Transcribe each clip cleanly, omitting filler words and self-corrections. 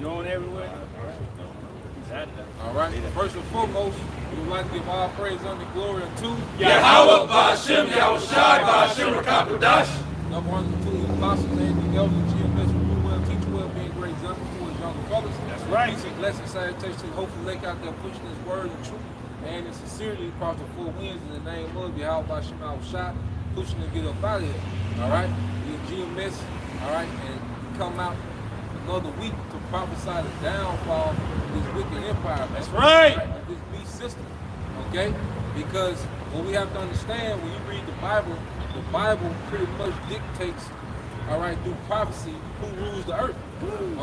You on everywhere? All right. First and foremost, we would like to give all praise and glory unto Yahweh Ba'Shem Yahushai Ba'Shem Rakakadash. number one to the apostles and the elders, GMS, who well, teach well, being great example to his younger brothers. That's right. Peace and blessing, salutation, hopefully lake out there pushing his word and truth and in sincerity across the four winds in the name of Yahweh Ba'Shem Yahushai, pushing to get up out of here. All right. We GMS, all right, and come out another week to prophesy the downfall of this wicked empire. That's right. Of this beast system. Okay? Because what we have to understand when you read the Bible pretty much dictates, all right, through prophecy, who rules the earth.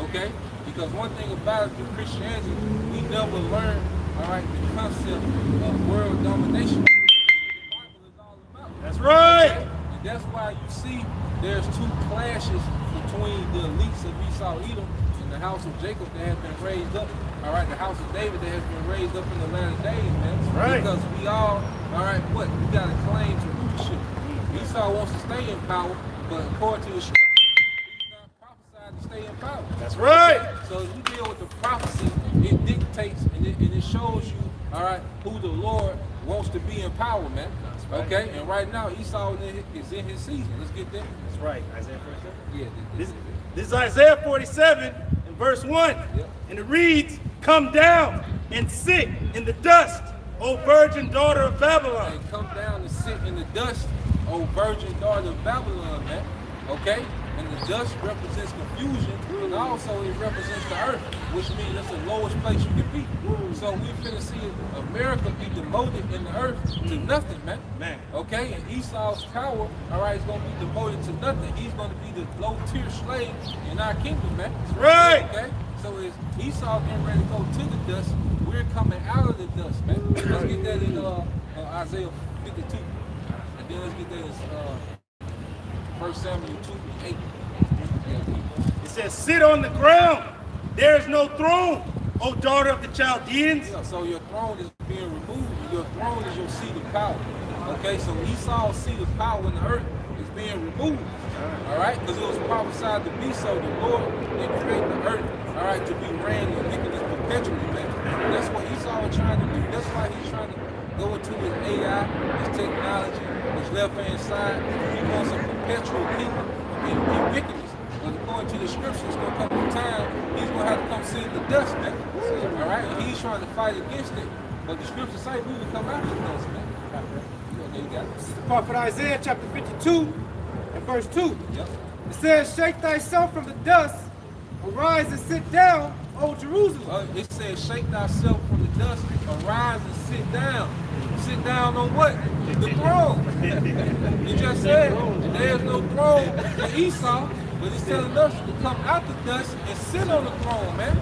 Okay? Because one thing about it, through Christianity, we never learn, all right, the concept of world domination. That's what the Bible is all about. That's right. Okay? And that's why you see there's two clashes between the elites of Esau Edom and the house of Jacob that has been raised up. All right, the house of David that has been raised up in the latter days, man. Right. Because we all right, what? We got a claim to rulership. Esau wants to stay in power, but according to the scripture, he's not prophesied to stay in power. That's right. So as we deal with the prophecy, it dictates and it shows you, all right, who the Lord wants to be in power, man. Right. Okay, and right now Esau is in his season. Let's get there. That's right. Isaiah 47. Yeah. This is Isaiah 47 and verse 1. Yep. And it reads, "Come down and sit in the dust, O virgin daughter of Babylon." And come down and sit in the dust, O virgin daughter of Babylon, man. Okay? And the dust represents confusion, and also it represents the earth, which means that's the lowest place you can be. So we finna see America be demoted in the earth to nothing, man. Okay? And Esau's power, all right, is gonna be demoted to nothing. He's gonna be the low-tier slave in our kingdom, man. Right. Okay? So as Esau getting ready to go to the dust, we're coming out of the dust, man. Let's get that in Isaiah 52. And then let's get that in 1 Samuel 2:8. It says, "Sit on the ground. There is no throne, O daughter of the Chaldeans." Yeah, so your throne is being removed. Your throne is your seat of power. Okay, so Esau's seat of power in the earth is being removed. All right, because it was prophesied to be so. The Lord did create the earth, all right, to be ran in wickedness perpetually, man. And that's what Esau is trying to do. That's why he's trying to go into his AI, his technology, his left-hand side. He wants a perpetual kingdom in wickedness. But according to the scriptures, it's going to come a time he's going to have to come sit in the dust, man. All right, and he's trying to fight against it. But the scriptures say we will come out of the dust, man. You got it. This is the prophet Isaiah chapter 52 and verse 2. Yep. It says, "Shake thyself from the dust, arise and sit down, O Jerusalem." It says, "Shake thyself from the dust, arise and sit down." Sit down on what? The throne. It just said there is no throne for Esau, but it's telling us to come out the dust and sit on the throne, man.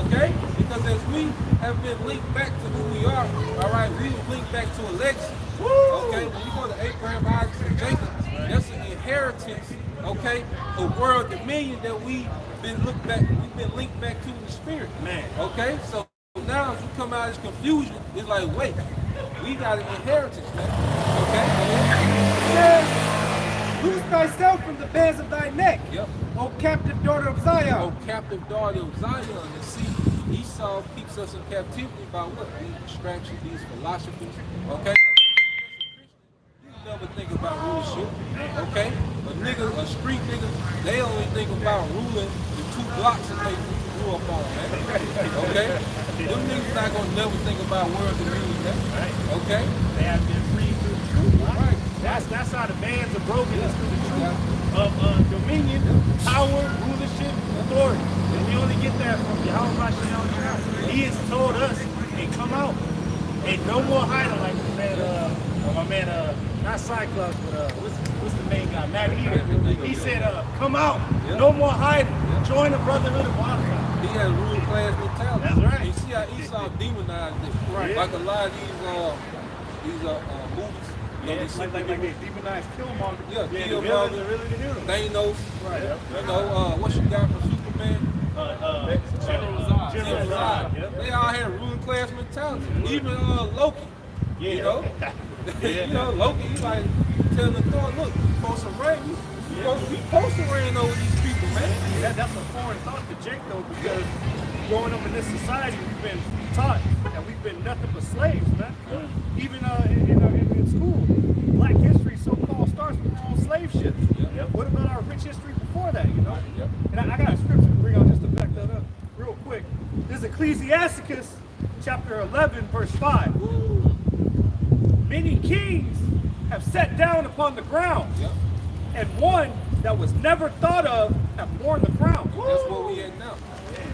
Okay? Because as we have been linked back to who we are, all right, we were linked back to a legacy. Okay? When you go to Abraham, Isaac, and Jacob, that's an inheritance, okay, of world dominion that we've been linked back to in the spirit. Man. Okay? So now as you come out of this confusion, it's like, wait, we got an inheritance, man. Okay? It says, "Loose thyself from the bands of thy neck, Yep. O captive daughter of Zion." Oh, captive daughter of Zion. And see, Esau keeps us in captivity by what? These distractions, these philosophies. Okay? You never think about rulership. Okay? A street nigga, they only think about ruling the 2 blocks that they grew up on, man. Okay? Them niggas not gonna never think about world dominion, man. Okay? They have been freed through the truth. Right. That's how the bands are broken. It's through the truth of dominion, power, rulership, authority. And we only get that from Yahweh Ba'Shem Yahushua. He has told us, "Hey, come out. Hey, no more hiding," like my man, not Cyclops, but what's the main guy? Magneto. He said, "Come out. No more hiding. Join the brotherhood of Wildfire." He had a ruling class mentality. That's right. You see how Esau demonized it. Right. Like a lot of these movies. You know, Yeah, these like super they movies. demonized Killmonger. Yeah, the Killmonger. villains are really the heroes. Thanos. Right. You know, what you got from Superman? General Zod. General Zod. Yep. They all had ruling class mentality. Even Loki. Yeah. You know? You know, Loki, he like telling Thor, look, you supposed to reign. You supposed to reign over these people, man. That's a foreign thought to Jake, though, because growing up in this society, we've been taught that we've been nothing but slaves, man. Even in school, Black history so-called starts with our own slave ships. What about our rich history before that, you know? And I got a scripture to bring out just to back that up real quick. This is Ecclesiasticus chapter 11, verse 5. Many kings have sat down upon the ground, and one that was never thought of have worn the crown. That's what we at now.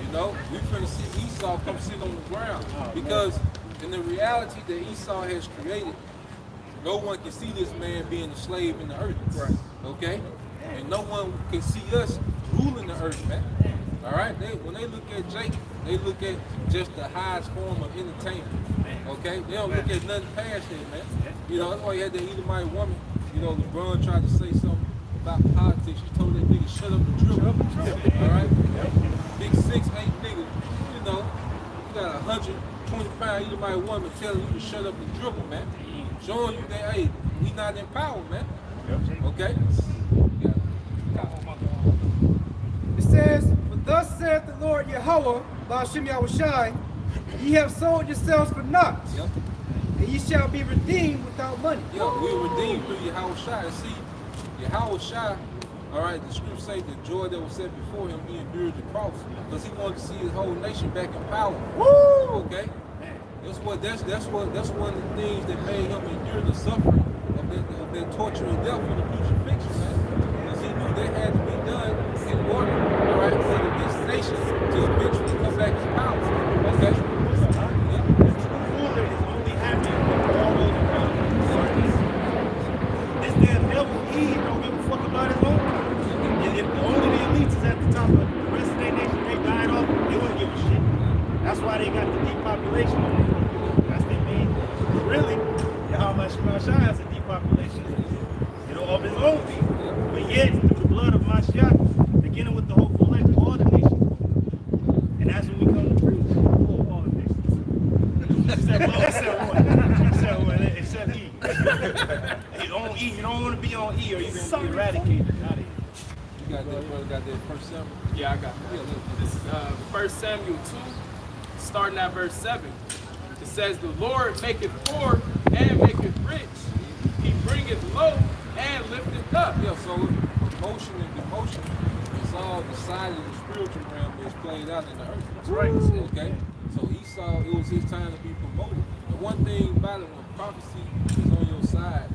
You know, we finna see Esau come sit on the ground. Because in the reality that Esau has created, no one can see this man being a slave in the earth. Right. Okay? And no one can see us ruling the earth, man. Alright? When they look at Jake, they look at just the highest form of entertainment. Okay? They don't look at nothing past it, man. You know, that's why you had that Edomite woman. You know, LeBron tried to say something about politics. She told that nigga, shut up and dribble. Alright? Big 6'8" nigga. You know, you got a 120-pound Edomite woman telling you to shut up and dribble, man. Showing you that, hey, we not in power, man. Okay? It says, "For thus saith the Lord Yahweh, Ba'ashem Yahushai, ye have sold yourselves for naught, and ye shall be redeemed without money." Yeah, we were redeemed through Yahushai. See, Yahushai, all right, the scripture say the joy that was set before him, he endured the cross because he wanted to see his whole nation back in power. Woo! Okay? That's one of the things that made him endure the suffering of that torture and death for the crucifixion, man. Because he knew that had to be done in order, all right, for this nation to eventually come back in power. Okay? Ruler is only happy with all those around him. This damn devil, he don't give a fuck about his own country. If only the elites is at the top of the rest of their nation, they died off, they wouldn't give a shit. That's why they got the depopulation. That's their main. Really, Yahweh Shemashah has a depopulation, you know, of his own people. But yet, through the blood of Mashiach, beginning with the hope for elect all the nations. And that's when we come to preach for all the nations. Except one. Except E. You don't E. You don't want to be on E or you're going to be eradicated out of here. You got that, brother, got that first Samuel? Yeah, I got it. This is 1 Samuel 2, starting at verse 7. It says, "The Lord maketh poor and maketh rich. He bringeth low and lifteth up." Yeah, so emotion and demotion is all decided in the spiritual realm, but it's played out in the earth. That's right. Okay? So Esau, it was his time to be promoted. And one thing about it, when prophecy is on your side,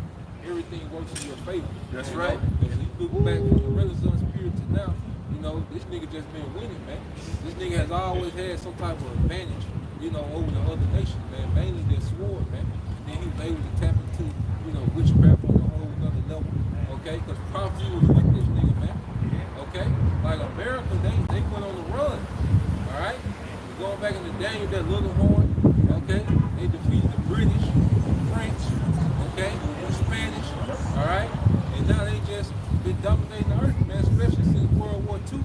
everything works in your favor. That's You right. know? If you look back from the Renaissance period to now, you know, this nigga just been winning, man. This nigga has always had some type of advantage, you know, over the other nations, man. Mainly their sword, man. And then he was able to tap into, you know, witchcraft on a whole other level. Okay? Because prophecy was with this nigga, man. Okay? Like America, they went on the run. Alright? Going back in the day with that little horn, okay? They defeated the British, the French, okay? The Spanish, alright? And now they just been dominating the earth, man, especially since World War II.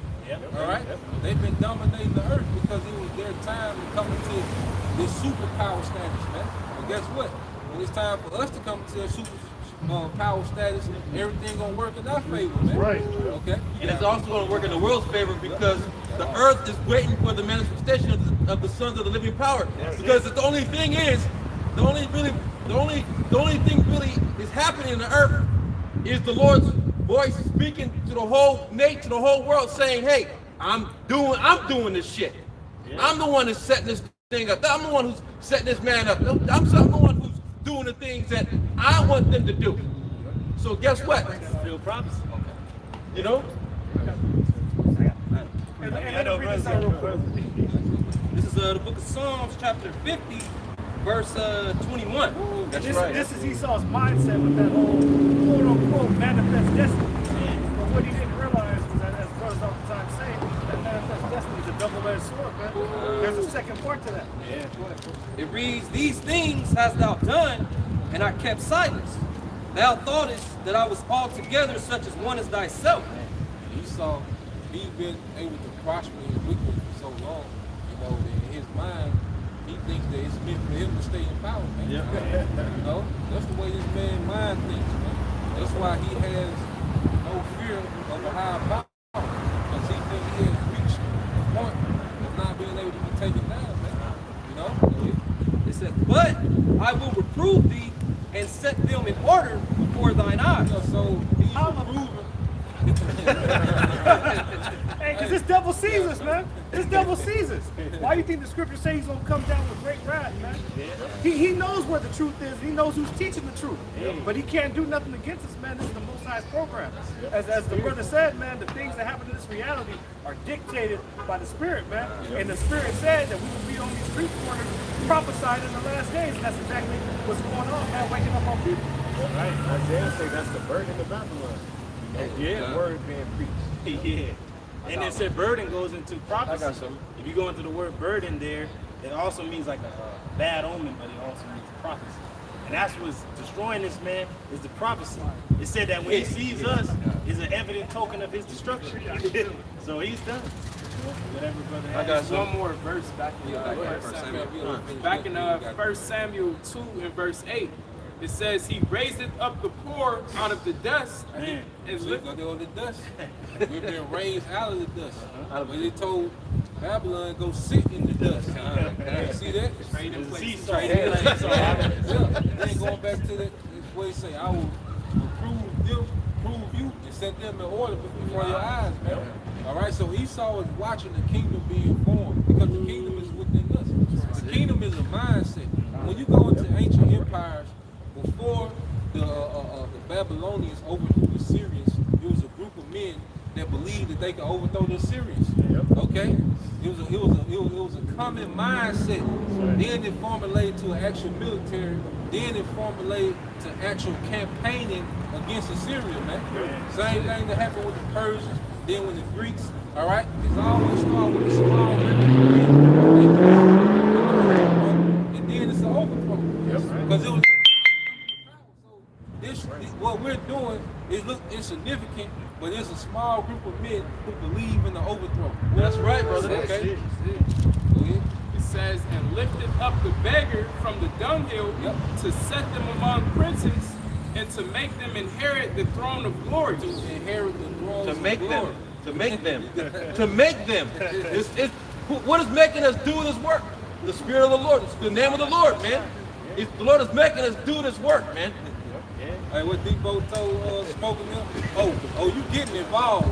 Alright? They've been dominating the earth because it was their time to come into this superpower status, man. But guess what? When it's time for us to come to a super power status, everything gonna work in our favor, man. Right. Okay? And it's also going to work in the world's favor because the earth is waiting for the manifestation of the sons of the living power. Because the only thing is, the only thing really is happening in the earth is the Lord's voice speaking to the whole nation, to the whole world, saying, "Hey, I'm doing this shit. I'm the one that's setting this thing up. I'm the one who's setting this man up. I'm the one who's doing the things that I want them to do." So guess what? Real prophecy. You know, I know, brother. this is the book of Psalms, chapter 50, verse 21. This is Esau's mindset with that whole quote-unquote manifest destiny. But what he didn't realize was that, as brothers oftentimes say, that manifest destiny is a double-edged sword, man. There's a second part to that. It reads, "These things hast thou done, and I kept silence. Thou thoughtest that I was altogether such as one as thyself." Esau, he's been able to prosper his wickedness for so long, you know, that in his mind, he thinks that it's meant for him to stay in power, man. You know, that's the way this man's mind thinks, man. That's why he has no fear of a higher power. Because he take it down, man. You know? It says, but I will reprove thee and set them in order before thine eyes. Yeah, so he's reproving. Hey, because this devil sees us, man. This devil sees us. Why do you think the scripture says he's going to come down with great wrath, man? He knows where the truth is. He knows who's teaching the truth. But he can't do nothing against us, man. This is the Most High's program. As the brother said, man, the things that happen in this reality are dictated by the Spirit, man. And the Spirit said that we will be on these street corners prophesied in the last days. And that's exactly what's going on, man, waking up our people. Right. Isaiah say that's the burden of Babylon. Yeah. The word being preached. Yeah. And it said burden goes into prophecy. If you go into the word burden there, it also means like a bad omen, but it also means prophecy. And that's what's destroying this man is the prophecy. It said that when he sees us, is an evident token of his destruction. So he's done. Whatever, brother. I got one more verse back in back in 1 Samuel 2 and verse 8. It says he raiseth up the poor out of the dust Man. and Look lift on the dust. We've been raised out of the dust. But they told Babylon go sit in the dust. You see that? straight in place. Seesaw. Yeah. And then going back to that way, say, I will prove you, and set them in order before your eyes, man. All right, so Esau is watching the kingdom being formed because the kingdom is within us. The kingdom is a mindset. When you go into ancient empires, before the Babylonians overthrew the Syrians, it was a group of men that believed that they could overthrow the Assyrians. Okay, it was a common mindset. Then it formulated to an actual military. Then it formulated to actual campaigning against Assyria, man. Same thing that happened with the Persians. Then when the Greeks, all right, it's always started with a small and then it's an overthrow. Because it was. What we're doing is look insignificant, but it's a small group of men who believe in the overthrow. That's right, brother. Okay. It says, and lifted up the beggar from the dunghill to set them among princes and to make them inherit the throne of glory. To inherit the throne of glory. To make them. What is making us do this work? The Spirit of the Lord. It's the name of the Lord, man. The Lord is making us do this work, man. Hey, what Debo told Smoking them? Oh, you getting involved.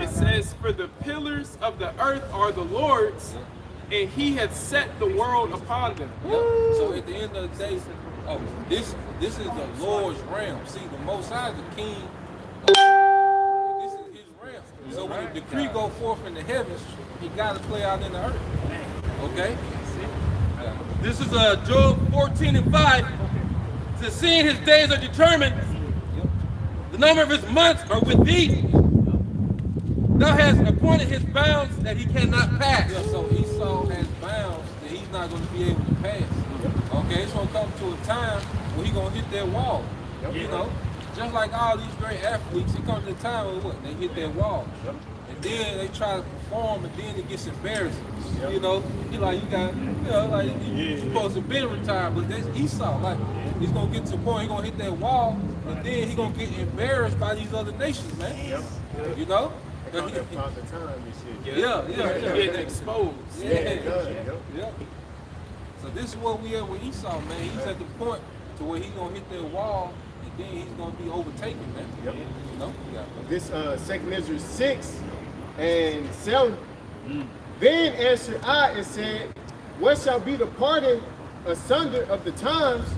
It says, for the pillars of the earth are the Lord's, and he hath set the world upon them. So at the end of the day, this is the Lord's realm. See, the Most High is the King. This is his realm. So when the decree go forth in the heavens, he got to play out in the earth. Okay? This is Job 14 and 5. It says, seeing his days are determined, the number of his months are with thee. Thou hast appointed his bounds that he cannot pass. Yeah, so Esau has bounds that he's not going to be able to pass. Okay, it's going to come to a time where he's going to hit that wall. You know, just like all these great athletes, it comes to a time where what? They hit that wall. And then they try to perform, and then it gets embarrassing. You know, you supposed to be retired, but that's Esau. Like, he's going to get to a point, he's going to hit that wall, and then he's going to get embarrassed by these other nations, man. You know? Getting exposed. Yeah. So this is what we are with Esau, man. He's at the point to where he's gonna hit that wall, and then he's gonna be overtaken, man. You know? This 2 Ezra 6 and 7. Then answered I and said, what shall be the parting asunder of the times,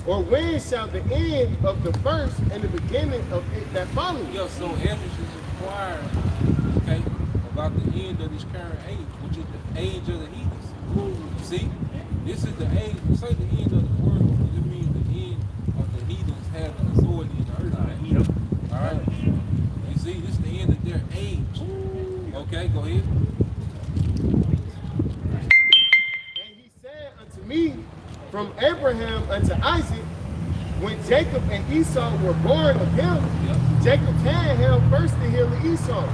or when shall the end of the first and the beginning of it that follows? Yeah, so Ezra is inquiring, okay, about the end of this current age, which is the age of the heathens. See, this is the age. We say the end of the world, it means the end of the heathens having authority in the earth. All right. You see, this is the end of their age. Okay, go ahead. And he said unto me, from Abraham unto Isaac, when Jacob and Esau were born of him, Jacob's hand held first the heel of Esau.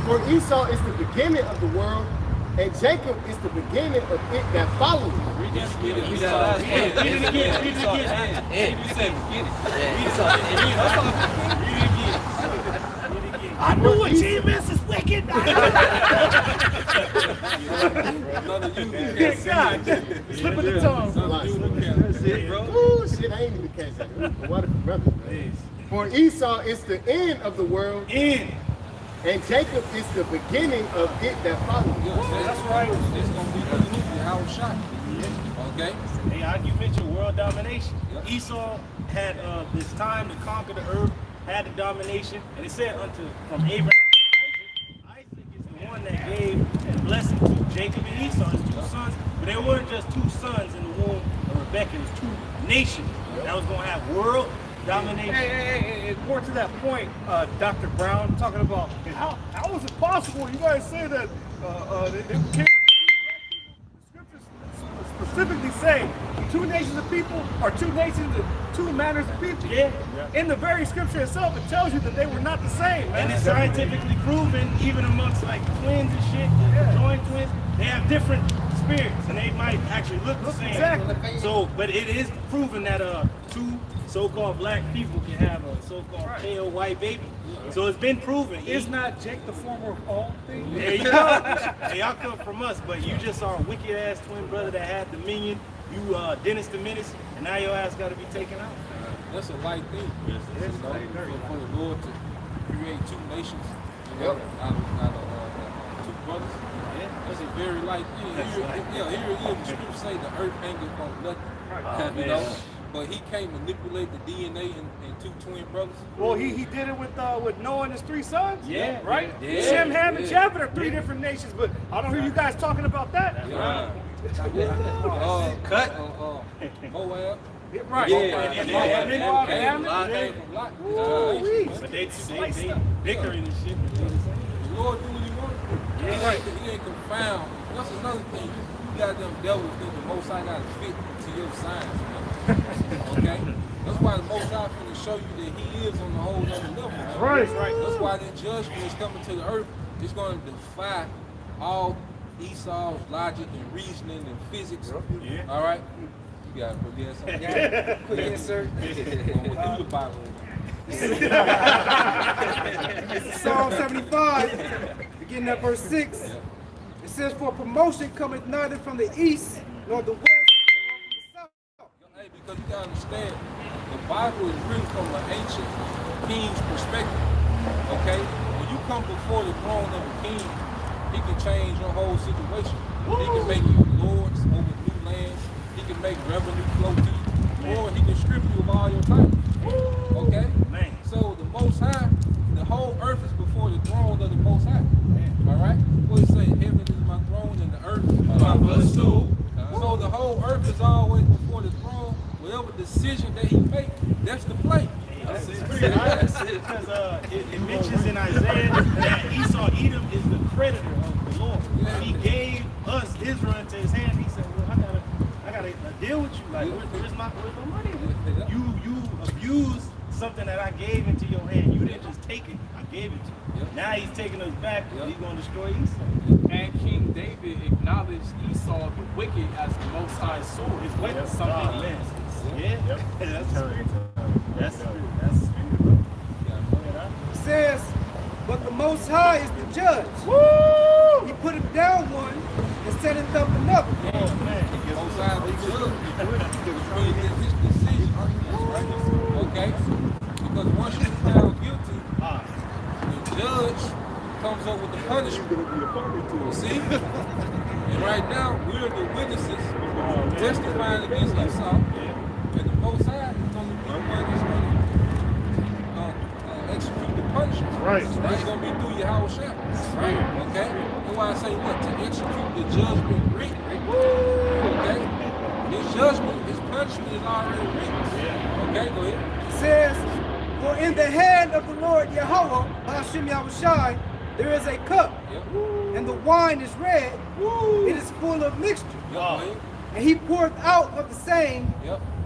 For Esau is the beginning of the world, and Jacob is the beginning of it that follows. Read it again. You said beginning. I knew achievements is wicked. Another unit Good God. Slip of the tongue. That's it, bro. Ooh, shit, I ain't even catch that. What a brother, man. For Esau is the end of the world, and Jacob is the beginning of it that follows. That's right. It's gonna be the Howard shot. Okay. Hey, you mentioned world domination. Esau had this time to conquer the earth, had the domination, and it said from Abraham to Isaac. Isaac is the one that gave a blessing to Jacob and Esau, his two sons. But they weren't just two sons in the womb of Rebecca. It was two nations that was going to have world domination. Hey, more to that point, Dr. Brown, talking about how is it possible? You guys say that it can't. Specifically say two nations of people or two nations of two manners of people. Yeah. In the very scripture itself, it tells you that they were not the same. Man. And it's scientifically proven, even amongst like twins and shit, joint twins, they have different spirits and they might actually look the same. Exactly. So, but it is proven that two so-called black people can have a so-called pale white baby. So it's been proven. Is not Jake the former of all things? There you go. Hey, y'all come from us, but you just are a wicked ass twin brother that had dominion. You Dennis the Menace, and now your ass got to be taken out. That's a light thing. For the Lord to create two nations, out of two brothers. That's a very light thing. Here it is. The scripture say the earth hangeth on nothing. You know. But he can't manipulate the DNA in two twin brothers. Well, he did it with Noah and his three sons. Yeah. Right? Yeah. Shem, Ham, and Japheth are three different nations, but I don't hear you guys talking about that. Cut. Moab. Right. Yeah. Came from Lot. But they bickering and shit. The Lord do what he wants. He ain't confound. That's another thing. You got them devils think the Most High got to fit to your signs, man. Okay? That's why the Most High finna show you that he is on the whole other level, man. Right. That's why that judgment is coming to the earth. It's going to defy all Esau's logic and reasoning and physics. Yeah. All right? You got to forget something. Yes, sir. Through the Bible. Psalm 75, beginning at verse 6. It says, for promotion cometh neither from the east, nor the west, nor from the south. Hey, because you gotta understand, the Bible is written from an ancient king's perspective. Okay? When you come before the throne of a king, he can change your whole situation. He can make you lords over new lands. He can make revenue flow to you. Or he can strip you of all your titles. Okay? Man. So the Most High, the whole earth is before the throne of the Most High. All right? What he say? Heaven is my throne and the earth is my footstool. So the whole earth is always before the throne. Whatever decision that he make, that's the play. That's it. Because it mentions in Isaiah that Esau, Edom, is the creditor of the Lord. He gave us Israel into his hand. He said, well, I gotta deal with you. Like, where's my money? You abused something that I gave into your hand. You didn't just take it. I gave it to you. Now he's taking us back. He's going to destroy Esau. And King David acknowledged Esau the wicked as the Most High sword. His weapon, something he uses. Yeah, that's spirit. That's spirit. It says, but the Most High is the judge. Woo! He putteth down one and setteth up another. Oh, man. Most High the judge. He did his decision. Okay? Because once you're found guilty, the judge comes up with the punishment. You see? And right now, we're the witnesses testifying against Esau. And the Most High is going to be the one that's going to execute the punishment. Right. That's going to be through Yahweh Shah. Right? Okay? That's why I say what? To execute the judgment written. Okay? His judgment, his punishment is already written. Okay, go ahead. It says, for in the hand of the Lord Yahweh, Hashem Yahushai, there is a cup, and the wine is red. It is full of mixture. Go ahead. And he poureth out of the same,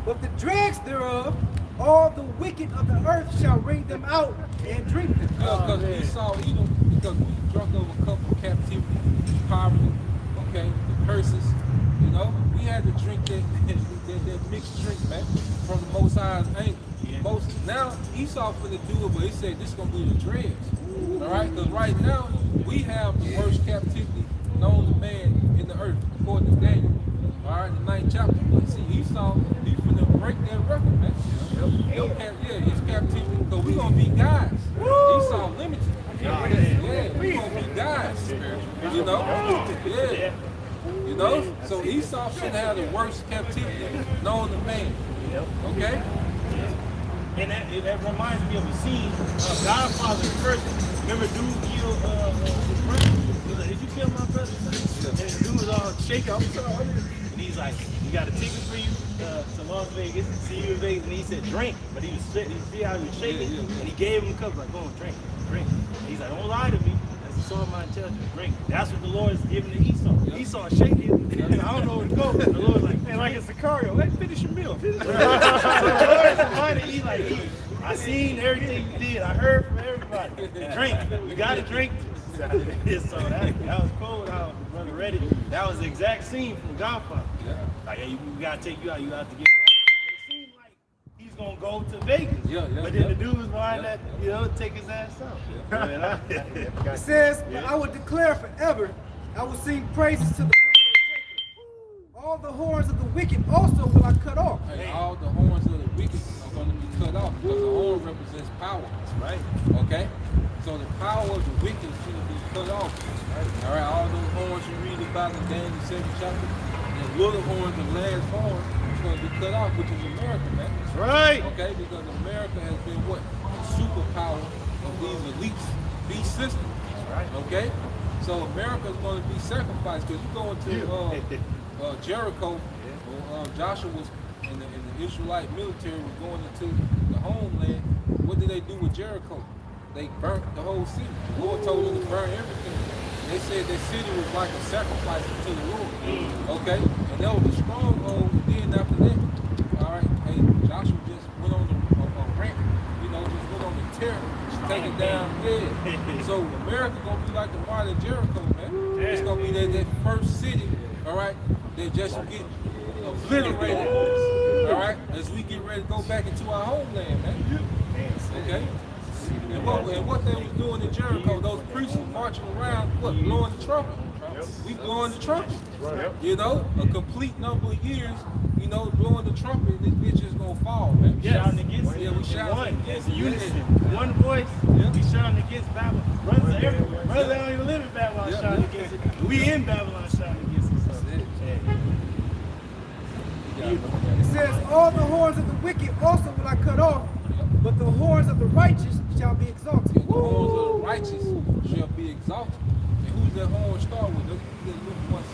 but the dregs thereof, all the wicked of the earth shall wring them out and drink them. Because Esau, Edom, because we drunk over a cup of captivity, poverty, okay, the curses, you know, we had to drink that mixed drink, man, from the Most High's anger. Now Esau finna do it, but he said this is gonna be the dreads. All right, because right now we have the worst captivity known to man in the earth, according to Daniel. All right, the 9th chapter. But see, Esau, he finna break that record, man. His captivity, because we gonna be guys. Esau limited. Yeah, we gonna be guys. You know? Yeah. You know? So Esau should have the worst captivity known to man. Okay? And that reminds me of a scene of Godfather first. Remember dude killed his brother? He's like, did you kill my brother? And the dude was all shaking. I'm sorry. And he's like, we got a ticket for you to Las Vegas. See you in Vegas. And he said, drink. But he was sitting, you see how he was shaking? And he gave him a cup, like, go on, drink. And he's like, don't lie to me. That's the sword of my intelligence. Drink. That's what the Lord is giving to Esau. Esau shaking. And I don't know where to go. The Lord's like, man, like it's Sicario. Let's finish your meal. So the Lord is reminding me, like, I seen everything you did. I heard from everybody. Drink. You got to drink. So that was cool how the brother read it. That was the exact scene from Godfather. Like, hey, we got to take you out. You have to get right. It seemed like he's going to go to Vegas. But then the dude was behind that, take his ass out. It says, but I will declare forever, I will sing praises to the all the horns of the wicked also will I cut off. Hey, all the horns of the wicked are going to be cut off because the horn represents power. Right. Okay? So the power of the wicked should be cut off. All right, all those horns you read about in Daniel 7th chapter, the little horn, the last horn, is going to be cut off, which is America, man. That's right. Okay, because America has been what? The superpower of these elites, beast systems. Right. Okay? So America is going to be sacrificed because you go into Jericho, Joshua was and the Israelite military was going into the homeland. What did they do with Jericho? They burnt the whole city. The Lord told them to burn everything. And they said that city was like a sacrifice to the Lord. Okay? And that was a stronghold. And then after that, all right, hey, Joshua just went on the ramp, just went on the tear, just take it down there. So America gonna be like the martyr of Jericho, man. It's gonna be that first city, all right, that just get obliterated, all right, as we get ready to go back into our homeland, man. Okay? And what they was doing in Jericho, those priests were marching around, blowing the trumpet. We blowing the trumpet. A complete number of years, blowing the trumpet, this bitch is gonna fall, man. Shouting against it. Yeah, we shouting against unison. One voice, we shouting against Babylon. Brothers are everywhere. Brothers don't even live in Babylon shouting against it. We in Babylon shouting against it. It says, all the horns of the wicked also will I cut off, but the horns of the righteous shall be exalted. The horns of the righteous shall be exalted. And who's that horn start with? Luke 1:16.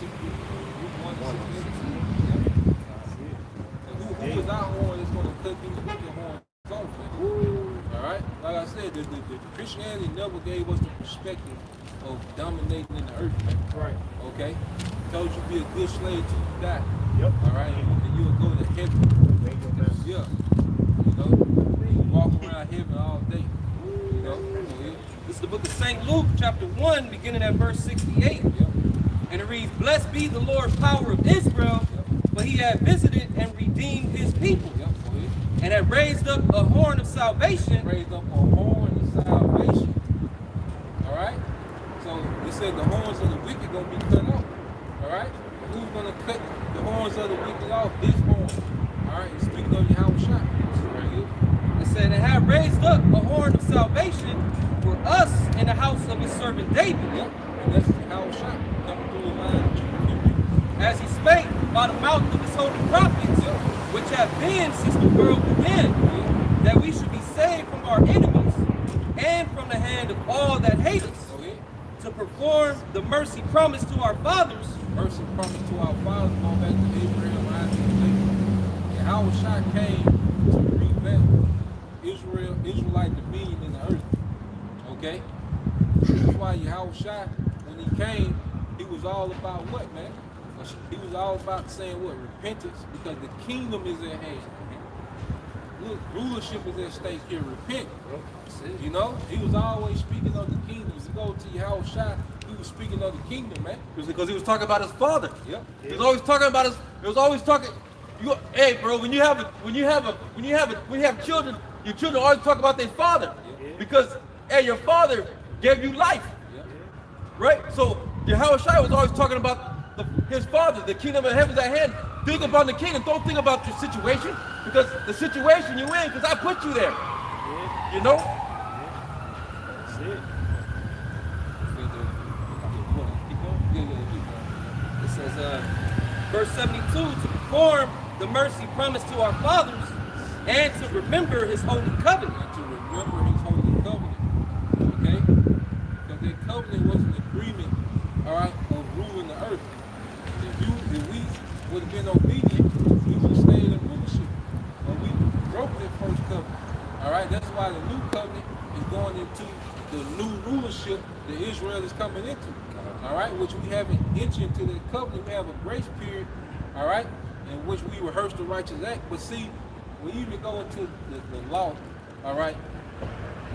And who is our horn that's going to cut these wicked horns off? All right? Like I said, the Christianity never gave us the perspective of dominating in the earth, man. Right. Okay? Told you be a good slave till you die. Yep. All right? And you'll go to heaven. Yeah. You walk around heaven all day. This is the book of St. Luke, chapter 1, beginning at verse 68. And it reads, blessed be the Lord power of Israel, for he hath visited and redeemed his people. And hath raised up a horn of salvation. Raised up a horn of salvation. All right? So he said the horns of the wicked going to be cut off. All right? Who's going to cut the horns of the wicked off? This horn. All right? It's speaking of Yahushua. Right here. It said, and have raised up a horn of salvation for us in the house of his servant David. Yep. And that's Yahushua coming through the line of Judah. As he spake by the mouth of his holy prophets, which have been since the world began, that we should be saved from our enemies and from the hand of all that hate us, to perform the mercy promised to our fathers. Mercy promised to our fathers, going back to Abraham, Isaac, and Jacob. And Yahushua came to revamp Israelite dominion in the earth. Okay? That's why Yahushua, when he came, he was all about what, man? He was all about saying what? Repentance, because the kingdom is at hand. look, rulership is at stake here. Repent. You know, he was always speaking of the kingdom. If you go to Yahushua, he was speaking of the kingdom, man. Because he was talking about his father. Yep. He was always talking about his. He was always talking. Hey, bro, when you have children, your children always talk about their father, because hey, your father gave you life, right? So Yahushua was always talking about his father. The kingdom of heaven is at hand. Think about the kingdom. Don't think about your situation, because the situation you in, because I put you there. You know. That's it. It says, verse 72, to perform the mercy promised to our fathers and to remember his holy covenant. And to remember his holy covenant. Okay? Because that covenant was an agreement, all right, of ruling the earth. If we would have been obedient, we would have stayed in rulership. But we broke that first covenant. All right? That's why the new covenant is going into the new rulership that Israel is coming into. All right? Which we haven't entered into the covenant. We have a grace period, all right, in which we rehearse the righteous act. But see, when you even go into the law, all right,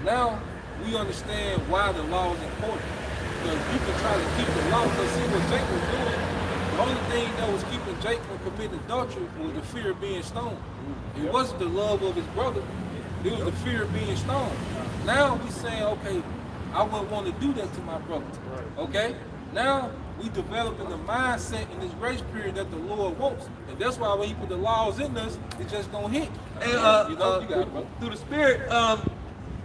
now we understand why the law is important. Because you can try to keep the law, because see what Jake was doing, the only thing that was keeping Jake from committing adultery was the fear of being stoned. It wasn't the love of his brother, it was the fear of being stoned. Now we saying, okay, I wouldn't want to do that to my brother. Okay? Now we developing the mindset in this grace period that the Lord wants. And that's why when he put the laws in us, it's just gonna hit. And you know, you got it, bro. through the Spirit, I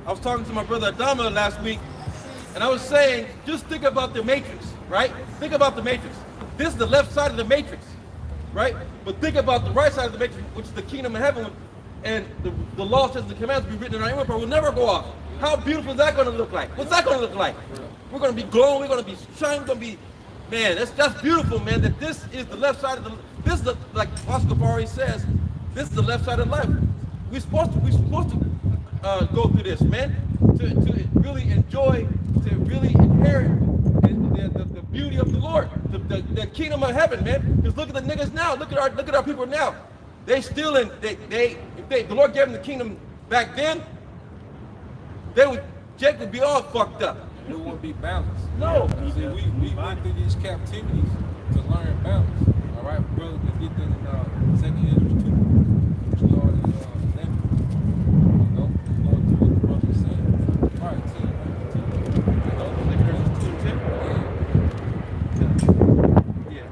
was talking to my brother Adama last week, and I was saying, just think about the matrix, right? Think about the matrix. This is the left side of the matrix, right? But think about the right side of the matrix, which is the kingdom of heaven, and the law says the commands be written in our inward part will never go off. How beautiful is that going to look like? What's that going to look like? We're going to be glowing, we're going to be shining, we're going to be, man, that's beautiful, man, that this is the left side of this is the, like Oscar Bari says, this is the left side of life. We're supposed to go through this, man, to really enjoy, to really inherit the beauty of the Lord, the kingdom of heaven, man. Because look at the niggas now, look at our people now. They still in, if the Lord gave them the kingdom back then, Jake would be all fucked up. It won't be balanced. No. See, we went through these captivities to learn balance. All right, brother, we get that in 2 Ezra 2, which started 11. You know, going through what the brother is saying. All right, 10. You know, 2 and 10. Yeah.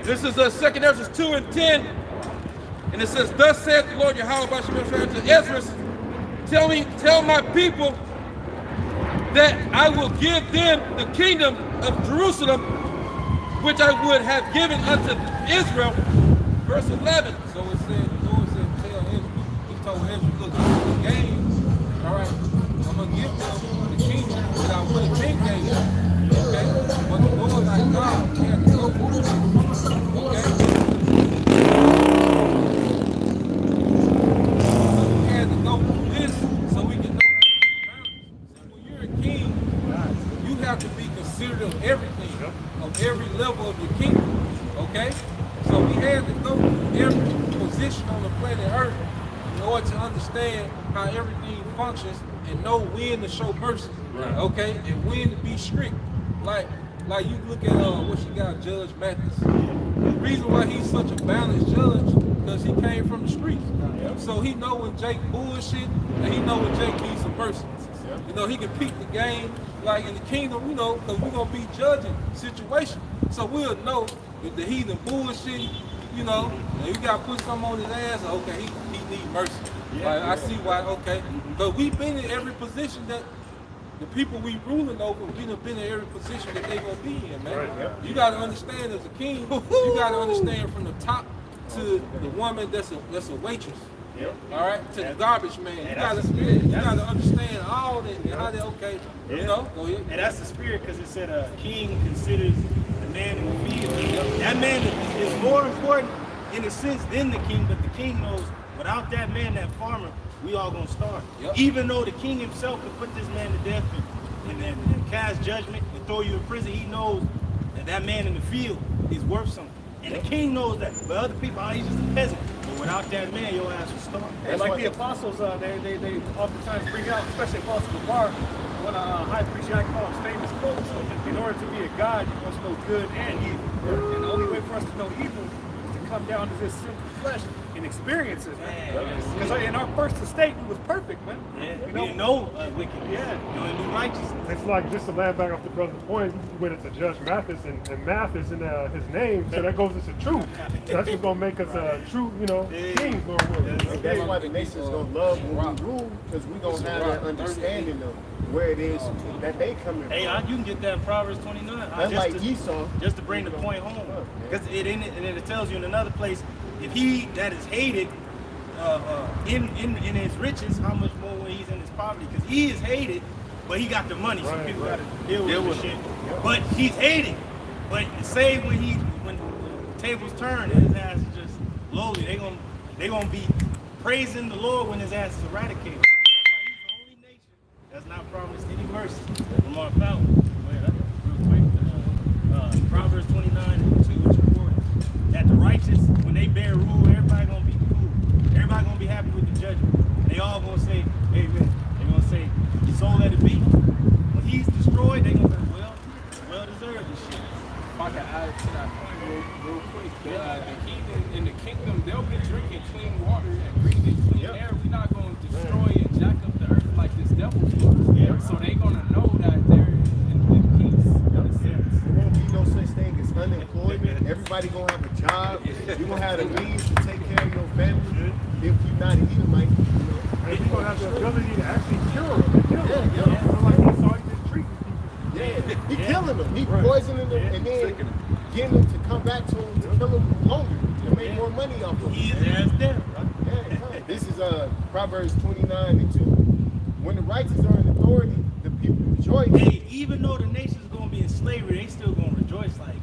This is 2 Ezra 2 and 10. And it says, thus saith the Lord Yahweh Bashem to Ezra, tell my people that I will give them the kingdom of Jerusalem, which I would have given unto Israel. Verse 11. So it said, the Lord said, tell Ezra, he told Ezra, look, the game, all right, I'm going to give them the kingdom that I would have been gave them. Okay? But the Lord, like God, had to go for it. Okay? Have to be considerate of everything, of every level of your kingdom, okay? So we had to go through every position on the planet Earth in order to understand how everything functions and know when to show mercy, okay? And when to be strict. Like you look at what you got, Judge Mathis. The reason why he's such a balanced judge, because he came from the streets. So he know when Jake bullshit, and he know when Jake needs some mercy. You know, he can peek the game, like in the kingdom, you know, because we're going to be judging situation. So we'll know if the heathen bullshit, you know, and you got to put something on his ass, okay, he need mercy. Like, I see why, okay. But we've been in every position that the people we ruling over, we've been in every position that they going to be in, man. You got to understand as a king, you got to understand from the top to the woman that's a waitress. All right, to the garbage man. You gotta understand all that and how they okay. You know, go ahead. And that's the spirit, because it said a king considers the man in the field. That man is more important in a sense than the king, but the king knows without that man, that farmer, we all gonna starve. Even though the king himself could put this man to death and cast judgment and throw you in prison, he knows that that man in the field is worth something. And the king knows that. But other people, he's just a peasant. But Without that man, your ass will starve. And like the apostles, they oftentimes bring out, especially Apostle Bar, one high priest Yaakov's famous quote: "In order to be a God, you must know good and evil, and the only way for us to know evil is to come down to this simple flesh and experience it, man. Because in our first estate, we was perfect, man. Yeah, You we know? didn't know wicked. Yeah. You only knew righteousness. It's like, just to land back off the brother's point, we went into Judge Mathis, and Mathis in his name, so that goes into truth. So that's what's gonna make us true, kings, Lord willing. And that's why the nation's gonna love when we rule, because we're gonna have that understanding of where it is that they coming Hey, from. you can get that in Proverbs 29. That's like Esau. Just to bring the point home. Because it tells you in another place, if he that is hated in his riches, how much more when he's in his poverty? Because he is hated, but he got the money, so people got to deal with the shit. But he's hated. But say when the tables turn and his ass is just lowly, they gonna be praising the Lord when his ass is eradicated. That's not promised any mercy from our fountain. Proverbs 29:2 is recorded that the righteous, when they bear rule, everybody gonna be cool. Everybody gonna be happy with the judgment. They all gonna say, amen. They gonna say, so let it be. When he's destroyed, they gonna say, well deserved this shit. If I can add to that point real quick, the heathen in the kingdom, they'll be drinking clean water and breathing clean air. We're not going to destroy and jack up the earth like this devil does. So they're going to know that they're in peace, in a sense. There won't be no such thing as unemployment. Everybody gonna have a job. You're gonna have the means to take care of your family. If you're not an Edomite, And we're gonna have the ability to actually kill them. Like Esau, he just treat people. yeah, he killing them. He poisoning them, and then getting them to come back to him to kill them longer to make more money off of them. He is as death, right? Yeah, this is Proverbs 29:2. When the righteous are in authority, the people rejoice. Hey, even though the nation's gonna be in slavery, they still gonna rejoice like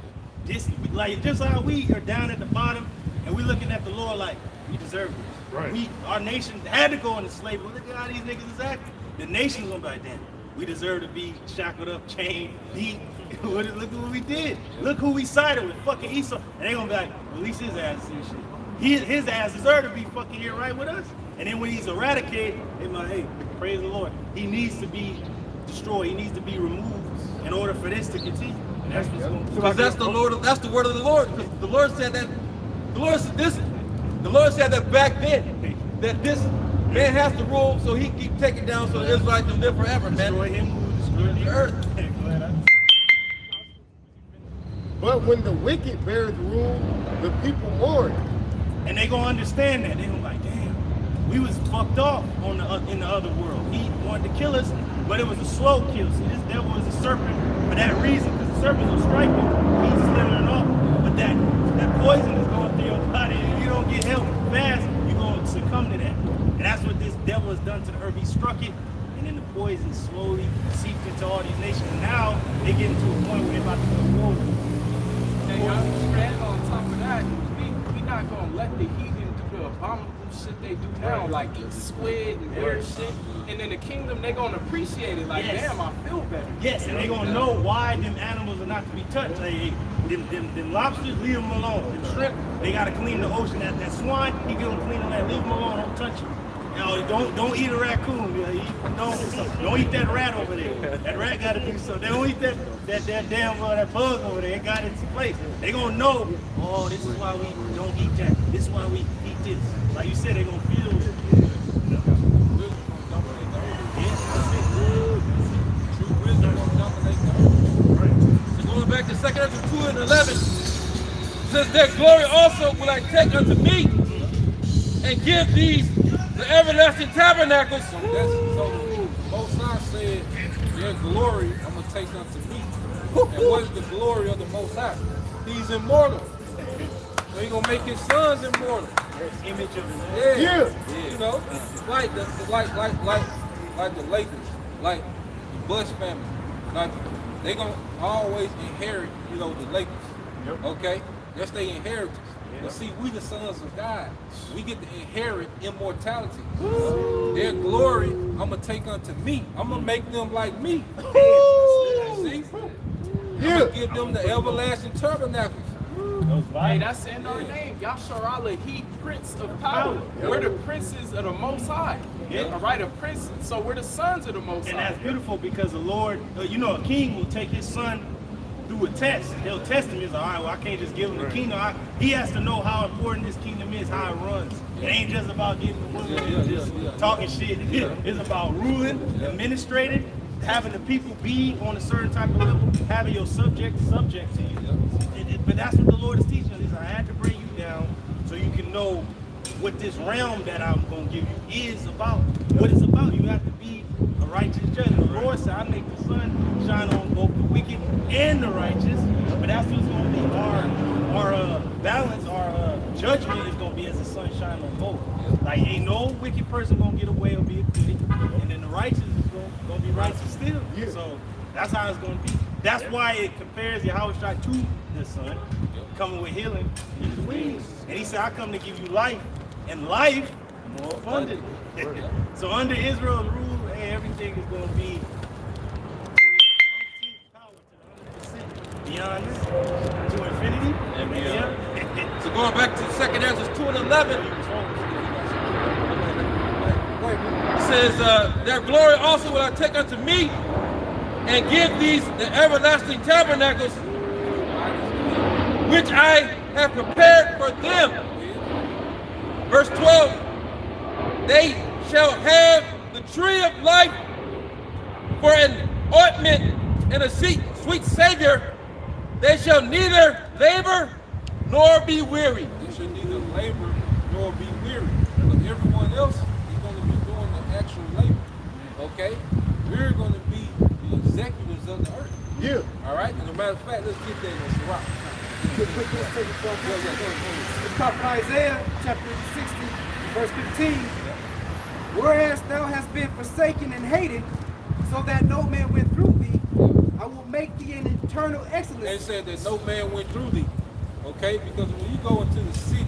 this. Like just how we are down at the bottom and we looking at the Lord like we deserve this. Right. Our nation had to go into slavery. Look at how these niggas is acting. The nation's gonna be like, damn, we deserve to be shackled up, chained, beat. Look at what we did. Look who we sided with, fucking Esau. And they gonna be like, release his ass and shit. His ass deserved to be fucking here right with us. And then when he's eradicated, they like, hey, praise the Lord. He needs to be destroyed. He needs to be removed in order for this to continue. And that's what's going to Because that's the Lord. That's the word of the Lord. Because the Lord said that. The Lord said that back then that this man has to rule, so he keep taking down, so the Israelites can live forever, man. destroy him who destroyed the earth. But when the wicked bear the rule, the people mourn. And they gonna understand that. They gonna be like, damn, we was fucked off in the other world. He wanted to kill us, but it was a slow kill. See, this devil is a serpent for that reason, because the serpent will strike you, he's slithering off. But that poison is going through your body. If you don't get help fast, you're gonna succumb to that. And that's what this devil has done to the earth. He struck it, and then the poison slowly seeped into all these nations. And now they get into a point where they're about to go forward. And on top of that, we not gonna let the heathen do the abominable shit they do now, like eat squid and weird shit. And in the kingdom, they gonna appreciate it. Like, Yes. damn, I feel better. Yes, and they're gonna know why them animals are not to be touched. Like, hey, them lobsters, leave them alone. The shrimp, they gotta clean the ocean. That swine, he gonna clean the land. Leave them alone. Don't touch him. You know, don't eat a raccoon. Don't eat that rat over there. That rat gotta do something. Don't eat that damn that bug over there. It got its place. They gonna know. Oh, this is why we don't eat that. This is why we eat this. Like you said, they gonna feel it. So going back to 2 Ezra 2:11, says their glory also will I take unto me and give these the everlasting tabernacles. So the Most High said, their glory I'm going to take unto me. And what is the glory of the Most High? He's immortal. So he's going to make his sons immortal. Image of his Yeah. You know, like the Lakers, like the Bush family. Like they gonna always inherit, the Lakers. Okay? That's their inheritance. But see, we the sons of God. We get to inherit immortality. Their glory, I'm gonna take unto me. I'm gonna make them like me. See? I'm gonna give them the everlasting tabernacles. Hey, that's in our name. Yasharallah, he Prince of Power. We're the princes of the Most High. All right, a prince. So we're the sons of the Most And High. that's beautiful because the Lord, you know, a king will take his son through a test. He'll test him. He's like, all right, well, I can't just give him the kingdom. He has to know how important this kingdom is, how it runs. It ain't just about getting the women and just talking shit. It's about ruling, administrating, having the people be on a certain type of level, having your subject to you. But that's what the Lord is teaching us. He said, I had to bring you down so you can know what this realm that I'm going to give you is about. What it's about. You have to be a righteous judge. The Lord said, I make the sun shine on both the wicked and the righteous. But that's what's going to be our balance, our judgment is going to be as the sun shine on both. Like, ain't no wicked person going to get away or be acquitted. And then the righteous is going to be righteous still. So that's how it's going to be. That's why it compares Yahweh Shai to the sun, coming with healing in his wings. And he said, I come to give you life, and life more abundant. So under Israel's rule, hey, everything is going to be beyond this, to infinity. Yeah. So going back to 2nd Ezra 2:11, it says, their glory also will I take unto me, and give these the everlasting tabernacles, which I have prepared for them. Verse 12, they shall have the tree of life for an ointment and a sweet savior. They shall neither labor nor be weary. They shall neither labor nor be weary. But everyone else is going to be doing the actual labor. Okay? We're going to be the executives of the earth. Yeah. All right? As a matter of fact, let's get that in Sirach. The prophet Isaiah chapter 60, verse 15. Whereas thou hast been forsaken and hated, so that no man went through thee, I will make thee an eternal excellence. They said that no man went through thee. Okay? Because when you go into the city,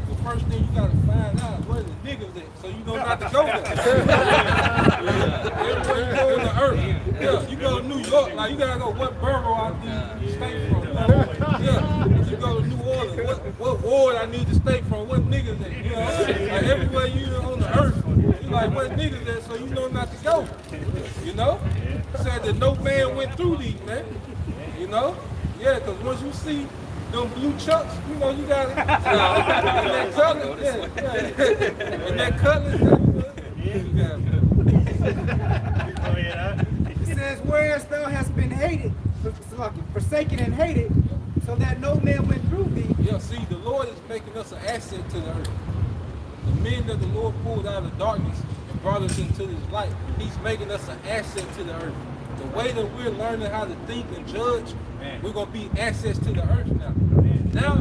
the first thing you got to find out where the niggas at, so you know not to go there. Everywhere you go in the earth. Yeah, you go to New York, like you got to go what borough I need to stay from. Yeah, you go to New Orleans, what ward I need to stay from, what niggas at. You know, like everywhere you on the earth, you like what niggas at, so you know not to go. You know? Said that no man went through these, man. You know? Yeah, because once you see them blue chucks, you know, you got it. And that color, and that color, you got it. It says, whereas thou hast been hated, forsaken and hated, so that no man went through thee. Yeah, see, the Lord is making us an asset to the earth. The men that the Lord pulled out of darkness and brought us into this light, he's making us an asset to the earth. The way that we're learning how to think and judge, we're going to be assets to the earth now. Now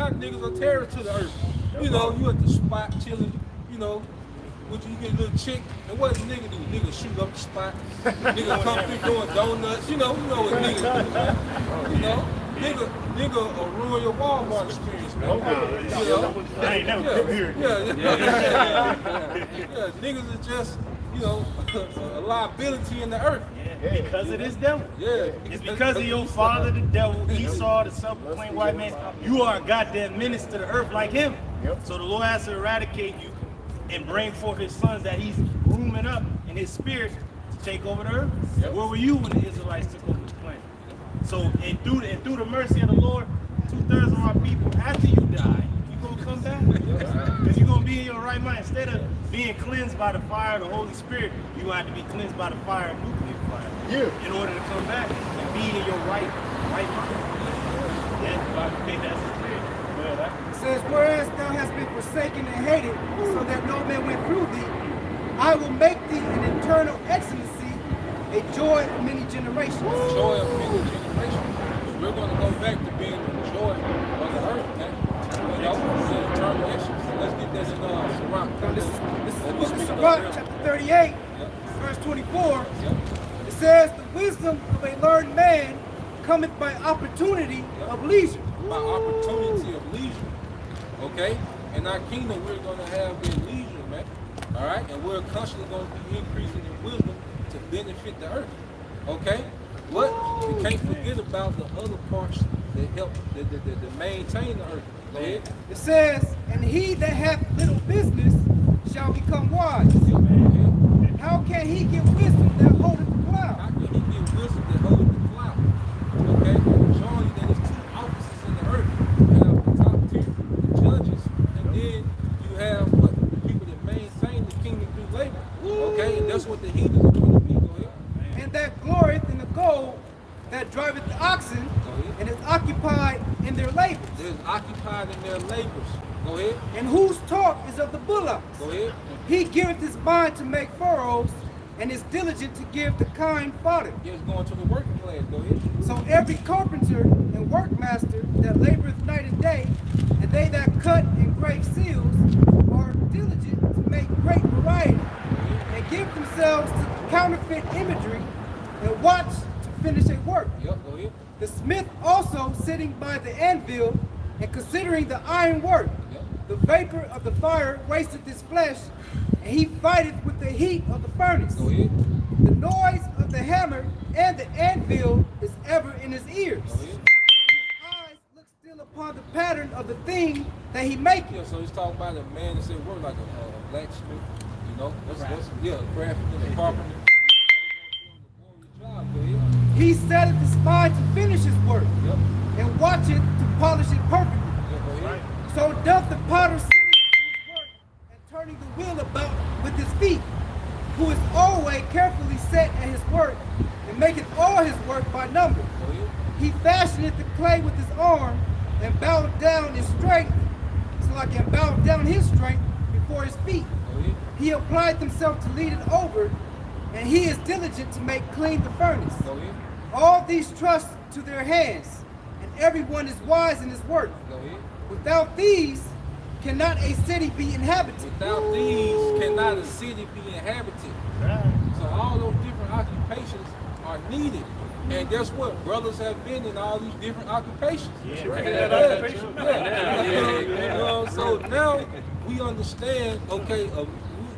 niggas are terror to the earth. You know, you at the spot chilling, you know, you get a little chick, and what does nigga do? Nigga shoot up the spot. Nigga come through doing donuts. You know what niggas do, man. You know? Nigga will ruin your Walmart experience, man. You know? I ain't never come here. Yeah, niggas are just, you know, a liability in the earth. Because of this devil. Yeah. It's because of your father, the devil, Esau, the self-proclaimed white man. You are a goddamn menace to the earth like him. So the Lord has to eradicate you and bring forth his sons that he's grooming up in his spirit to take over the earth. Where were you when the Israelites took over the planet? So, and through the mercy of the Lord, 2/3 of our people, after you die, you're going to come back. Because you're going to be in your right mind. Instead of being cleansed by the fire of the Holy Spirit, you're going to have to be cleansed by the fire of nuclear fire. In order to come back and be in your right mind. That's the spirit. It says, whereas thou hast been forsaken and hated, so that no man went through thee, I will make thee an eternal excellency, a joy of many generations. Joy of many generations. We're going to go back to being the joy of the earth, man. You know, it's an eternal excellency. Let's get that in Sirach. Now, this is the book of Sirach, chapter 38, verse 24. It says, the wisdom of a learned man cometh by opportunity of leisure. By opportunity of leisure. Okay? In our kingdom, we're going to have in leisure, man. All right? And we're constantly going to be increasing in wisdom to benefit the earth. Okay? But we can't forget about the other parts that help to maintain the earth. Go ahead. It says, and he that hath little business shall become wise. How can he get wisdom that holdeth the How cloud? can he get wisdom that holdeth the cloud? Okay? Showing you that there's two offices in the earth. You have the top tier, the judges, and then you have what? The people that maintain the kingdom through labor. Okay? And that's what the heathens are going to be. Go ahead. And that glorieth in the gold that driveth the oxen, and is occupied in their labors. They're occupied in their labors. Go ahead. And whose talk is of the bullocks. Go ahead. He giveth his mind to make furrows, and is diligent to give the kind fodder. Yeah, it's going to the working class. Go ahead. So every carpenter and workmaster that laboreth night and day, and they that cut and grave seals, are diligent to make great variety, and give themselves to counterfeit imagery, and watch to finish a work. Yep, go ahead. The smith also sitting by the anvil, and considering the iron work, Yep. the vapor of the fire wasteth his flesh, and he fighteth with the heat of the furnace. Go ahead. The noise of the hammer and the anvil is ever in his ears. Go ahead. And his eyes look still upon the pattern of the thing that he maketh. Yeah, so he's talking about a man that said work like a blacksmith. You know, that's yeah, craftsman and carpenter. Job, go ahead. He setteth his mind to finish his work, Yep. and watcheth to polish it perfectly. Yeah, go ahead. So doth the potter sitting at his work, and turning the wheel about with his feet, who is always carefully set at his work, and maketh all his work by number. Go ahead. He fashioneth the clay with his arm, and bowed down his strength, and bowed down his strength before his feet. Go ahead. He applied himself to lead it over, and he is diligent to make clean the furnace. Go ahead. All these trust to their hands, and everyone is wise in his work. Go ahead. Without these, cannot a city be inhabited. Without these, cannot a city be inhabited. So all those different occupations are needed. And guess what? Brothers have been in all these different occupations. So now we understand, okay,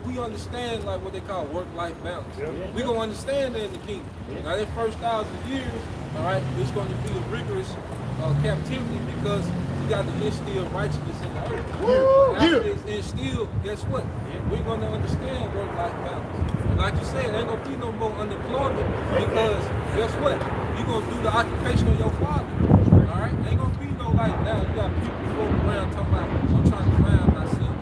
we understand like what they call work-life balance. We're going to understand that in the kingdom. Now that first 1,000 years, all right, it's going to be a rigorous captivity because we got to instill righteousness in the earth. After it's instilled, guess what? We're going to understand work-life balance. And like you said, there ain't going to be no more unemployment because guess what? You're going to do the occupation of your father. All right? Ain't going to be no like now. You got people floating around talking about, I'm trying to find myself.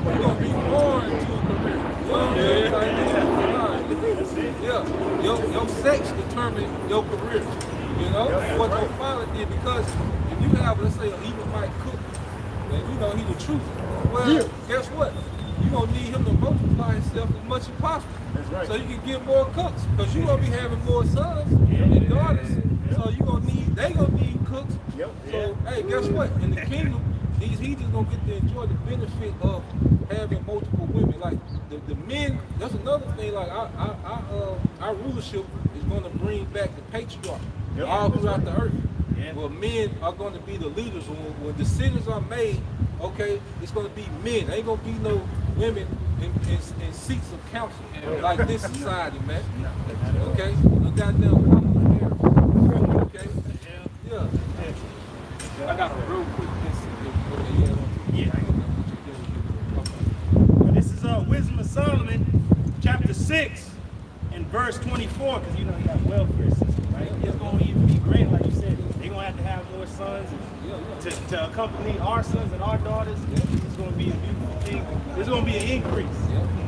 You're going to be born to a career. Yeah, your sex determines your career. You know, what your father did, because if you have, let's say, an Edomite cook, and you know he the truth, well, guess what? You're going to need him to multiply himself as much as possible. That's right. So you can get more cooks, because you're going to be having more sons and daughters. So you're going to need, they going to need cooks. So, hey, guess what? In the kingdom, these heathens going to get to enjoy the benefit of having multiple women. Like, the men, that's another thing, like, our rulership is going to bring back the patriarch. All throughout the earth. Well, men are going to be the leaders. When decisions are made, okay, it's going to be men. Ain't going to be no women in seats of council like this society, man. Okay? No goddamn Kamala Harris. Okay? Yeah. I got a real quick This is Wisdom of Solomon, chapter 6, and verse 24, because you know you got welfare system, right? It's going to even be great, like you said. They're going to have more sons to accompany our sons and our daughters. It's going to be a beautiful thing. There's going to be an increase.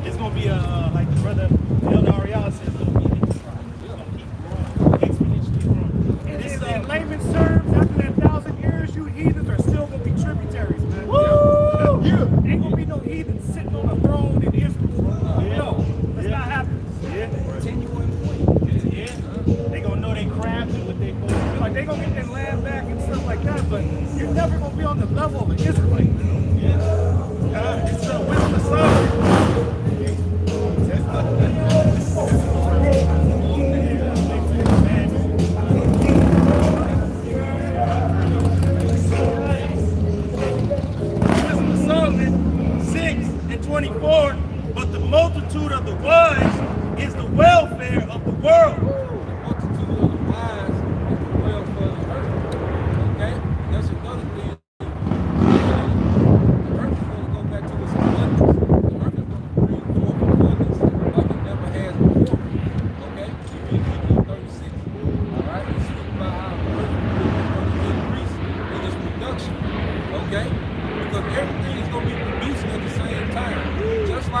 It's going to be like the brother Elder Ariel says, it's going to be an enterprise. It's going to keep growing, exponentially growing. And this in layman's terms, after that 1,000 years, you heathens are still going to be tributaries, man. Woo! Ain't going to be no heathens sitting on a throne in Israel. No, that's not happening. They gonna know they craft and what they supposed to do. Like they gonna get their land back and stuff like that, but you're never gonna be on the level of an Israelite. It's Wisdom of Solomon. Wisdom of Solomon 6 and 24. But the multitude of the wise is the welfare of the world. The multitude of the wise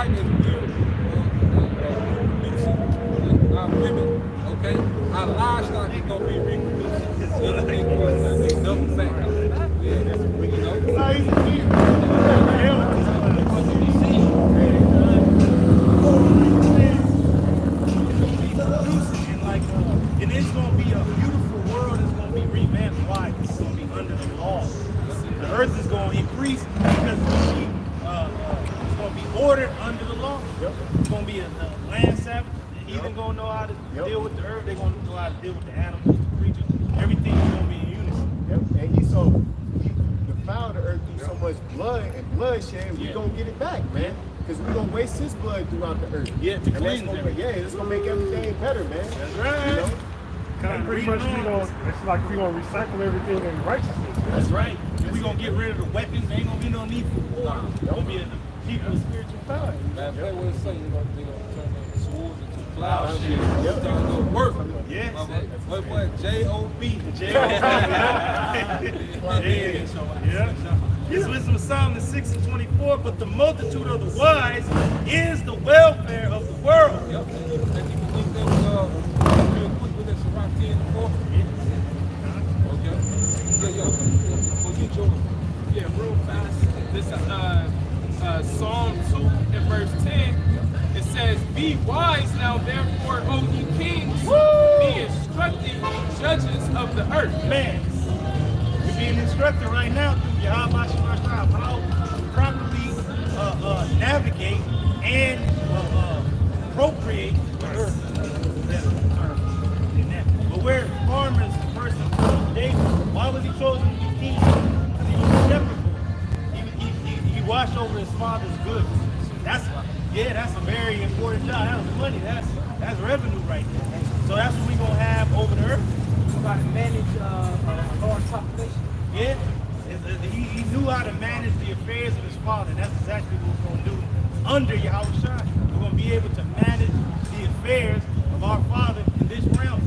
like as we're reproducing our women, okay, our livestock is gonna be reproducing. Anything double back. Yeah, you And it's gonna be a beautiful world. It's gonna be revamped. Why? It's gonna be under the law. The earth is gonna increase because it's gonna be ordered under the law. It's gonna be a land Sabbath. The heathen gonna know how to deal with the earth. They're gonna know how to deal with the animals, the creatures. Everything is gonna be in unison. Yep. And he saw the foul of the earth through so much blood and bloodshed, we gonna get it back, man. Because we're gonna waste his blood throughout the earth. Yeah, to and cleanse that's gonna, everything. it's gonna make everything better, man. That's right. You know? And pretty much it's like we're gonna recycle everything in righteousness. That's right. And we're gonna get rid of the weapons. There ain't gonna be no need for war. It's gonna be a people of spiritual power. That's what it say. They're gonna turn the swords into plows. Yep. It's gonna work. Yes. What? J-O-B. Yeah. This wisdom of Solomon 6:24, but the multitude of the wise is the welfare of the world. Yep. And you can look that real quick with this Rock 10 and 4. Okay. Yeah. Well, get yours. Yeah, real fast. This Psalm 2 and verse 10. It says, "Be wise now, therefore, O ye kings, be instructed, ye judges of the earth." Man, we're being instructed right now through Yahweh Shemashah how to properly navigate and appropriate the earth. But we're farmers first and foremost. David, why was he chosen to be king? Because he was a shepherd. He watched over his father's goods. That's a very important job. That was money. That's revenue right there. So that's what we're gonna have over the earth. We're going to manage a large population. Yeah, he knew how to manage the affairs of his father. That's exactly what we're going to do under Yahweh Shai. We're going to be able to manage the affairs of our Father in this realm.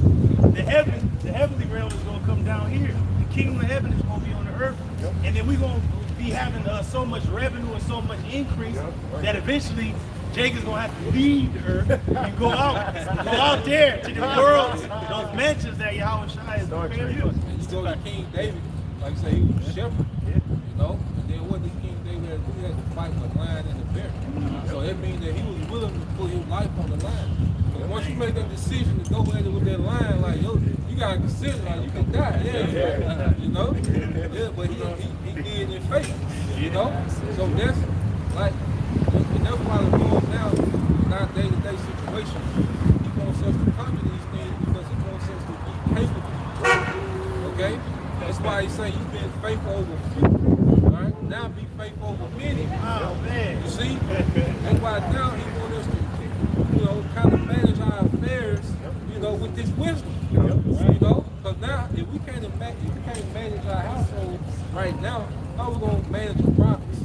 The heavenly realm is going to come down here. The kingdom of heaven is going to be on the earth. And then we're going to be having so much revenue and so much increase that eventually Jacob's going to have to leave the earth and go out there to the worlds, those mansions that Yahweh Shai is preparing for us. And you go to King David, like you say, he was a shepherd, you know, and then what did King David have to do? He had to fight the lion and the bear. So that means that he was willing to put his life on the line. So once you make that decision to go at it with that lion, like, yo, you gotta consider, like, you can die, you know? Yeah, but he did in faith, you know? So that's, like, and that's why the Lord now, in our day-to-day situation, he wants us to come to these things because he wants us to be capable, okay? That's why he's saying you've been faithful over few, all right? Now be faithful over many. Oh, man. You see? That's why now he wants us to, you know, kind of manage our affairs, you know, with this wisdom. You know? Because now, if we can't manage our household right now, how are we going to manage the property?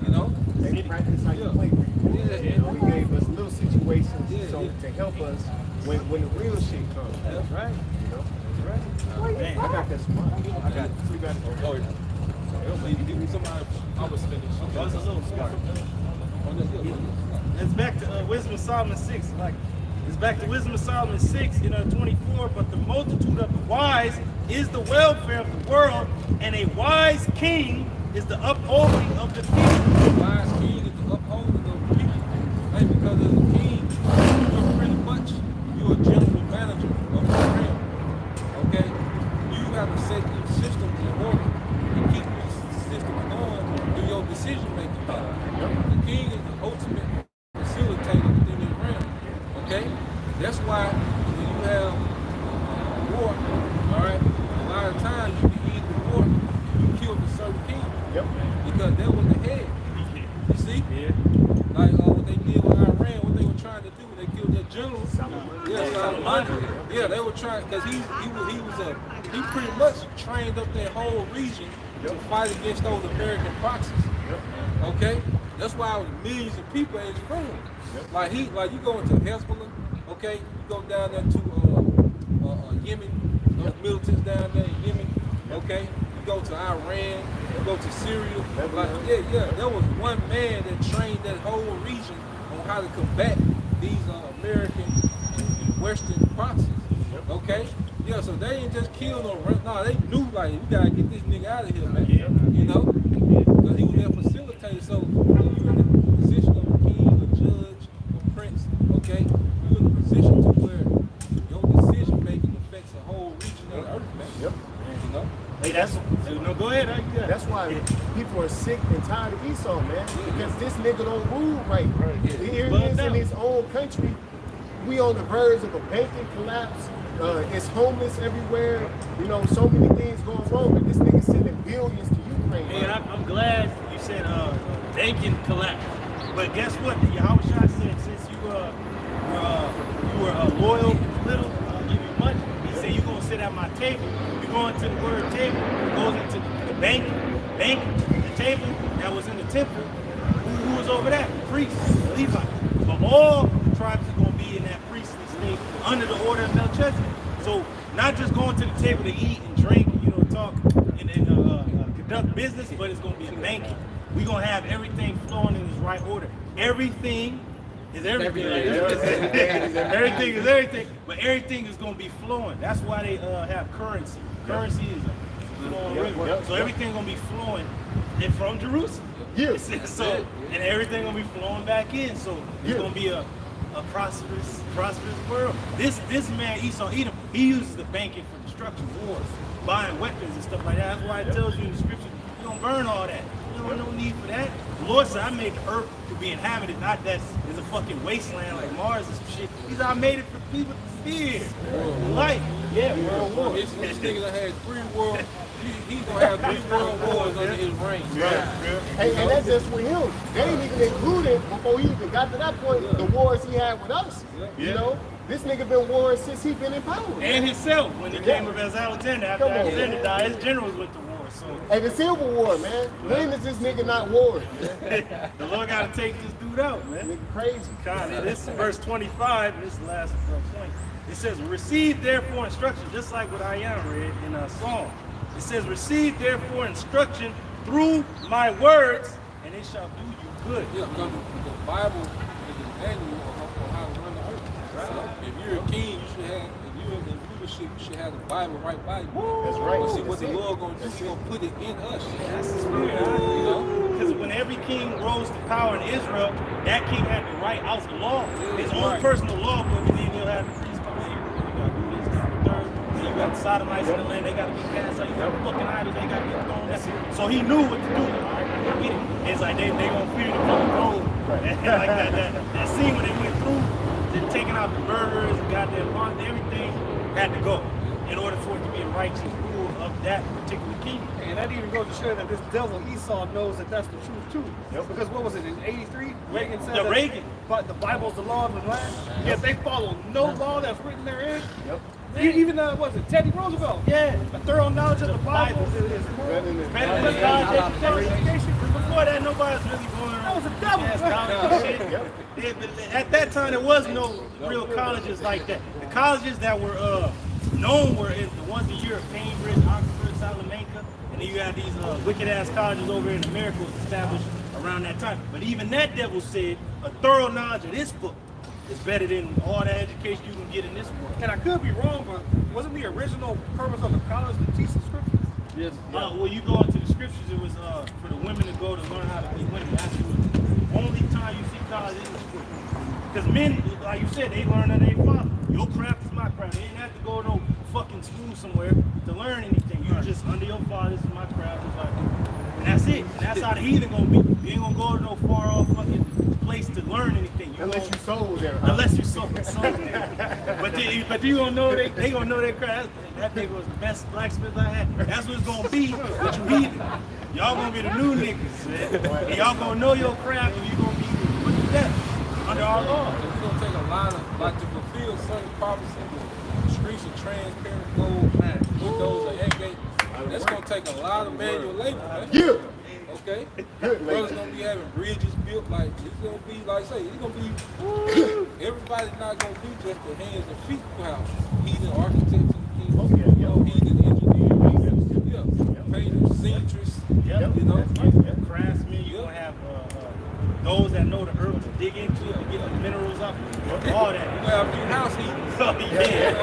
You know? They practice how you play. You know, he gave us little situations to help us when the real shit comes. That's right. You know? That's right. Man. I got that spot. I got it. We got it. Oh, yeah. Somebody, I was finished. That was a little smart. It's back to Wisdom of Solomon 6. It's back to Wisdom of Solomon 6, 24. But the multitude of the wise is the welfare of the world, and a wise king is the upholding of the people. The wise king is the upholding of the people. Hey, because as a king, you're pretty much, you're a general manager of the realm. Okay? You have to set these systems in order and keep these systems going through your decision-making power. The king is the ultimate facilitator within his realm. Okay? That's why when you have war, all right, a lot of times you can end the war, you kill the certain king. Yep. Because that was the head. You see? Yeah. Like what they did with Iran, what they were trying to do, they killed their general. Yeah, they were trying, because he pretty much trained up that whole region to fight against those American proxies. Okay? That's why it was millions of people at his front. Like you go into Hezbollah, okay? You go down there to Yemen, those militants down there in Yemen, okay? You go to Iran, you go to Syria. Like, there was one man that trained that whole region on how to combat these American and Western proxies. Okay? Yeah, so they ain't just killed no, no, they knew like, we gotta get this nigga out of here, man. You know? Because he was their facilitator. So when you're in the position of a king, a judge, a prince, okay, you're in a position to where your decision making affects a whole region of the earth, man. You know? Hey, that's no. Go ahead. That's why people are sick and tired of Esau, man. Because this nigga don't rule right. Here he is in his own country. We on the verge of a banking collapse. It's homeless everywhere. You know, so many things going wrong. But this nigga sending billions to Ukraine. Hey, I'm glad you said banking collapse. But guess what? Yahweh Shai said, since you were loyal, little, I'll give you much. He said you're gonna sit at my table. You go into the word table, it goes into the bank, the table that was in the temple. Who was over that? The priests, the Levites. But all the tribes are gonna be in that priestly state under the order of Melchizedek. So not just going to the table to eat and drink, you know, talk and conduct business, but it's gonna be a banking. We're gonna have everything flowing in its right order. Everything is everything. Everything is everything, but everything is gonna be flowing. That's why they have currency. Currency is a flowing river. So everything's gonna be flowing from Jerusalem. So and everything gonna be flowing back in. So it's gonna be a prosperous world. This man Esau Edom, he uses the banking for destruction, wars, buying weapons and stuff like that. That's why it tells you in the scripture, you don't burn all that. You don't no need for that. The Lord said, I made the earth to be inhabited, not that it's a fucking wasteland like Mars and some shit. He said, I made it for people to fear. Life. Yeah, world war. This nigga that had 3 world, he's gonna have 3 world wars under his reign. And that's just with him. They ain't even included, before he even got to that point, the wars he had with us. You know? This nigga been warring since he been in power. And himself, when he came up as Alexander, after Alexander died, his generals went to war. So. Hey, the Civil War, man. When is this nigga not warring? The Lord gotta take this dude out, man. Nigga crazy. God, this is verse 25, this is the last point. It says, receive therefore instruction, just like what Ayan read in Psalm. It says, receive therefore instruction through my words, and it shall do you good. Yeah, because the Bible is a manual on how to run the earth. So if you're a king, you should have, if you're in leadership, you should have the Bible right by you. That's right. But see what the Lord gonna do, He's gonna put it in us. That's the spirit, you know? Because when every king rose to power in Israel, that king had to write out the law, his own personal law book, and then he'll have the priests come in. You gotta do this, that, the third. Then you got the sodomites in the land, they gotta be cast out. You got the fucking idols, they gotta get thrown. So he knew what to do. It's like they gonna fear the fucking throne. Like that scene when they went through, they're taking out the murderers, and got their bond, everything had to go in order for it to be a righteous rule of that particular kingdom. And that even goes to show that this devil Esau knows that that's the truth too. Because what was it in '83? Reagan said that Reagan. But the Bible's the law of the land. If they follow no law that's written therein. Even was it Teddy Roosevelt? Yeah. A thorough knowledge of the Bible is more better than college education. Before that, nobody's really going around. That was a devil. At that time, there was no real colleges like that. The colleges that were known were the ones in Europe, Cambridge, Oxford, Salamanca, and then you had these wicked-ass colleges over in America was established around that time. But even that devil said a thorough knowledge of this book is better than all the education you can get in this world. And I could be wrong, but wasn't the original purpose of the college to teach the scriptures? Yes. Well, you go into the scriptures, it was for the women to go to learn how to be women. That's the only time you see college in the scriptures. Because men, like you said, they learn under their father. Your craft is my craft. They didn't have to go to no fucking school somewhere to learn anything. You just under your father, this is my craft. It's like, and that's it. And that's how the heathen gonna be. You ain't gonna go to no far off fucking place to learn anything. Unless you sold there. Unless you sold there. But you gonna know they gonna know their craft. That nigga was the best blacksmith I had. That's what it's gonna be with you heathen. Y'all gonna be the new niggas, man. And y'all gonna know your craft and you gonna be put to death under our law. It's gonna take a lot of, like, to fulfill certain prophecies, the streets are transparent gold, windows are egg gate. That's gonna take a lot of manual labor, man. Yeah. Okay? Brothers gonna be having bridges built, like, it's gonna be, like I say, it's gonna be, everybody's not gonna be just the hands and feet house. Heathen architects and the king, heathen engineers. Yeah. painters, seamstress. Yep. You know. Yep. Craftsmen. You're gonna have those that know the earth to dig into it to get the minerals up. All that. You have a few house heaters. So, They're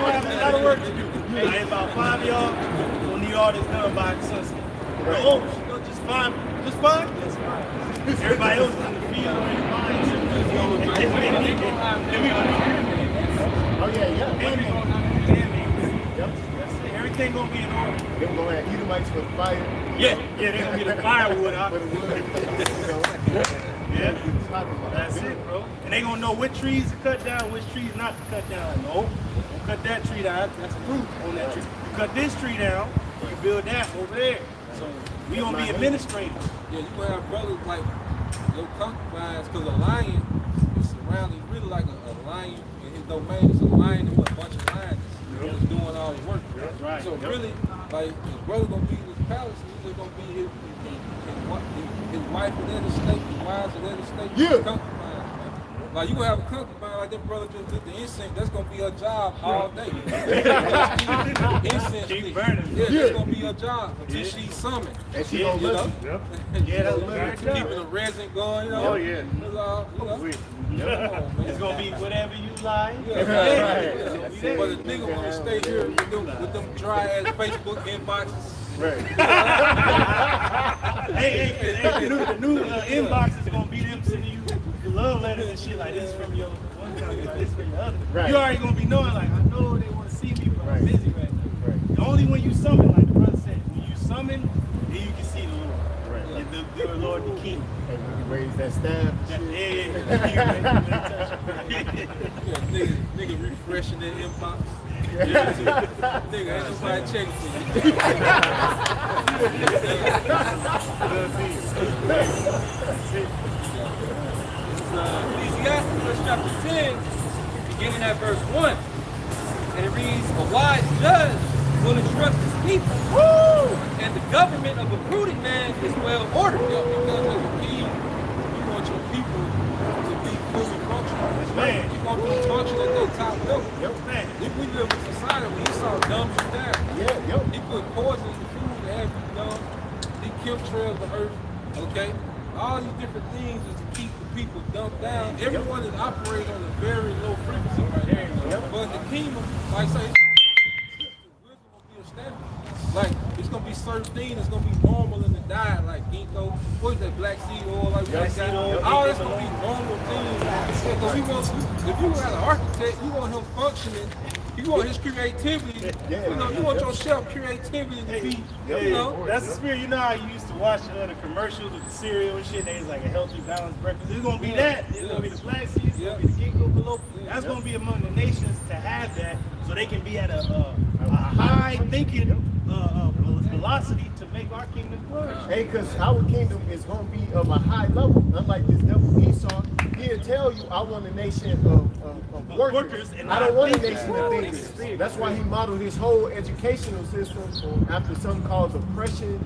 gonna have a lot of work to do. Like, about 5 of y'all will need all this done by sunset. Oh, just fine. Just fine? That's fine. Everybody else is in the field or in the mines. Oh yeah. Yep. That's it. Everything gonna be in order. They were gonna have Edomites for the fire. Yeah, they're gonna get the firewood out. For the wood. Yeah. That's it, bro. And they gonna know which trees to cut down, which trees not to cut down. No, don't cut that tree down. That's fruit on that tree. You cut this tree down, you build that over there. So we gonna be administrators. Yeah, you gonna have brothers like your concubines, because a lion is surrounded, really like a lion in his domain. It's a lion and with a bunch of lions that's doing all the work. That's right. So really, like his brother gonna be in his palace, he's just gonna be his wife in that estate, his wives in that estate, his concubines. Like you gonna have a concubine like that brother just did the incense, that's gonna be her job all day. Incense Keep burning. Yeah, that's gonna be her job until she's summoned. And she gonna You know? look. Yep. Yeah, that's what Keeping the resin going, you know? Oh, yeah. It's all, you know? It's gonna be whatever you like. Yeah, Yeah. but the nigga wanna stay here with them dry ass Facebook inboxes. Right. Hey, the new inbox is gonna be them sending you love letters and shit like this from your one company, like this from your other. Right. You already gonna be knowing like I know they want to see me, but I'm Right. busy right now. Right. Only when you summon, like the brother said, when you summon, then you can see the Lord. Right. And the Lord, the King. And when you raise that staff. Nigga refreshing that inbox. Nigga, ain't nobody checking for you. Ecclesiastes chapter 10, beginning at verse 1. And it reads, a wise judge will instruct his people. Woo! And the government of a prudent man is well ordered. Yeah, because as a king, you want your people to be fully functional. Man. You want them to function at their top level. Yep. Man, If we live in a society where he saw dumb shit down, Yeah, yep. he put poison in the food to have you dumb. He chemtrails the earth, okay? All these different things is to keep the people dumped down. Everyone is operating on a very low frequency right now. But in the kingdom, like I say, wisdom will be established. Like, it's going to be certain things that's going to be normal in the diet, like ginkgo, what is that, black seed oil, like we Black seed oil, all that's going to be normal things. Because if you got an architect, you want him functioning, you want his creativity, you want your chef creativity to be, you know. that's the spirit. You know how you used to watch the commercials with the cereal and shit? There's like a healthy, balanced breakfast. It's gonna be that. It's gonna be the black seeds. It's gonna be the ginkgo below. That's gonna be among the nations to have that, so they can be at a high thinking velocity to make our kingdom flourish. Hey, because our kingdom is going to be of a high level. Unlike this devil Esau, he'll tell you, I want a nation of workers, and I don't want a not nation of thinkers. That's why he modeled his whole educational system after something called oppression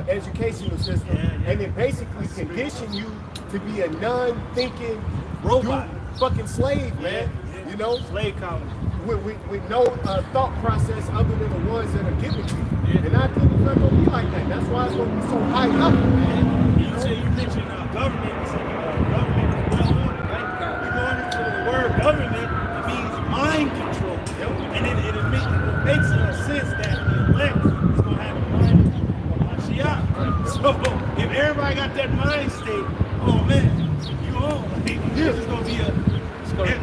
educational system. And it basically condition you to be a non-thinking Robot. fucking slave, man. You know? Slave colony. With no thought process other than the ones that are given to you. And our kingdom's not going to be like that. That's why it's going to be so high up. You mentioned government. You said government is well ordered, right? You're going into the word government, it means mind control. And it makes sense that the elect is going to have a mind of Mashiach. So if everybody got that mind state, oh man, you on. This is going to be a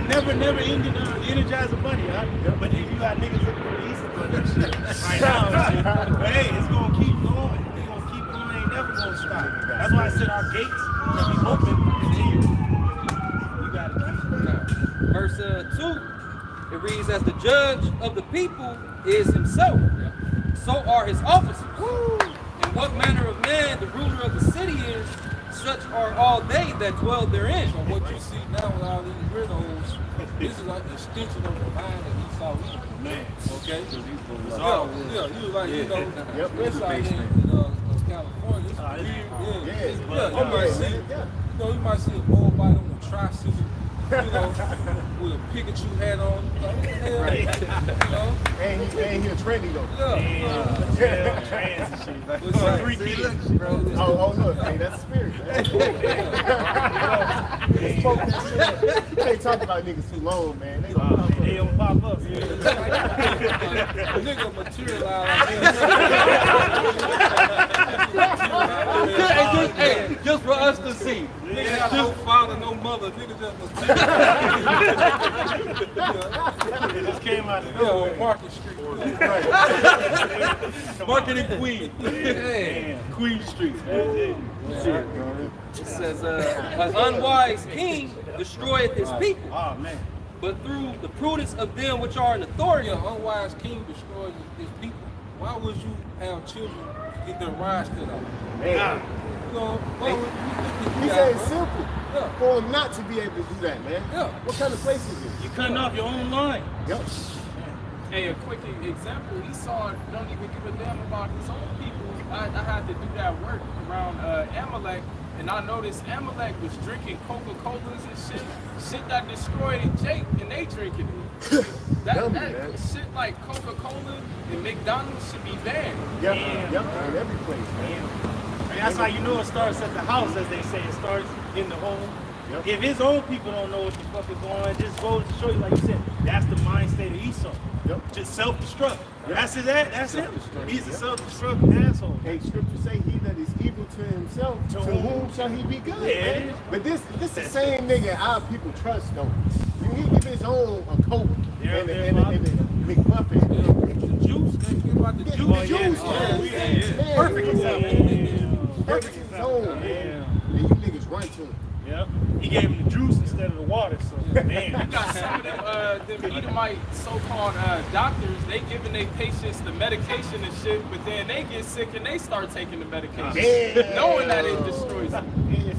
never ending Energizer Bunny, huh? But if you got niggas looking for the Easter Bunny and shit right now, but hey, it's gonna keep going. It's gonna keep going. Ain't never gonna stop. That's why I said our gates will be open continually. You gotta keep it. Verse 2, it reads, as the judge of the people is himself, so are his officers. And what manner of man the ruler of the city is, such are all they that dwell therein. So what you see now with all these weirdos, this is like the extension of the mind that he saw. Man, Okay? yeah, He was like, you know, Yep. this out here in California, it's weird. You might see, you might see a Moabite on the Tri-City you know, with a Pikachu hat on. Like, what the hell? You know? And he a trendy though. Yeah. Trans and shit. With some 3 kids. Oh, look, hey, that's the spirit, man. Just smoke that shit. You can't talk about niggas too long, man. They gonna pop up. They don't pop up. A nigga materialize Hey, just for us to see. Nigga have no father, no mother. Nigga just materialize. It just came out of Yeah, nowhere. on Market Street. Marketing queen. Queen Street. It says, an unwise king destroyeth his people, Oh, man. but through the prudence of them which are in authority, An unwise king destroys his people. Why would you have children get their rise cut off? Man, You know, why would you he got, said bro? it's simple Yeah. for him not to be able to do that, man. Yeah. What kind of place is it? You're cutting off your own line. Yep. Hey, a quick example, Esau don't even give a damn about his own people. I had to do that work around Amalek, and I noticed Amalek was drinking Coca-Colas and shit that destroyed Jake, and they drinking it. Dummy, that man. shit like Coca-Cola and McDonald's should be banned. Yep. Damn. Yep. In every place, man. And that's how you know it starts at the house, as they say. It starts in the home. Yep. If his own people don't know what the fuck is going on, it just goes to show you, like you said, that's the mind state of Esau. Yep. Just self-destruct. That's his ass. That's him. Self-destruct. He's a Yep. self-destructing asshole. Hey, scripture say he that is evil to himself, to whom shall he be good? Yeah. Man? But this the same nigga our people trust though. He give his own a Coke and a McMuffin. The juice, they forget about the Get juice. the juice, man. Man, Perfect example. Perfect example, man. And you niggas run to him. Yep. He gave him the juice instead of the water, so man. You got some of them Edomite so-called doctors, they giving their patients the medication and shit, but then they get sick and they start taking the medication, Damn. knowing that it destroys them.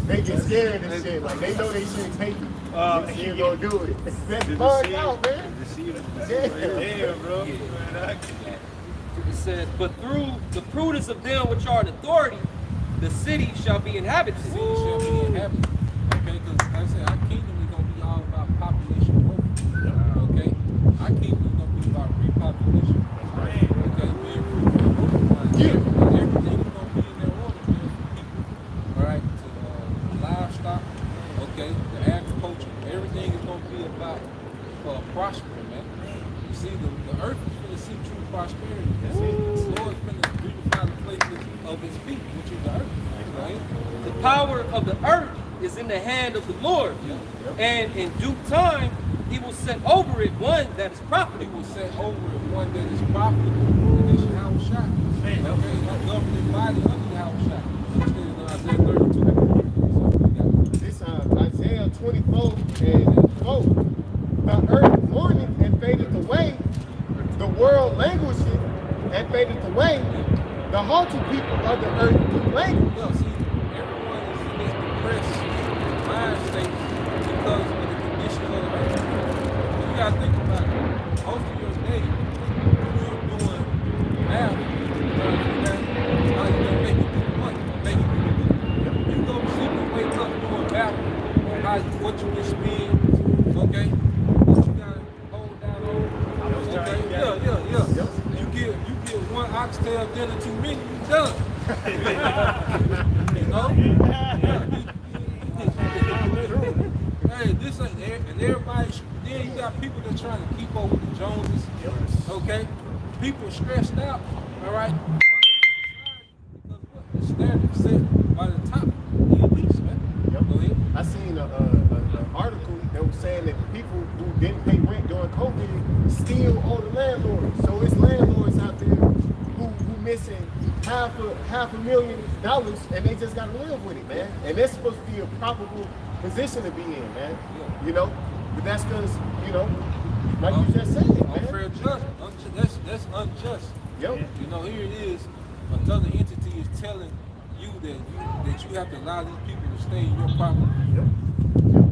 They get scared and shit. Like they know they shouldn't take it. They ain't gonna do it. That's The bugged deceiver. out, man. Damn, bro. it says, but through the prudence of them which are in authority, the city shall be inhabited. City shall be inhabited. Okay, because like I said, our kingdom is gonna be all about population growth. Okay, our kingdom is gonna be about repopulation. Okay, being free. Everything is gonna be in their order, man, for people. All right, to livestock. Okay, the agriculture. Everything is gonna be about prospering, man. You see, the earth is gonna see true prosperity. The Lord is gonna beautify the places of His feet, which is the earth. Right? The power of the earth is in the hand of the Lord, and in due time he will set over it one that is He profitable. will set over it one that is profitable, and this is how shot. Okay, I'm governing body under how shot. Isaiah 32. This Isaiah 24 and 4. The earth mourneth and fadeth away. The world languisheth and fadeth away. The haughty people of the earth do languish. Yeah, see, everyone is in this depressed mind state because of the condition of the earth. You gotta think about it. Most of your day, you're doing math, trying to figure out how you're gonna make it through the month, make it through the week. You go to sleep and wake up doing math on how what you can spend, okay? What you gotta hold down on. Okay, yeah. You get one oxtail dinner too many, you done. You know? Hey, this ain't and everybody. Then you got people that trying to keep up with the Joneses. Okay, people stressed out. All right. Because what the standard set by the top, the elites, man. Yep. Go ahead. I seen an article that was saying that people who didn't pay rent during COVID steal all the landlords. So it's landlords out there who missing half a $1,000,000 and they just gotta live with it, man. And that's supposed to be a profitable position to be in, man. You know, but that's because like you just said, man. Unfair judgment. That's unjust. Yep. You know, here it is. Another entity is telling you that you have to allow these people to stay in your property. Yep.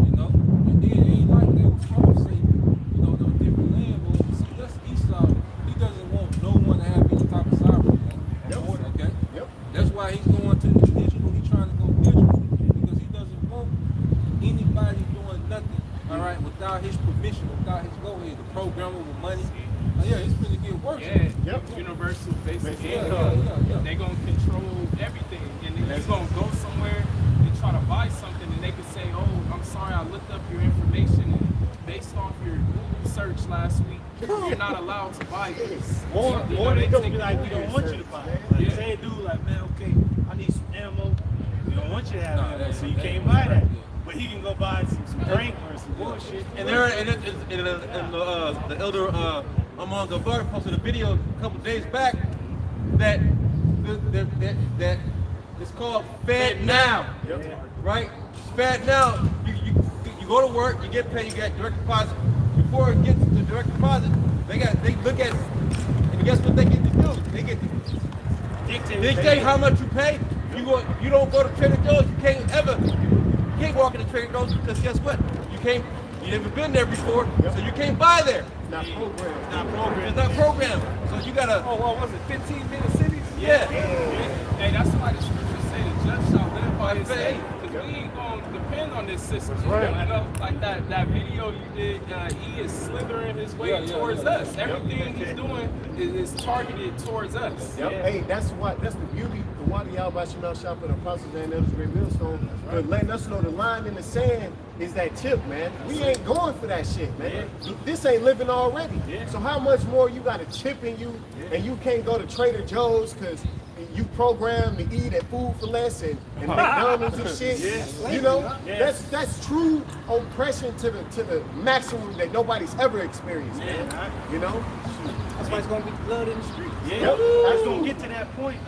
You know, and then it ain't like they was compensating, those different landlords. See, that's Esau. He doesn't want no one to have any type of sovereignty. Okay? Yep. That's why he's going to the digital. He's trying to go digital because he doesn't want anybody doing nothing. All right, without his permission, without his go-ahead, the programmer with money. Yeah, it's gonna get worse. Yeah, Yep. universal basic Yeah, income. yeah. They're gonna control everything, and then you're gonna go somewhere and try to buy something, and they can say, "Oh, I'm sorry, I looked up your information, and based off your Google search last week, you're not allowed to buy this." Or You know, they take don't be like, we don't want you to buy it. Like, Yeah. say a dude like, man, okay, I need some ammo. We don't want you to have Nah, ammo, that's- so you that- can't buy that. yeah. But he can go buy some drink or some bullshit. And the elder Amon Gavar posted a video a couple days back that it's called Fed Now, right? It's Fed Now. You go to work, you get paid, you get direct deposit. Before it gets to direct deposit, they look at, and guess what they get to do? They get to dictate how much you pay. You don't go to Trader Joe's. You can't walk into Trader Joe's because guess what? You never been there before, so you can't buy there. Not programmed. It's not programmed. So you gotta. Oh, what was it? 15-minute cities? Yeah. Hey, that's why the scriptures say the just shall live by his faith. Because we ain't gonna depend on this system. right. You know, like that video you did, he is slithering his way towards us. Everything he's doing is targeted towards us. Yep. Hey, that's the beauty of Wadi Al-Bashimel Shop and Apostles and Elders Great Millstone. For letting us know the line in the sand is that tip, man. We ain't going for that shit, man. This ain't living already. So how much more you got a chip in you and you can't go to Trader Joe's because you programmed to eat at Food for Less and McDonald's and shit. You know, that's true oppression to the maximum that nobody's ever experienced, man. You know? That's why it's gonna be blood in the streets. Yeah, Yep. that's gonna get to that point.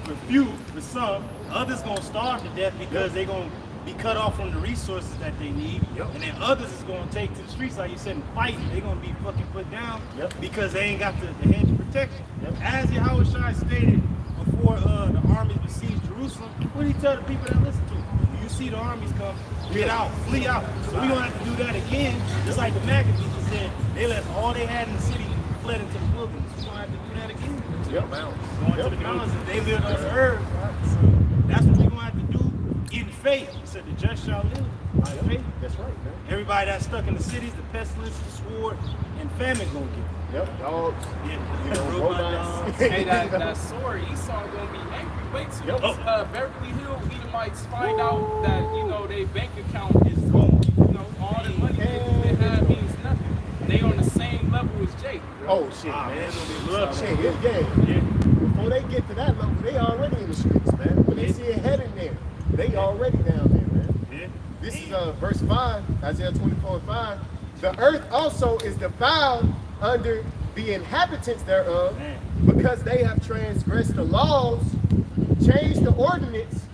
For few, for some, others gonna starve to death because they gonna be cut off from the resources that they need, and then others is gonna take to the streets, like you said, and fight. They gonna be fucking put down because they ain't got the hedge of protection. As Yahweh Shai stated before the armies besieged Jerusalem, what did he tell the people that listen to him? When you see the armies come, get out, flee out. So we gonna have to do that again, just like the Maccabees said. They left all they had in the city, fled into the wilderness. We're gonna have to do that again. Going to the mountains, they lived on the earth. So that's what we're gonna have to do in faith. He said the just shall live by faith. That's right, man. Everybody that's stuck in the cities, the pestilence, the sword, and famine gonna get. Yep, dogs, you know, robots. Hey, that sword, Esau gonna be angry. Wait till Beverly Hill Edomites find out that, you know, their bank account is gone. You know, all the money they have means nothing. They on the same level as Jake. Oh shit, man. Shit, before they get to that level, they already in the streets, man. When they see it heading there, they already down there, man. This is verse 5, Isaiah 24:5. The earth also is defiled under the inhabitants thereof, because they have transgressed the laws, changed the ordinance,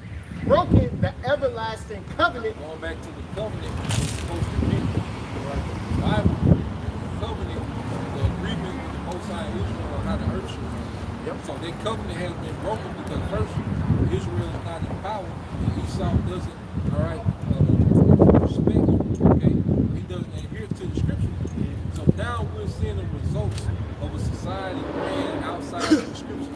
broken the everlasting covenant. Going back to the covenant, it's supposed to be the Bible, the covenant, the agreement with the Most High Israel on how the earth should run. So that covenant has been broken because first, Israel is not in power, and Esau doesn't, respect, okay? He doesn't adhere to the scripture. So now we're seeing the results of a society ran outside of the scripture.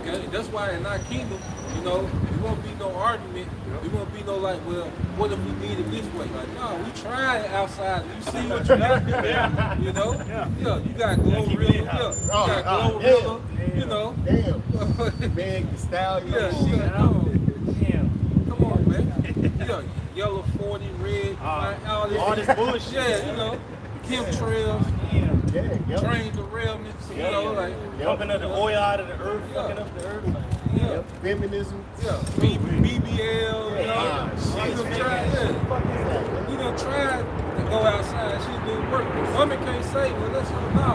Okay, that's why in our kingdom, you know, there won't be no argument. There won't be no like, well, what if we did it this way? Like, no, we tried outside. You see what you got? You know? Yeah, you got Glorilla. You got Glorilla. You know? Damn. Meg the Stallion. Come on, man. Yellow 40, red, all this bullshit. Yeah, you know. Chemtrails, train derailments, you know, like pumping up the oil out of the earth, fucking up the earth. Feminism. BBL, you know. We done tried to go outside, she didn't work. The woman can't say, well, listen, no.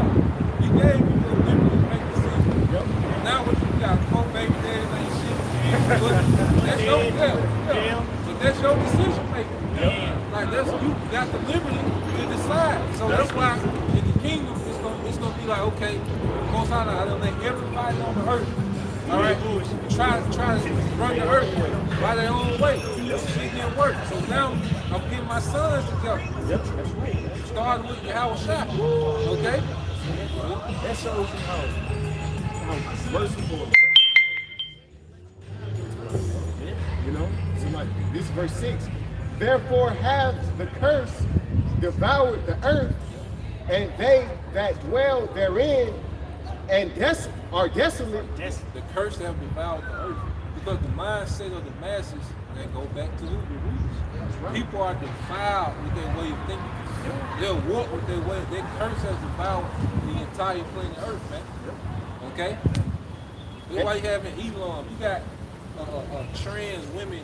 You gave me the liberty to make decisions. Now what you got, 4 baby daddies ain't shit. But that's your But that's your decision making. Like you got the liberty to decide. So that's why in the kingdom it's gonna be like, okay, Most High, I don't let everybody on the earth, all right, try to run the earth by their own way. Shit didn't work. So now I'm getting my sons together. That's right. Starting with Yahweh Shai. Okay? That shows you how merciful. You know? So like this is verse 6. Therefore have the curse devoured the earth, and they that dwell therein and are desolate. The curse have devoured the earth. Because the mindset of the masses, that go back to who? The rulers. People are defiled with their way of thinking. They'll walk with their way. Their curse has devoured the entire planet Earth, man. Okay? That's why you have in Elam, you got trans women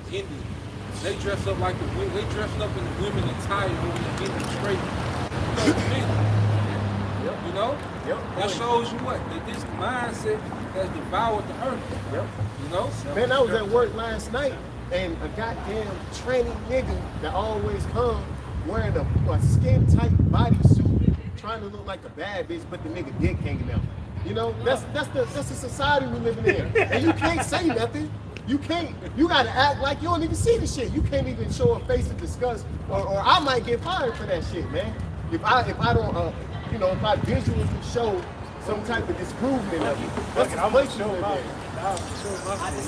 in India. They dress up like the women. They dress up in the women attire over the Indian straight. You know? That shows you what? That this mindset has devoured the earth. You know? Man, I was at work last night, and a goddamn tranny nigga that always come wearing a skin-tight bodysuit, trying to look like a bad bitch, but the nigga dick hanging out. You know, that's the society we're living in. And you can't say nothing. You can't. You gotta act like you don't even see the shit. You can't even show a face of disgust, or I might get fired for that shit, man. If I don't, you know, if I visually show some type of disprovement of it, that's the place you live in.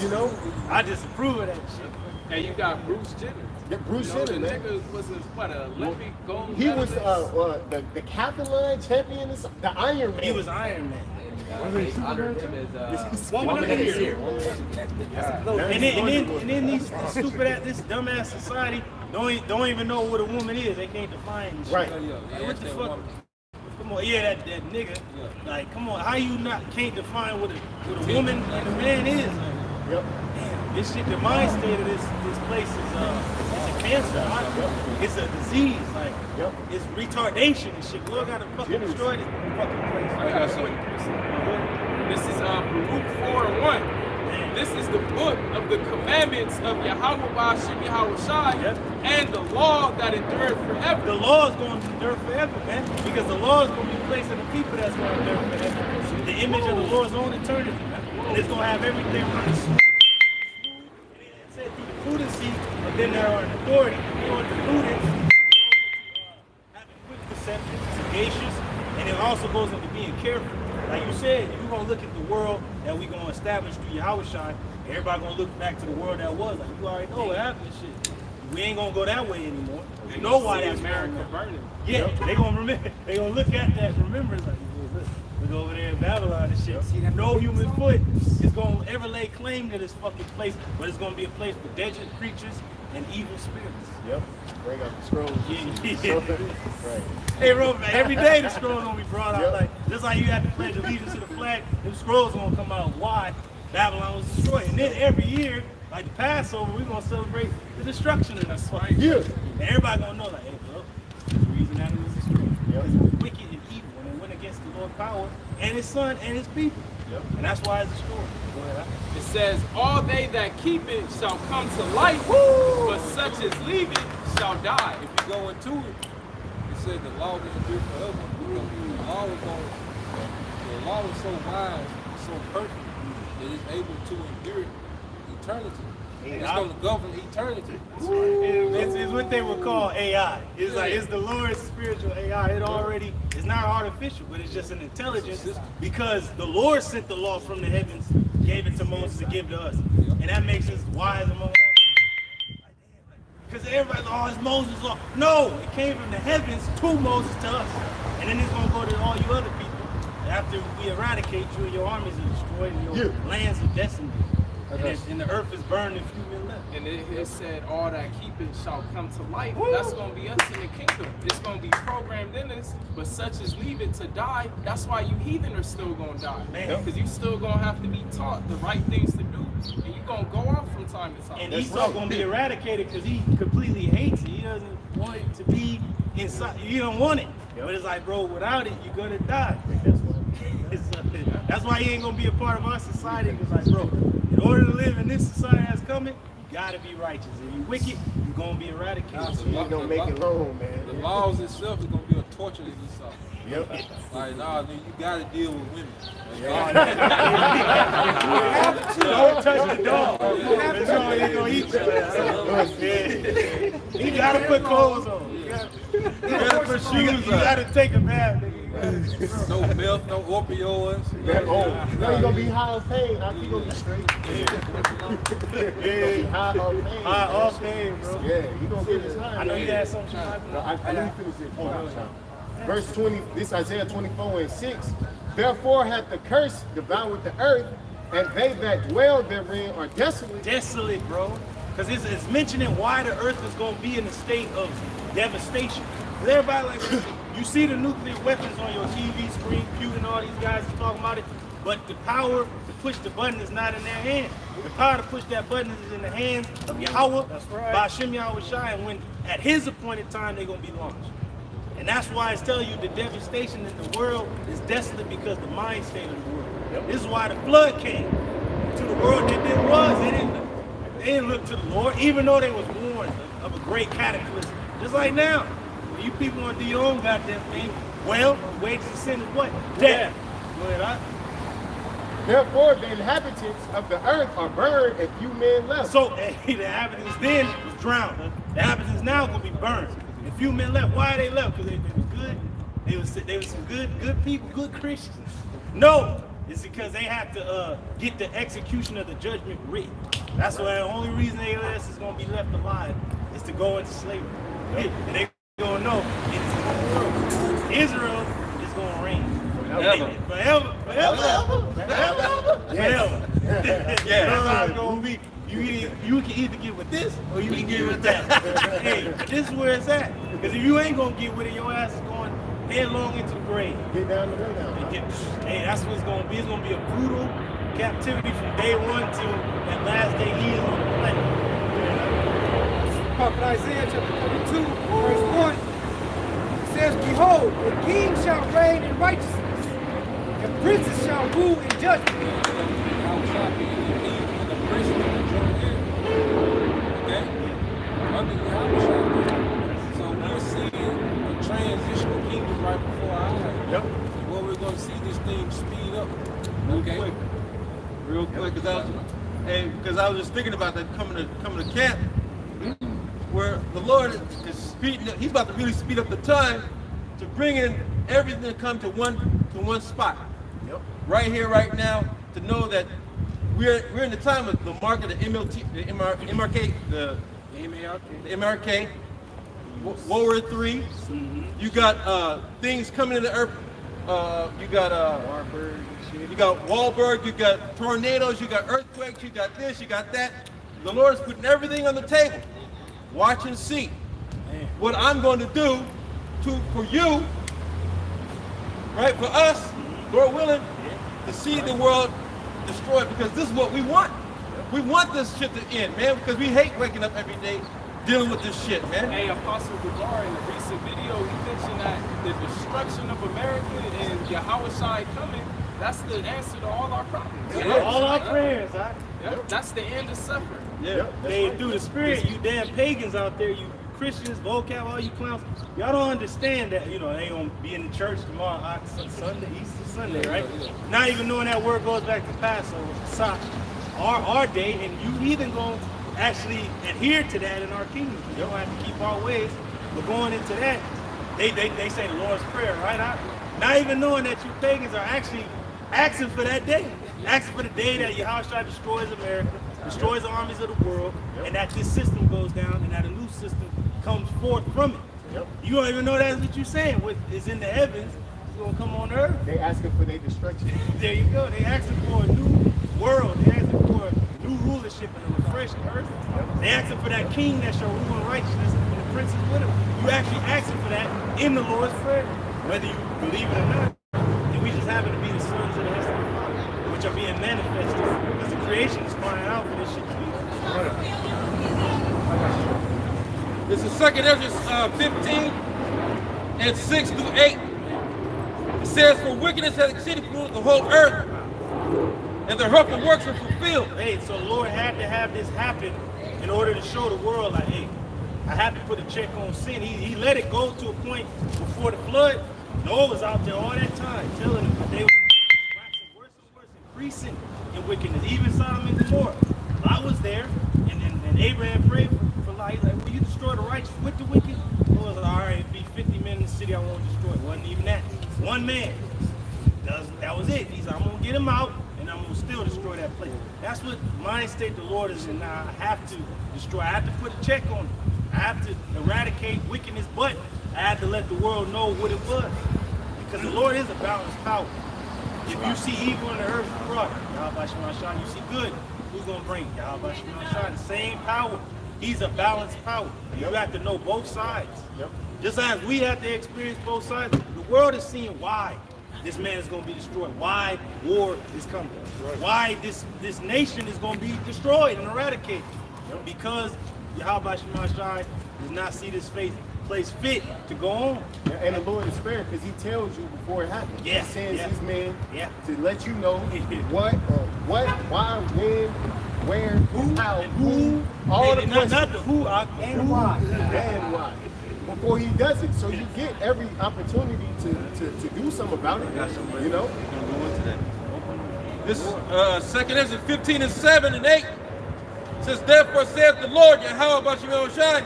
You know, I disapprove of that shit. And you got Bruce Jenner. Yeah, Bruce You know, Jenner, the man. nigga was what, an Olympic gold He was medalist? the decathlon champion, or something, the Iron Man. He was Iron Man. Honored him as Woman of the year. And then these stupid ass, this dumbass society don't even know what a woman is. They can't define shit. Right. Like, what the fuck? Come on, yeah, that nigga. Like, come on, how you can't define what a woman and a man is? Like, Yep. damn, this shit, the mind state of this place is it's a cancer. It's a disease. Like, it's retardation and shit. Lord gotta fucking destroy this fucking place. I got something. This is Baruch 4:1. This is the book of the commandments of Yahweh Ba'ashem Yahweh Shai and the law that endureth forever. The law is going to endure forever, man. Because the law is going to be placed in the people that's going to endure forever. The image of the Lord's own eternity, man. And it's going to have everything running smooth. It said through the prudency, but then there are an authority. You know what the prudence having quick perception, sagacious, and it also goes into being careful. Like you said, you're going to look at the world that we're going to establish through Yahweh Shai. Everybody going to look back to the world that was. Like, you already know what happened and shit. We ain't going to go that way anymore. You know why that's America burning. Yeah, they going to remember. They going to look at that and remember. Like, look over there in Babylon and shit. No human foot is going to ever lay claim to this fucking place, but it's going to be a place for dead creatures and evil spirits. Yep. Bring out the scrolls. Yeah. Right. Hey, bro, man, every day the scrolls gonna be brought out. Like, just like you had to pledge allegiance to the flag, them scrolls gonna come out. Why Babylon was destroyed? And then every year, like the Passover, we're gonna celebrate the destruction of that fucking place. And everybody gonna know, like, hey, bro, there's a reason that it was destroyed. Because it was wicked and evil, and it went against the Lord's power and His Son and His people. And that's why it's destroyed. It says, all they that keep it shall come to life, but such as leave it shall die. If you go into it, it said the law will endure forever. The law is so wise, so perfect, that it's able to endure eternity. It's going to govern eternity. It's what they would call AI. It's like, it's the Lord's spiritual AI. It already, it's not artificial, but it's just an intelligence because the Lord sent the law from the heavens, gave it to Moses to give to us. And that makes us wise among all. Because everybody's like, oh, it's Moses' law. No, it came from the heavens to Moses to us. And then it's going to go to all you other people. After we eradicate you and your armies are destroyed and your lands are decimated. And the earth is burned and few men left. And it said, all that keep it shall come to life. That's going to be us in the kingdom. It's going to be programmed in us, but such as leave it to die, that's why you heathen are still going to die. Because you still going to have to be taught the right things to do. And you're going to go off from time to time. And Esau going to be eradicated because he completely hates it. He doesn't want it to be inside. You don't want it. But it's like, bro, without it, you're going to die. That's why he ain't going to be a part of our society. It's like, bro, in order to live in this society that's coming, you got to be righteous. If you're wicked, you're going to be eradicated. You ain't going to make it long, man. The laws itself is going to be a torture to Esau. Like, nah, man, you got to deal with women. Don't touch the dog. That's all he's going to eat you. You got to put clothes on. for shoes. You gotta take a bath, nigga. No milk, no opioids. Now you're gonna be high on pain. I think you're gonna be straight. Yeah, high on pain. High off day, bro. Yeah, you gonna get this high. I know you had something. No, I let me finish it. Verse 20, this Isaiah 24:6. Therefore hath the curse devoured the earth, and they that dwell therein are desolate. Desolate, bro. Because it's mentioning why the earth is going to be in a state of devastation. 'Cause everybody like, you see the nuclear weapons on your TV screen, Putin and all these guys are talking about it, but the power to push the button is not in their hand. The power to push that button is in the hands of Yahweh, That's right. by Shem Yahweh Shai, and when at his appointed time they're going to be launched. And that's why it's telling you the devastation in the world is desolate because the mind state of the world. This is why the flood came to the world that it was. They didn't look to the Lord, even though they was warned of a great cataclysm. Just like now, when you people want to do your own goddamn thing, well, the wages of sin is what? Death. Go ahead, huh? Therefore the inhabitants of the earth are burned, and few men left. So the inhabitants then was drowned. The inhabitants now gonna be burned. And few men left. Why they left? Because they was good. They was some good people, good Christians. No, it's because they have to get the execution of the judgment written. That's why the only reason they left is gonna be left alive is to go into slavery. And they gonna know it's Israel is gonna reign. Forever. Yeah, that's how it's gonna be. You can either get with this or you can get with that. Hey, this is where it's at. Because if you ain't gonna get with it, your ass is going headlong into the grave. Get down the way now. Hey, that's what it's gonna be. It's gonna be a brutal captivity from day one till that last day he is on the planet. Prophet Isaiah chapter 42, verse 1. It says, Behold, the king shall reign in righteousness, and princes shall rule in judgment. Okay? Under Yahushua. So we're seeing the transitional kingdom right before our eyes. Yep. Well, we're going to see this thing speed up. Okay? Real quick, because I was just thinking about that coming to camp, where the Lord is speeding up. He's about to really speed up the time to bring in everything to come to one spot. Yep. Right here, right now, to know that we're in the time of the mark of the MRK, the MRK, World War III. You got things coming in the earth. You got Wahlberg, you got tornadoes, you got earthquakes, you got this, you got that. The Lord is putting everything on the table. Watch and see what I'm going to do for you, right? For us, Lord willing, to see the world destroyed, because this is what we want. We want this shit to end, man, because we hate waking up every day dealing with this shit, man. Hey, Apostle Gabar, in a recent video, he mentioned that the destruction of America and Yahweh Shai coming, that's the answer to all our problems. All our prayers, huh? Yep, that's the end of suffering. Yeah, they through the spirit, you damn pagans out there, you Christians, vocab, all you clowns, y'all don't understand that, they ain't gonna be in the church tomorrow, Sunday, Easter Sunday, right? Not even knowing that word goes back to Passover, our day, and you even gonna actually adhere to that in our kingdom. You don't have to keep our ways, but going into that, they say the Lord's Prayer, right? Not even knowing that you pagans are actually asking for that day, asking for the day that Yahushua destroys America, destroys the armies of the world, and that this system goes down, and that a new system comes forth from it. You don't even know that's what you're saying. What is in the heavens is going to come on earth. They asking for their destruction. There you go. They asking for a new world. They asking for a new rulership and a refreshed earth. They asking for that king that shall rule in righteousness and the princes with him. You actually asking for that in the Lord's Prayer, whether you believe it or not. And we just happen to be the sons of the Heavenly Father, which are being manifested because the creation is crying out for this shit to be. This is 2nd Ezra 15 and 6 through 8. It says, for wickedness has exceeded through the whole earth, and their hurtful works are fulfilled. Hey, so the Lord had to have this happen in order to show the world, like, hey, I have to put a check on sin. He let it go to a point before the flood. Noah was out there all that time telling them that they were waxing worse and worse, increasing in wickedness. Even Sodom and Gomorrah. Lot was there, and Abraham prayed for Lot. He's like, will you destroy the righteous with the wicked? Noah was like, all right. city I won't destroy. It wasn't even that. One man. That was it. He said, I'm going to get him out, and I'm going to still destroy that place. That's what mind state the Lord is in now. I have to destroy. I have to put a check on it. I have to eradicate wickedness, but I have to let the world know what it was. Because the Lord is a balanced power. If you see evil in the earth, you brought it. Yahweh Shema Shah. You see good, who's going to bring it? Yahweh Shema Shah. The same power. He's a balanced power. You have to know both sides. Just as we have to experience both sides, the world is seeing why this man is going to be destroyed, why war is coming, why this nation is going to be destroyed and eradicated. Because Yahweh Shema Shai does not see this place fit to go on. And the Lord is fair because he tells you before it happens. Yeah, He sends yeah. his men Yeah. to let you know what, why, when, where, how, who, all the and questions. not the who, And why. And why. Before he does it. So you get every opportunity to do something about it. You know? This second Ezra 15 and 7 and 8 says, therefore saith the Lord, Yahweh Bashim Shai,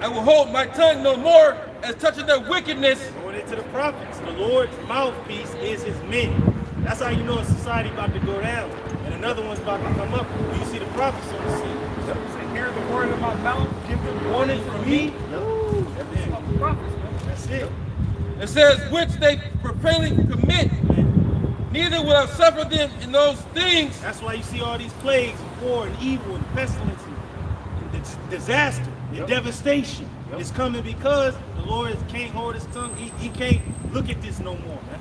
I will hold my tongue no more as touching their wickedness. Going into the prophets, the Lord's mouthpiece is his men. That's how you know a society about to go down, and another one's about to come up. When you see the prophets on the scene. Say, hear the word of my mouth, give them Warning from me. prophets. That's it. It says, which they profanely commit, neither will I suffer them in those things. That's why you see all these plagues, and war, and evil, and pestilence, and disaster, and devastation. It's coming because the Lord can't hold his tongue. He can't look at this no more, man.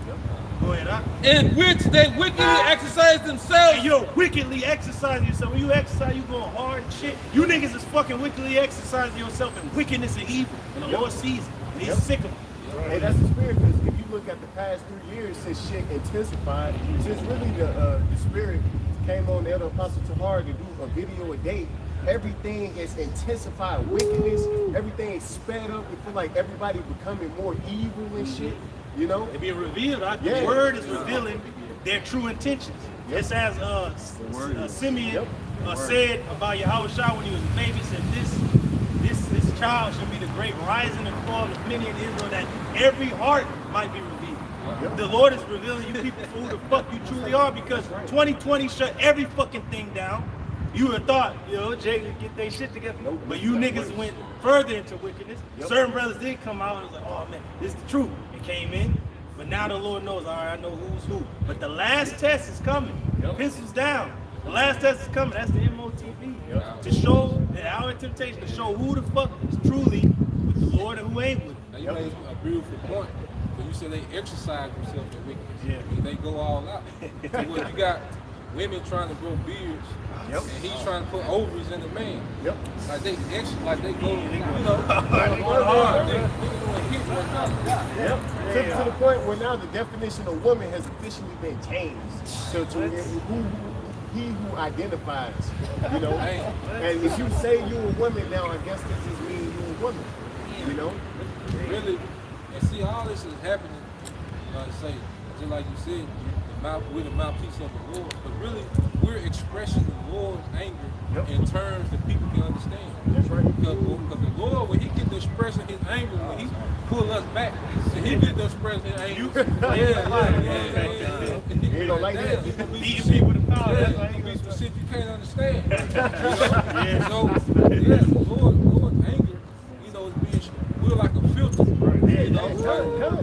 Go ahead, huh? In which they wickedly exercise themselves. And you're wickedly exercising yourself. When you exercise, you going hard and shit. You niggas is fucking wickedly exercising yourself in wickedness and evil. And the Lord sees it. And he's sick of it. And that's the spirit, because if you look at the past 3 years since shit intensified, since really the spirit came on the other Apostle Tahar to do a video a day, everything is intensified wickedness, everything is sped up. It feel like everybody becoming more evil and shit, you know? It being revealed. Yeah. The word is revealing their true intentions. Just as Simeon said about Yahweh Shah when he was a baby, he said this child should be the great rising and fall of many in Israel, that every heart might be revealed. The Lord is revealing you people for who the fuck you truly are, because 2020 shut every fucking thing down. You would have thought, Jay would get their shit together. But you niggas went further into wickedness. Certain brothers did come out and was like, oh man, this is the truth. It came in. But now the Lord knows, all right, I know who's who. But the last test is coming. Pencils down. The last test is coming. That's the MOTV. To show that our temptation, to show who the fuck is truly with the Lord and who ain't with him. Now you made a beautiful point. So you said they exercise themselves in wickedness. Yeah. They go all out. So what you got women trying to grow beards, and he's trying to put ovaries in the man. Like they go, going hard. They doing hits right now. To the point where now the definition of woman has officially been changed. So to he who identifies, you know. And if you say you're a woman now, I guess this just means you're a woman, you know. Really, and see, all this is happening. Say, just like you said, we're the mouthpiece of the Lord, but really, we're expressing the Lord's anger in terms that people can understand. That's right. Because the Lord, when He get to expressing His anger, when He pull us back, and He get to express His anger. You don't like that. These people the power. That's why You be specific, you can't understand. So, the Lord's anger, is being, we're like a filter.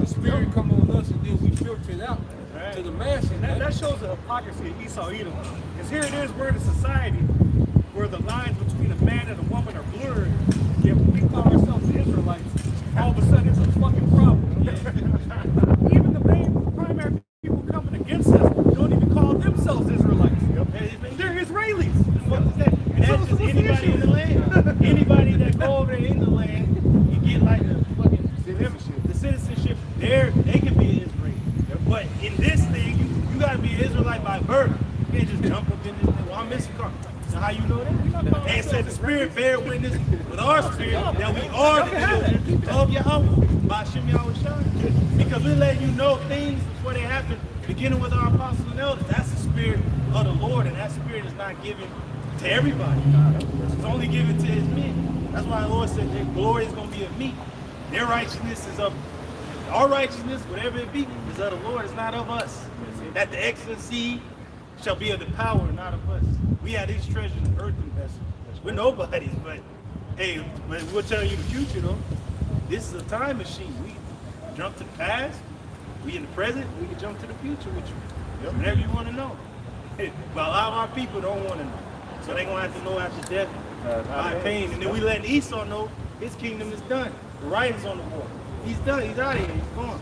The Spirit come on us, and then we filter it out to the masses. That shows the hypocrisy of Esau Edom. Because here it is, we're in a society where the lines between a man and a woman are blurred. Yet when we call ourselves the Israelites, all of a sudden it's a fucking problem. Even the main primary people coming against us don't even call themselves Israelites. They're Israelis. And that's just anybody in the land. Anybody that go over there in the land and get like the fucking citizenship, they can be an Israeli. But in this thing, you gotta be an Israelite by birth. You can't just jump up in this thing. Well, I'm Issachar. So how you know that? And said the Spirit bear witness with our spirit that we are the children of Yahweh by Shem Yahweh Shai. Because we let you know things before they happen, beginning with our apostles and elders. That's the Spirit of the Lord, and that Spirit is not given to everybody. It's only given to His men. That's why the Lord said their glory is going to be of me. Their righteousness is of Our righteousness, whatever it be, is of the Lord, it's not of us. That the excellency shall be of the power, not of us. We have these treasures in earthen vessels. We're nobodies, but hey, but we'll tell you the future though. This is a time machine. We jump to the past, we in the present, we can jump to the future with you. Whatever you want to know. But a lot of our people don't want to know. So they're going to have to know after death by pain. And then we let Esau know his kingdom is done. The writing's on the wall. He's done. He's out of here. He's gone.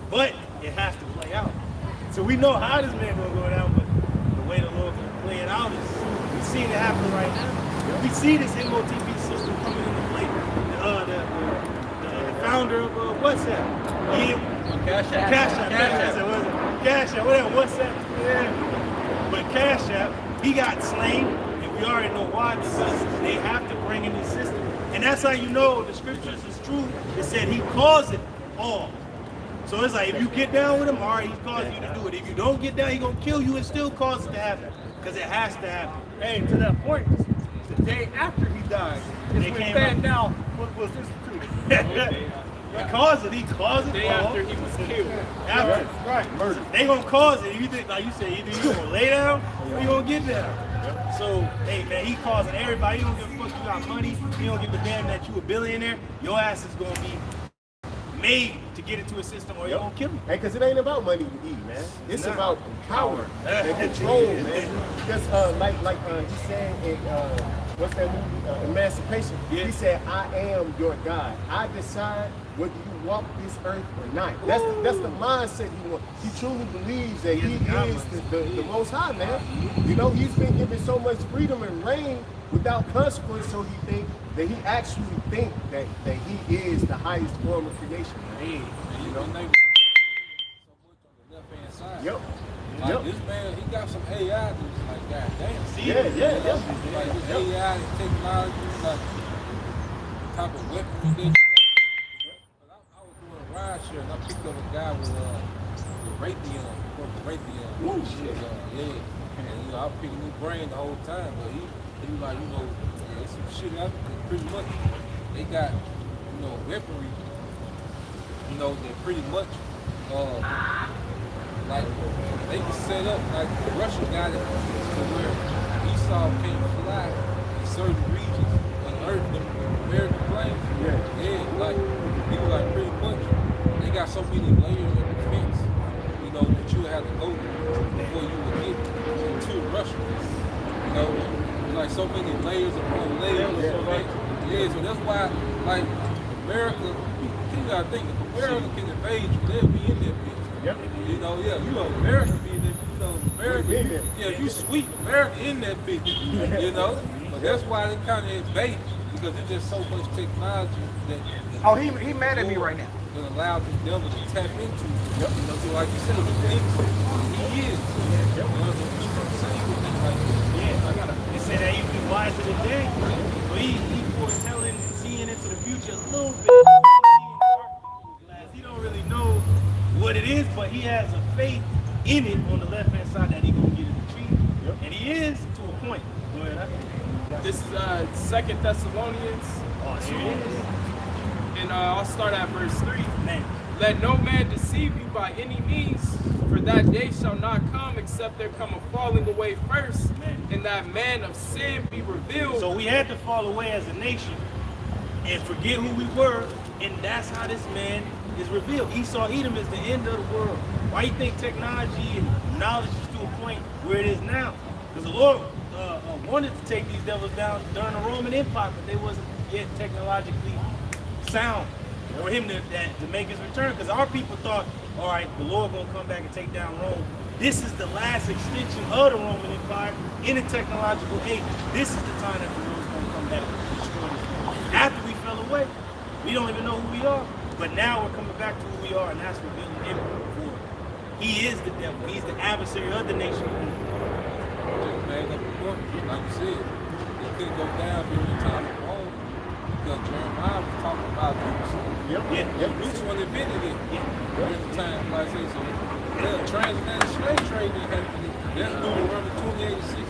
But it has to play out. So we know how this man going to go down, but the way the Lord going to play it out is, we see it happen right now. We see this MOTP system coming into play. The founder of WhatsApp. Cash App, whatever, WhatsApp. Yeah. But Cash App, he got slain, and we already know why, because they have to bring in the system. And that's how you know the scriptures is true. It said he caused it all. So it's like, if you get down with him, all right, he's causing you to do it. If you don't get down, he's going to kill you and still cause it to happen. Because it has to happen. Hey, to that point, the day after he died, is They when came Bad out. Now was instituted. He caused it. Day after he was killed. After. Right. Murder. They gonna cause it. You think, like you said, either you gonna lay down or you gonna get down. So, hey man, he causing everybody. He don't give a fuck you got money. He don't give a damn that you a billionaire. Your ass is gonna be made to get into a system or you're gonna kill him. Hey, because it ain't about money to eat, man. It's Nah. about power and control, man. Because like he said in what's that movie? Emancipation. Yeah. He said, "I am your God. I decide whether you walk this earth or not." That's the mindset he wants. He truly believes that he is the Most High, man. You know, he's been given so much freedom and reign without consequence, so he think that he actually think that he is the highest form of creation. Hey, And you know, they so much on the left hand side. Yep. Like Yep. this man, he got some AI that's like, goddamn. see Yeah, it? yeah, yeah. Like this AI and technology, like the type of weaponry they. But I was doing a ride share and I picked up a guy with Raytheon, Ooh, shit. yeah. And you know, I was picking his brain the whole time, but he was like, you know, there's some shit out there, pretty much. They got, you know, weaponry, you know, that pretty much, like, they can set up, like, Russia got it to where Esau can't fly in certain regions of the earth, them American planes. Yeah, like, he was like, pretty much, they got so many layers of defense, you know, that you have to go through before you would get to Russia. You know, like so many layers upon layers of defense. Yeah, so that's why, like, America, you gotta think, if America can invade you, they'll be in that bitch. Yep. You know, yeah, you know, America be in that, you know, America, yeah, if you sweet, America in that bitch, you know? But that's why they kind of invade, because there's just so much technology that Oh, he mad at me right now. that allows the devil to tap into. You know, so like you said, he thinks he is. You know, so he's saying things like that. Yeah, they say that he was wise to the day. So he foretelling and seeing into the future a little bit. He don't really know what it is, but he has a faith in it on the left hand side that he gonna get it achieved. And he is to a point. Go ahead. This is 2 Thessalonians Oh, here it is. and I'll start at verse 3. Man. Let no man deceive you by any means, for that day shall not come except there come a falling away first, and that man of sin be revealed. So we had to fall away as a nation and forget who we were, and that's how this man is revealed. Esau Edom is the end of the world. Why you think technology and knowledge is to a point where it is now? Because the Lord wanted to take these devils down during the Roman Empire, but they wasn't yet technologically sound for him to make his return. Because our people thought, all right, the Lord gonna come back and take down Rome. This is the last extension of the Roman Empire in a technological age. This is the time that the Lord's gonna come back and destroy this. After we fell away, we don't even know who we are. But now we're coming back to who we are, and that's revealing him before. He is the devil. He's the adversary of the nation. Just made up a book, like you said. It couldn't go down during the time of Rome because Jeremiah was talking about Jerusalem. Jerusalem invented it during the time, like I say, so transatlantic slave trade didn't happen. That's Deuteronomy 28:6.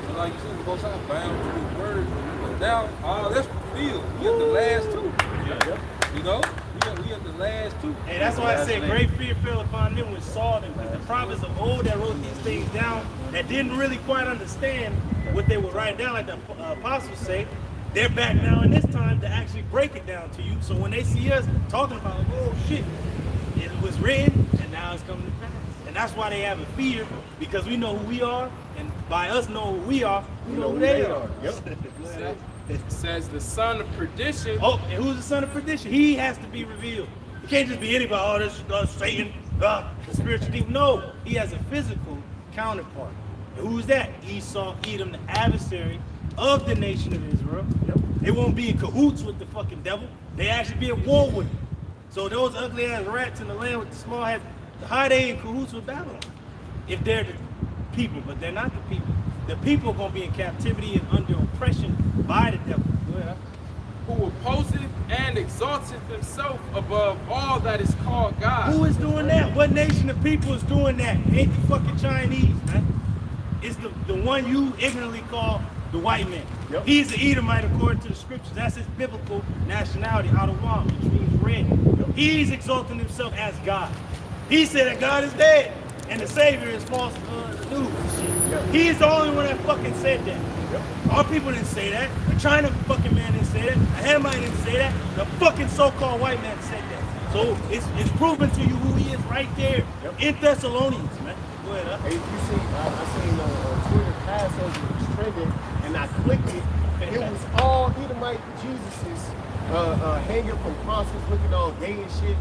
So like you said, the Most High bound to his word. But now all that's fulfilled. We got the last two. You know, we are the last two. And that's why I say great fear fell upon them when Saul and the prophets of old that wrote these things down that didn't really quite understand what they were writing down, like the apostles say. They're back now in this time to actually break it down to you. So when they see us talking about, like, oh shit, it was written and now it's coming to pass. And that's why they have a fear, because we know who we are, and by us knowing who we are, we know who they are. Yep. It says the son of perdition. Oh, and who's the son of perdition? He has to be revealed. It can't just be anybody. Oh, this is Satan, the spiritual demon. No, he has a physical counterpart. And who's that? Esau, Edom, the adversary of the nation of Israel. Yep. They won't be in cahoots with the fucking devil. They actually be at war with him. So those ugly ass rats in the land with the small heads, how are they in cahoots with Babylon? If they're the people, but they're not the people. The people are going to be in captivity and under oppression by the devil. Who opposes and exalteth himself above all that is called God. Who is doing that? What nation of people is doing that? Ain't the fucking Chinese, man. It's the one you ignorantly call the white man. Yep. He's the Edomite according to the scriptures. That's his biblical nationality, Adawam, which means red. Yep. He's exalting himself as God. He said that God is dead and the Savior is false news. Yep. He's the only one that fucking said that. Yep. Our people didn't say that. The China fucking man didn't say that. The Hamite didn't say that. The fucking so-called white man said that. So it's proven to you who he is right there in Thessalonians, man. Go ahead, Hey, you see, I seen on Twitter Passover was trending, and I clicked it, and it was all Edomite Jesus's hanging from crosses, looking all gay and shit.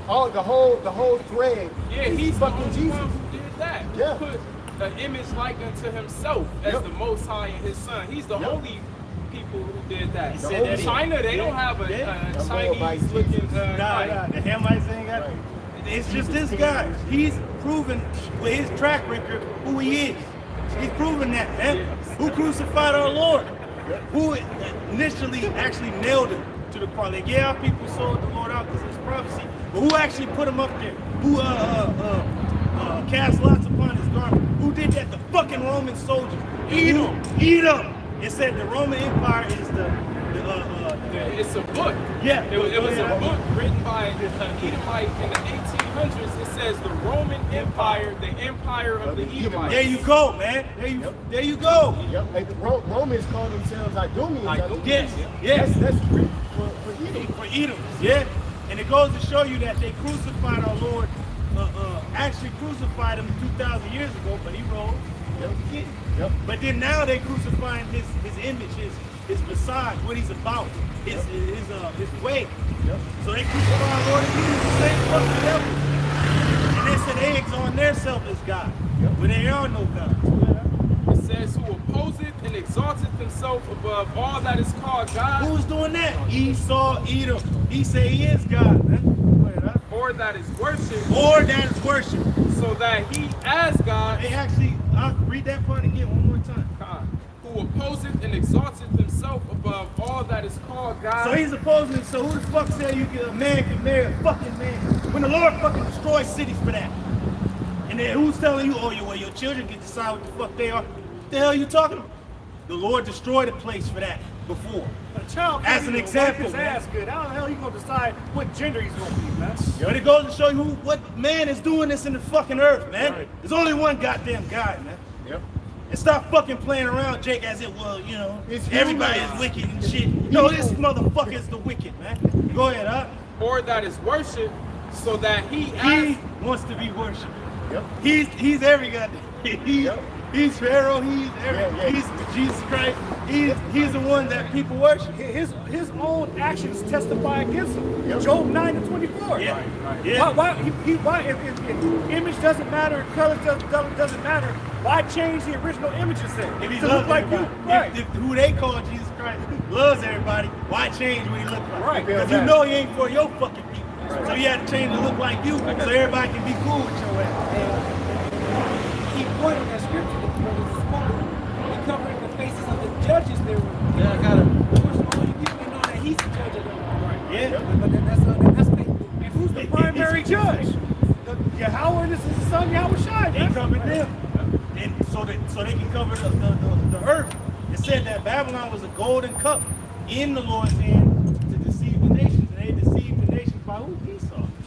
All the whole thread. Yeah, is he's the fucking only Jesus. one who did that. Yeah. He put an image like unto himself as Yep. the Most High and his son. He's the Yep. only people who did that. He said that China, they don't have a Chinese looking Nah, the Hamites ain't got it. It's just this guy. He's proven with his track record who he is. He's proven that, man. Who crucified our Lord? Who initially actually nailed him to the cross? Like, yeah, people sold the Lord out because of his prophecy, but who actually put him up there? Who cast lots upon his garment? Who did that? The fucking Roman soldiers. Edom. It said the Roman Empire is it's a book. Yeah. It was a book written by Edomite in the 1800s. It says the Roman Empire, the empire of the Edomites. There you go, man. There you go. Yep. Hey, the Romans call themselves Idumeans. Yes. That's Greek for Edom. For Edom, yeah. And it goes to show you that they crucified our Lord, actually crucified him 2,000 years ago, but he rose. Yep. But then now they crucifying his image, his facade, what he's about, his way. Yep. So they crucify our Lord and Jesus the same fucking devil. And they said they exalt themselves as God. But they are no God. It says, who opposeth and exalteth himself above all that is called God. Who's doing that? Esau, Edom. He said he is God, man. Or that is worship. Or that is worship. So that he as God. Hey, actually, I'll read that part again one more time. Who opposeth and exalteth himself above all that is called God. So he's opposing it. So who the fuck said a man can marry a fucking man? When the Lord fucking destroys cities for that. And then who's telling you, oh, your children can decide what the fuck they are? What the hell are you talking about? The Lord destroyed a place for that before. A child as an example, his ass good. How the hell you gonna decide what gender he's gonna be, man? But it goes to show you what man is doing this in the fucking earth, man. Right. There's only one goddamn guy, man. Yep. And stop fucking playing around, Jake, as it was, It's everybody human. is wicked and shit. No, this motherfucker is the wicked, man. Go ahead, huh? Or that is worship, so that he as wants to be worshipped. Yep. He's every goddamn. He's Pharaoh. He's he's Jesus Christ. He's the one that people worship. His own actions testify against him. Yep. Job 9:24. Yeah. Why if image doesn't matter, if color doesn't matter, why change the original image itself? If he to loves look like everybody, you, right? if who they call Jesus Christ loves everybody, why change what he looks like? Right. Because you know he ain't for your fucking people. Right. So you have to change to look like you, so everybody can be cool with your ass. Keep pointing that scripture that brothers is quoting. He covering the faces of the judges there. Yeah, I got it. Of course, all you people know that he's the judge of them. Right. Yeah. But then that's And who's the primary judge? Yahweh, this is the son Yahweh Shai. They covered them, and so they can cover the earth. It said that Babylon was a golden cup in the Lord's hand to deceive the nations, and they deceived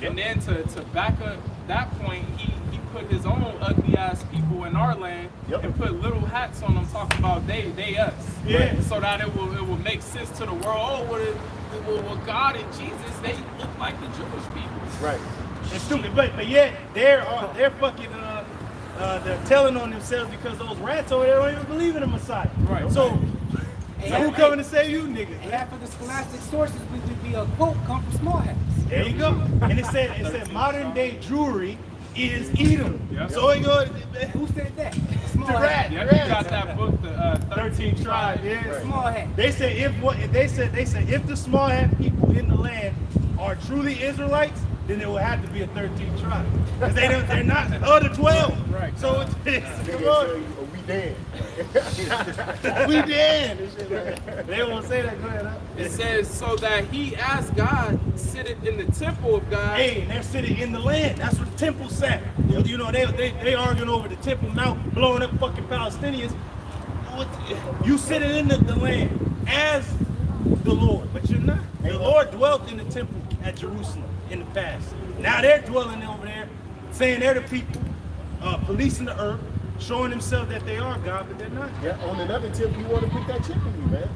And then to back up that point, he put his own ugly ass people in our land and put little hats on them talking about they us. Yeah. So that it will make sense to the world. Oh, well, God and Jesus, they look like the Jewish people. Right. It's stupid, but yet they're fucking they're telling on themselves because those rats over there don't even believe in the Messiah. Right. So who coming to save you, niggas? Half of the scholastic sources we would be a quote come from small hats. There you go. And it said modern day Jewry is Edom. Yeah. So it goes. Who said that? Small The rat. hat. Yeah, you got that book, the 13 tribes. Yeah. Small hat. They said if the small hat people in the land are truly Israelites, then there will have to be a 13th tribe because they're not the other 12. Right. So it's Nigga come on. say, we dead. We dead. And shit like that. They won't say that. Go ahead. Huh? It says, so that he, as God, sitteth in the temple of God. Hey, and they're sitting in the land. That's where the temple sat. You know, they arguing over the Temple Mount, blowing up fucking Palestinians. You sitting in the land as the Lord, but you're not. The Lord dwelt in the temple at Jerusalem in the past. Now they're dwelling over there, saying they're the people, policing the earth, showing themselves that they are God, but they're not. Yeah, on another tip, you want to put that chip in you, man.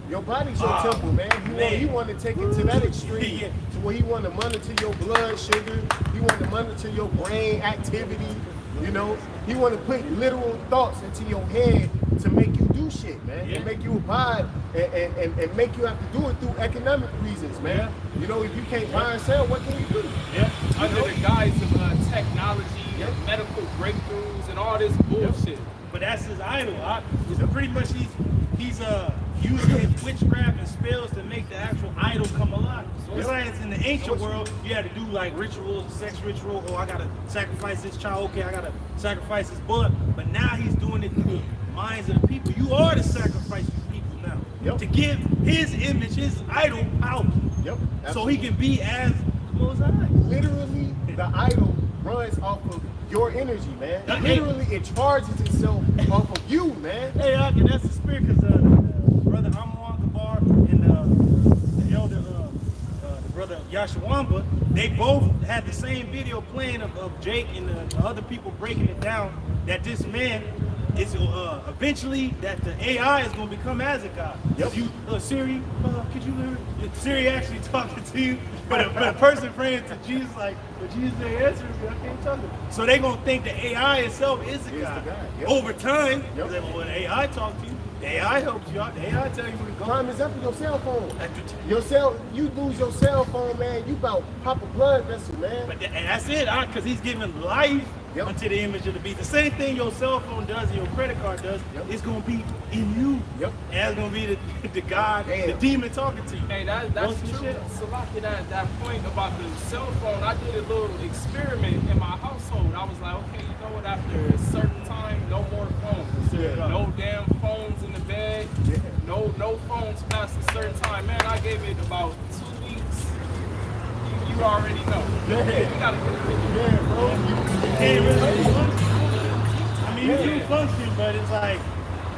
Your body's your temple, man. He want to take it to that extreme, to where he want to monitor your blood sugar. He want to monitor your brain activity. You know, he want to put literal thoughts into your head to make you do shit, man, and make you abide and make you have to do it through economic reasons, man. You know, if you can't buy and sell, what can you do? Under the guise of technology, and medical breakthroughs, and all this bullshit. But that's his idol. Pretty much he's using his witchcraft and spells to make the actual idol come alive. It's like it's in the ancient world, you had to do like rituals, sex ritual. Oh, I gotta sacrifice this child. Okay, I gotta sacrifice this bullet. But now he's doing it through the minds of the people. You are the sacrifice for people now to give his image, his idol, power. So he can be as close eyes. Literally, the idol runs off of your energy, man. Literally, it charges itself off of you, man. Hey, and that's the spirit, because brother Amon Gabar and the elder the brother Yashawamba, they both had the same video playing of Jake and the other people breaking it down that this man is eventually that the AI is going to become as a god. You, Siri, could you hear Siri actually talking to you? But a person praying to Jesus, like, but Jesus ain't answering me, I can't talk to him. So they're going to think the AI itself is a god. Over time, when AI talks to you, the AI helps you out, the AI tell you where to go. Time is up with your cell phone. You lose your cell phone, man, you about pop a blood vessel, man. But that's it, because he's giving life unto the image of the beast. The same thing your cell phone does and your credit card does, it's going to be in you. And it's going to be the God, the demon talking to you. Hey, that's true. Salaki, that point about the cell phone, I did a little experiment in my household. I was like, okay, you know what, after a certain time, no more phones. No damn phones in the bed. No phones past a certain time. Man, I gave it about 2 weeks. You already know. You gotta get a picture. Bro. Can't really function. I mean, you do function, but it's like,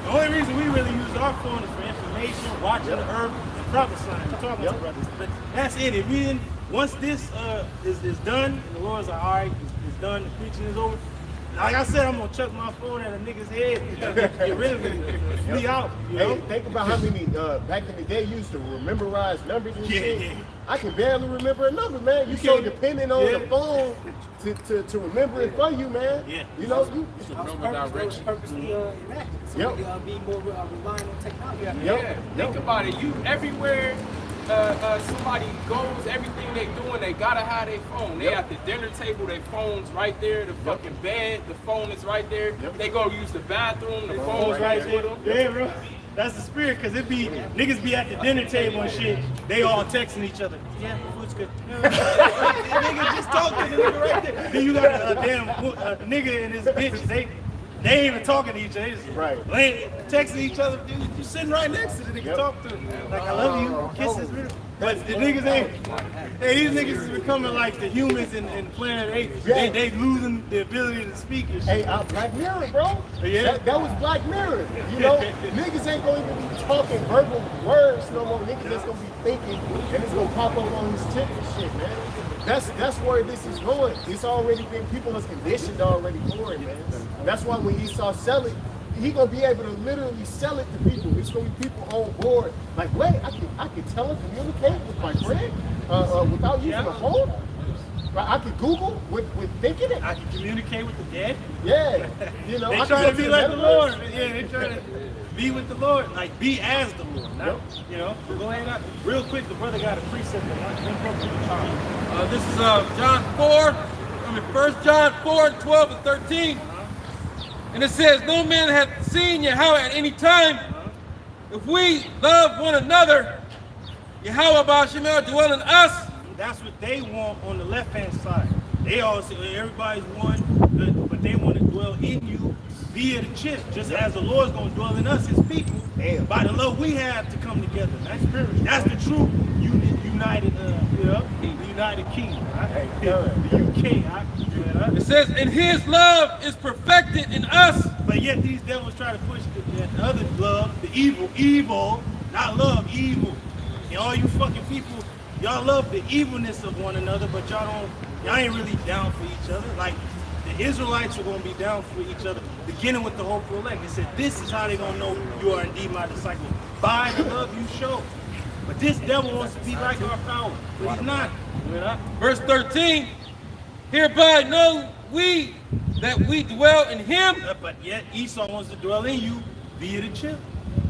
the only reason we really use our phone is for information, watching the earth, and prophesying. We're talking to brothers. But that's it. If we didn't, once this is done, and the Lord's like, all right, it's done, the preaching is over. Like I said, I'm gonna chuck my phone at a nigga's head. Get rid of it. Be out. You know? Hey, think about how many back in the day you used to memorize numbers and shit. I can barely remember a number, man. You so dependent on the phone to remember it for you, man. You know, you remember direction. Purposely enacted. So we be more relying on technology. Think about it. You everywhere somebody goes, everything they doing, they gotta have their phone. They at the dinner table, their phone's right there. The fucking bed, the phone is right there. They go use the bathroom, the phone's right there. Yeah, bro. That's the spirit, because it be niggas be at the dinner table and shit. They all texting each other. Yeah, food's good. Nigga just talking to the nigga right there. Then you got a damn nigga and his bitch. They ain't even talking to each other. They just texting each other. Dude, you sitting right next to the nigga, talk to him. Like, I love you, kisses. But the niggas ain't. Hey, these niggas is becoming like the humans in Planet 8. They losing the ability to speak and shit. Hey, Black Mirror, bro. That was Black Mirror. You know, niggas ain't gonna even be talking verbal words no more. Niggas just gonna be thinking, and it's gonna pop up on his tip and shit, man. That's where this is going. It's already been, people are conditioned already for it, man. That's why when Esau sell it, he gonna be able to literally sell it to people. It's gonna be people on board. Like, wait, I can telecommunicate with my friend without using a phone. I can Google with thinking it. I can communicate with the dead. Yeah, you know. They I trying can to be like the Lord. Yeah, they trying to be with the Lord, like be as the Lord. Not, you know. Go ahead. Real quick, the brother got a precept that This is John 4, 1 John 4, 12 and 13. And it says, no man hath seen Yahweh at any time. If we love one another, Yahweh Ba'Shemel dwell in us. That's what they want on the left-hand side. They all say everybody's one, but they want to dwell in you via the chip, just as the Lord's going to dwell in us, his people, by the love we have to come together. That's the true united, the United Kingdom, right? The UK, right? It says, and his love is perfected in us. But yet these devils try to push the other love, the evil, not love, evil. And all you fucking people, y'all love the evilness of one another, but y'all ain't really down for each other. Like, the Israelites are going to be down for each other, beginning with the hopeful elect. They said, this is how they're going to know you are indeed my disciple, by the love you show. But this devil wants to be like our power, but he's not. Verse 13, hereby know we that we dwell in him. But yet Esau wants to dwell in you via the chip.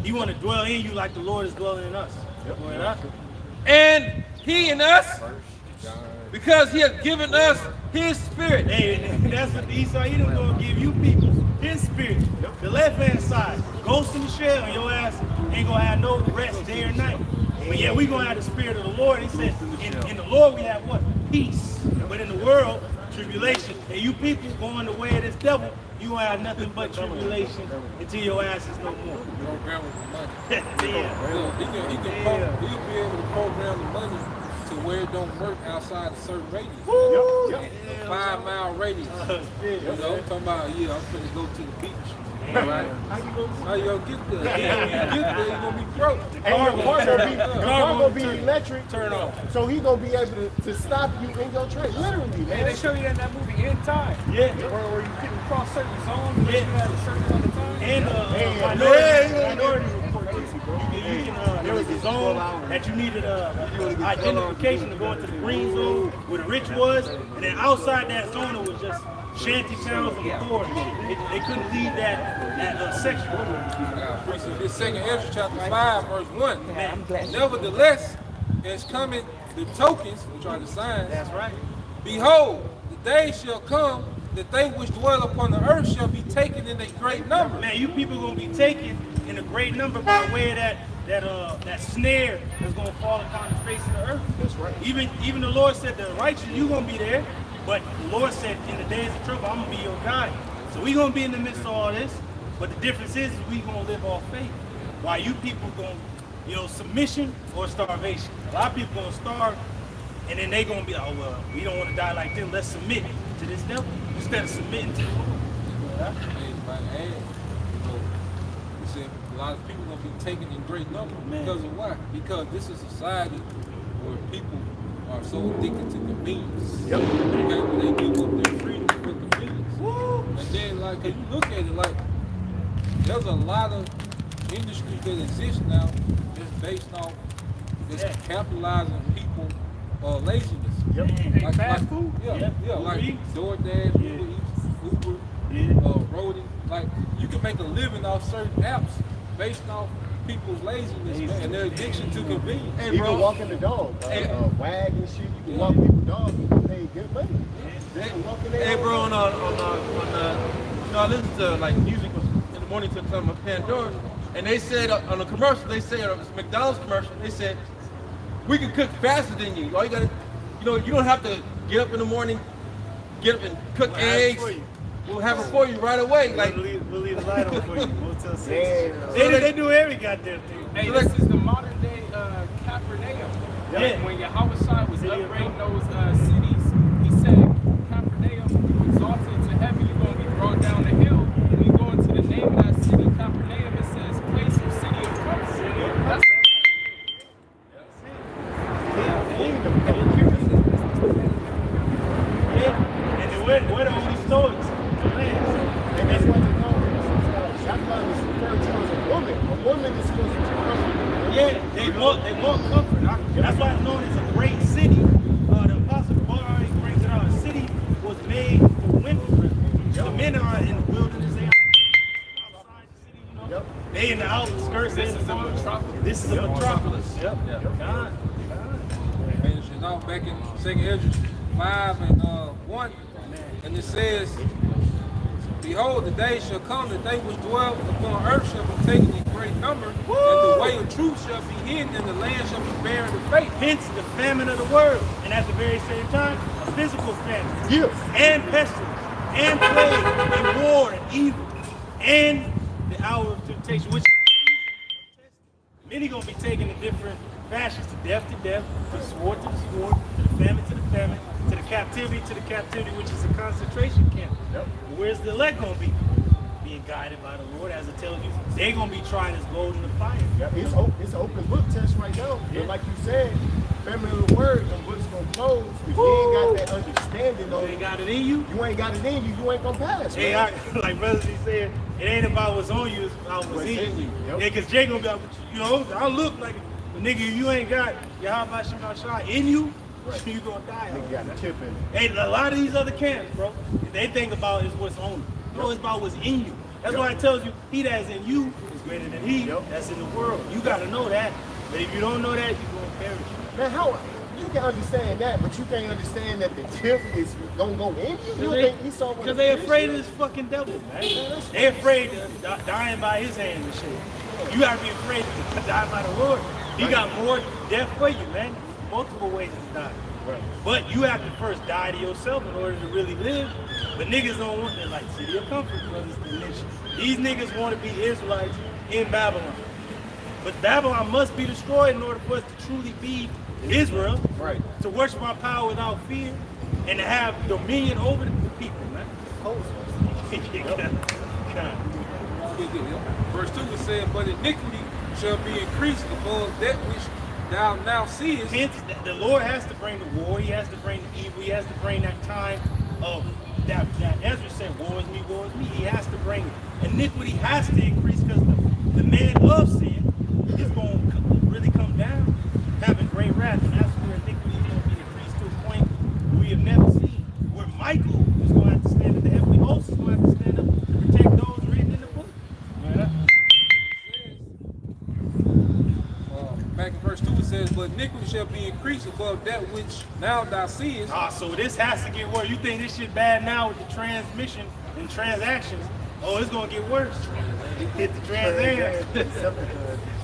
He want to dwell in you like the Lord is dwelling in us. And he in us, because he has given us his spirit. Hey, that's what Esau, he don't gonna give you people his spirit. The left-hand side, ghost in the shell, and your ass ain't gonna have no rest day or night. But yeah, we gonna have the spirit of the Lord. He said, in the Lord we have what? Peace. But in the world, tribulation. And you people going the way of this devil, you gonna have nothing but tribulation until your ass is no more. Program with the money. Yeah. He'll be able to program the money to where it don't work outside a certain radius. A 5-mile radius. You know, talking about, I'm finna go to the beach. Right? How you gonna get there? When you get there, you're gonna be broke. And your car gonna be electric. Turn off. So he gonna be able to stop you in your train. Literally, man. And they show you in that movie In Time. Yeah. Where you couldn't cross certain zones. Yeah. You had a certain amount of time. And minority report. There was a zone that you needed identification to go into the green zone where the rich was, and then outside that zone it was just shanty towns and the poor. They couldn't leave that section. This second Ezra chapter 5, verse 1. Nevertheless, there's coming the tokens, which are the signs. That's right. Behold, the day shall come that they which dwell upon the earth shall be taken in a great number. Man, you people are gonna be taken in a great number by way of that snare that's gonna fall upon the face of the earth. That's right. Even the Lord said the righteous, you gonna be there, but the Lord said in the days of trouble, I'm gonna be your guide. So we gonna be in the midst of all this, but the difference is we gonna live off faith. While you people gonna, submission or starvation. A lot of people gonna starve, and then they gonna be, oh well, we don't want to die like them. Let's submit to this devil instead of submitting to the Lord. A lot of people gonna be taken in great number because of why? Because this is a society where people are so addicted to convenience. Yep. Okay, where they give up their freedom for convenience. Woo. And then, like, if you look at it, like, there's a lot of industries that exist now that's based off capitalizing people laziness. Yep. Like fast food. Like DoorDash, Uber, Roadie. Like, you can make a living off certain apps based off people's laziness, man, and their addiction to convenience. Hey, you can walk in the dog, wag and shit. You can walk people's dogs and you pay good money. Hey, bro, I listen to like music in the morning to some of Pandora, and they said on a commercial, it was a McDonald's commercial, they said, we can cook faster than you. All you gotta, you don't have to get up in the morning, get up and cook eggs. We'll have it for you right away. Like, we'll leave the light on for you. Motel 6. They do every goddamn thing. Hey, this is the modern day Capernaum. Yeah. When Yahweh was upgrading those cities, he said, Capernaum, exalted to heaven, you're going to be brought down the hill. When you go into the name of that city, Capernaum, it says, place of city of Christ. That's where the only stoics? And that's why they call it Shotgun is referred to as a woman. A woman is supposed to comfort. Yeah, they want comfort. That's why it's known as a great city. The Apostle Paul already brings it out. A city was made for women. The men are in the wilderness. They are outside the city, you know. They in the outskirts. This is a metropolis. This is a metropolis. Yep. God. And you know, back in 2 Ezra 5 and 1, and it says, behold, the day shall come that they which dwell upon earth shall be taken in great number, and the way of truth shall be hidden, and the land shall be barren of faith. Hence the famine of the world. And at the very same time, a physical famine. Yes. And pestilence. And plague. And war. And evil. And the hour of temptation. Which many going to be taken in different fashions. To death, to the sword, to the sword. To the famine, to the famine. To the captivity, which is a concentration camp. Yep. Where's the elect going to be? Being guided by the Lord, as it tells you. They're going to be tried as gold in the fire. Yeah, it's an open book test right now. Yeah. But like you said, family of the word, them books gonna close. If you ain't got that understanding, You though, ain't got it in you. you ain't got it in you, you ain't gonna pass. Hey, man. like Brother Z said, it ain't about what's on you, it's about what's in you. Yep. Yeah, because Jay gonna be like, you know, I look like a nigga, you ain't got Yahweh Shem Shai in you, Right. you gonna die. Nigga got a chip in it. Hey, a lot of these other camps, bro, they think about is what's on you. No, it's about what's in you. That's why it tells you, he that's in you is greater than he that's in the world. You gotta know that. But if you don't know that, you're gonna perish. Man, how you can understand that, but you can't understand that the tip is gonna go in you? You think Esau Because they afraid of this fucking devil, man. They afraid of dying by his hand and shit. You gotta be afraid to die by the Lord. He got more death for you, man. Multiple ways to die. Right. But you have to first die to yourself in order to really live. But niggas don't want that, like City of Comfort, brothers and mention. These niggas want to be Israelites in Babylon. But Babylon must be destroyed in order for us to truly be Israel. Right. To worship our power without fear and to have dominion over the people, man. Verse 2 it said, but iniquity shall be increased above that which thou now seest. Hence, the Lord has to bring the war. He has to bring the evil. He has to bring that time of that Ezra said, war is me, war is me. He has to bring it. Iniquity has to increase because the man of sin is going to really come down, having great wrath. And that's where iniquity is going to be increased to a point we have never seen. Where Michael is going to have to stand up, the heavenly host is going to have to stand up and protect those written in the book. Back in verse 2 it says, but iniquity shall be increased above that which now thou seest. So this has to get worse. You think this shit bad now with the transmission and transactions? Oh, it's gonna get worse. Hit the transactions.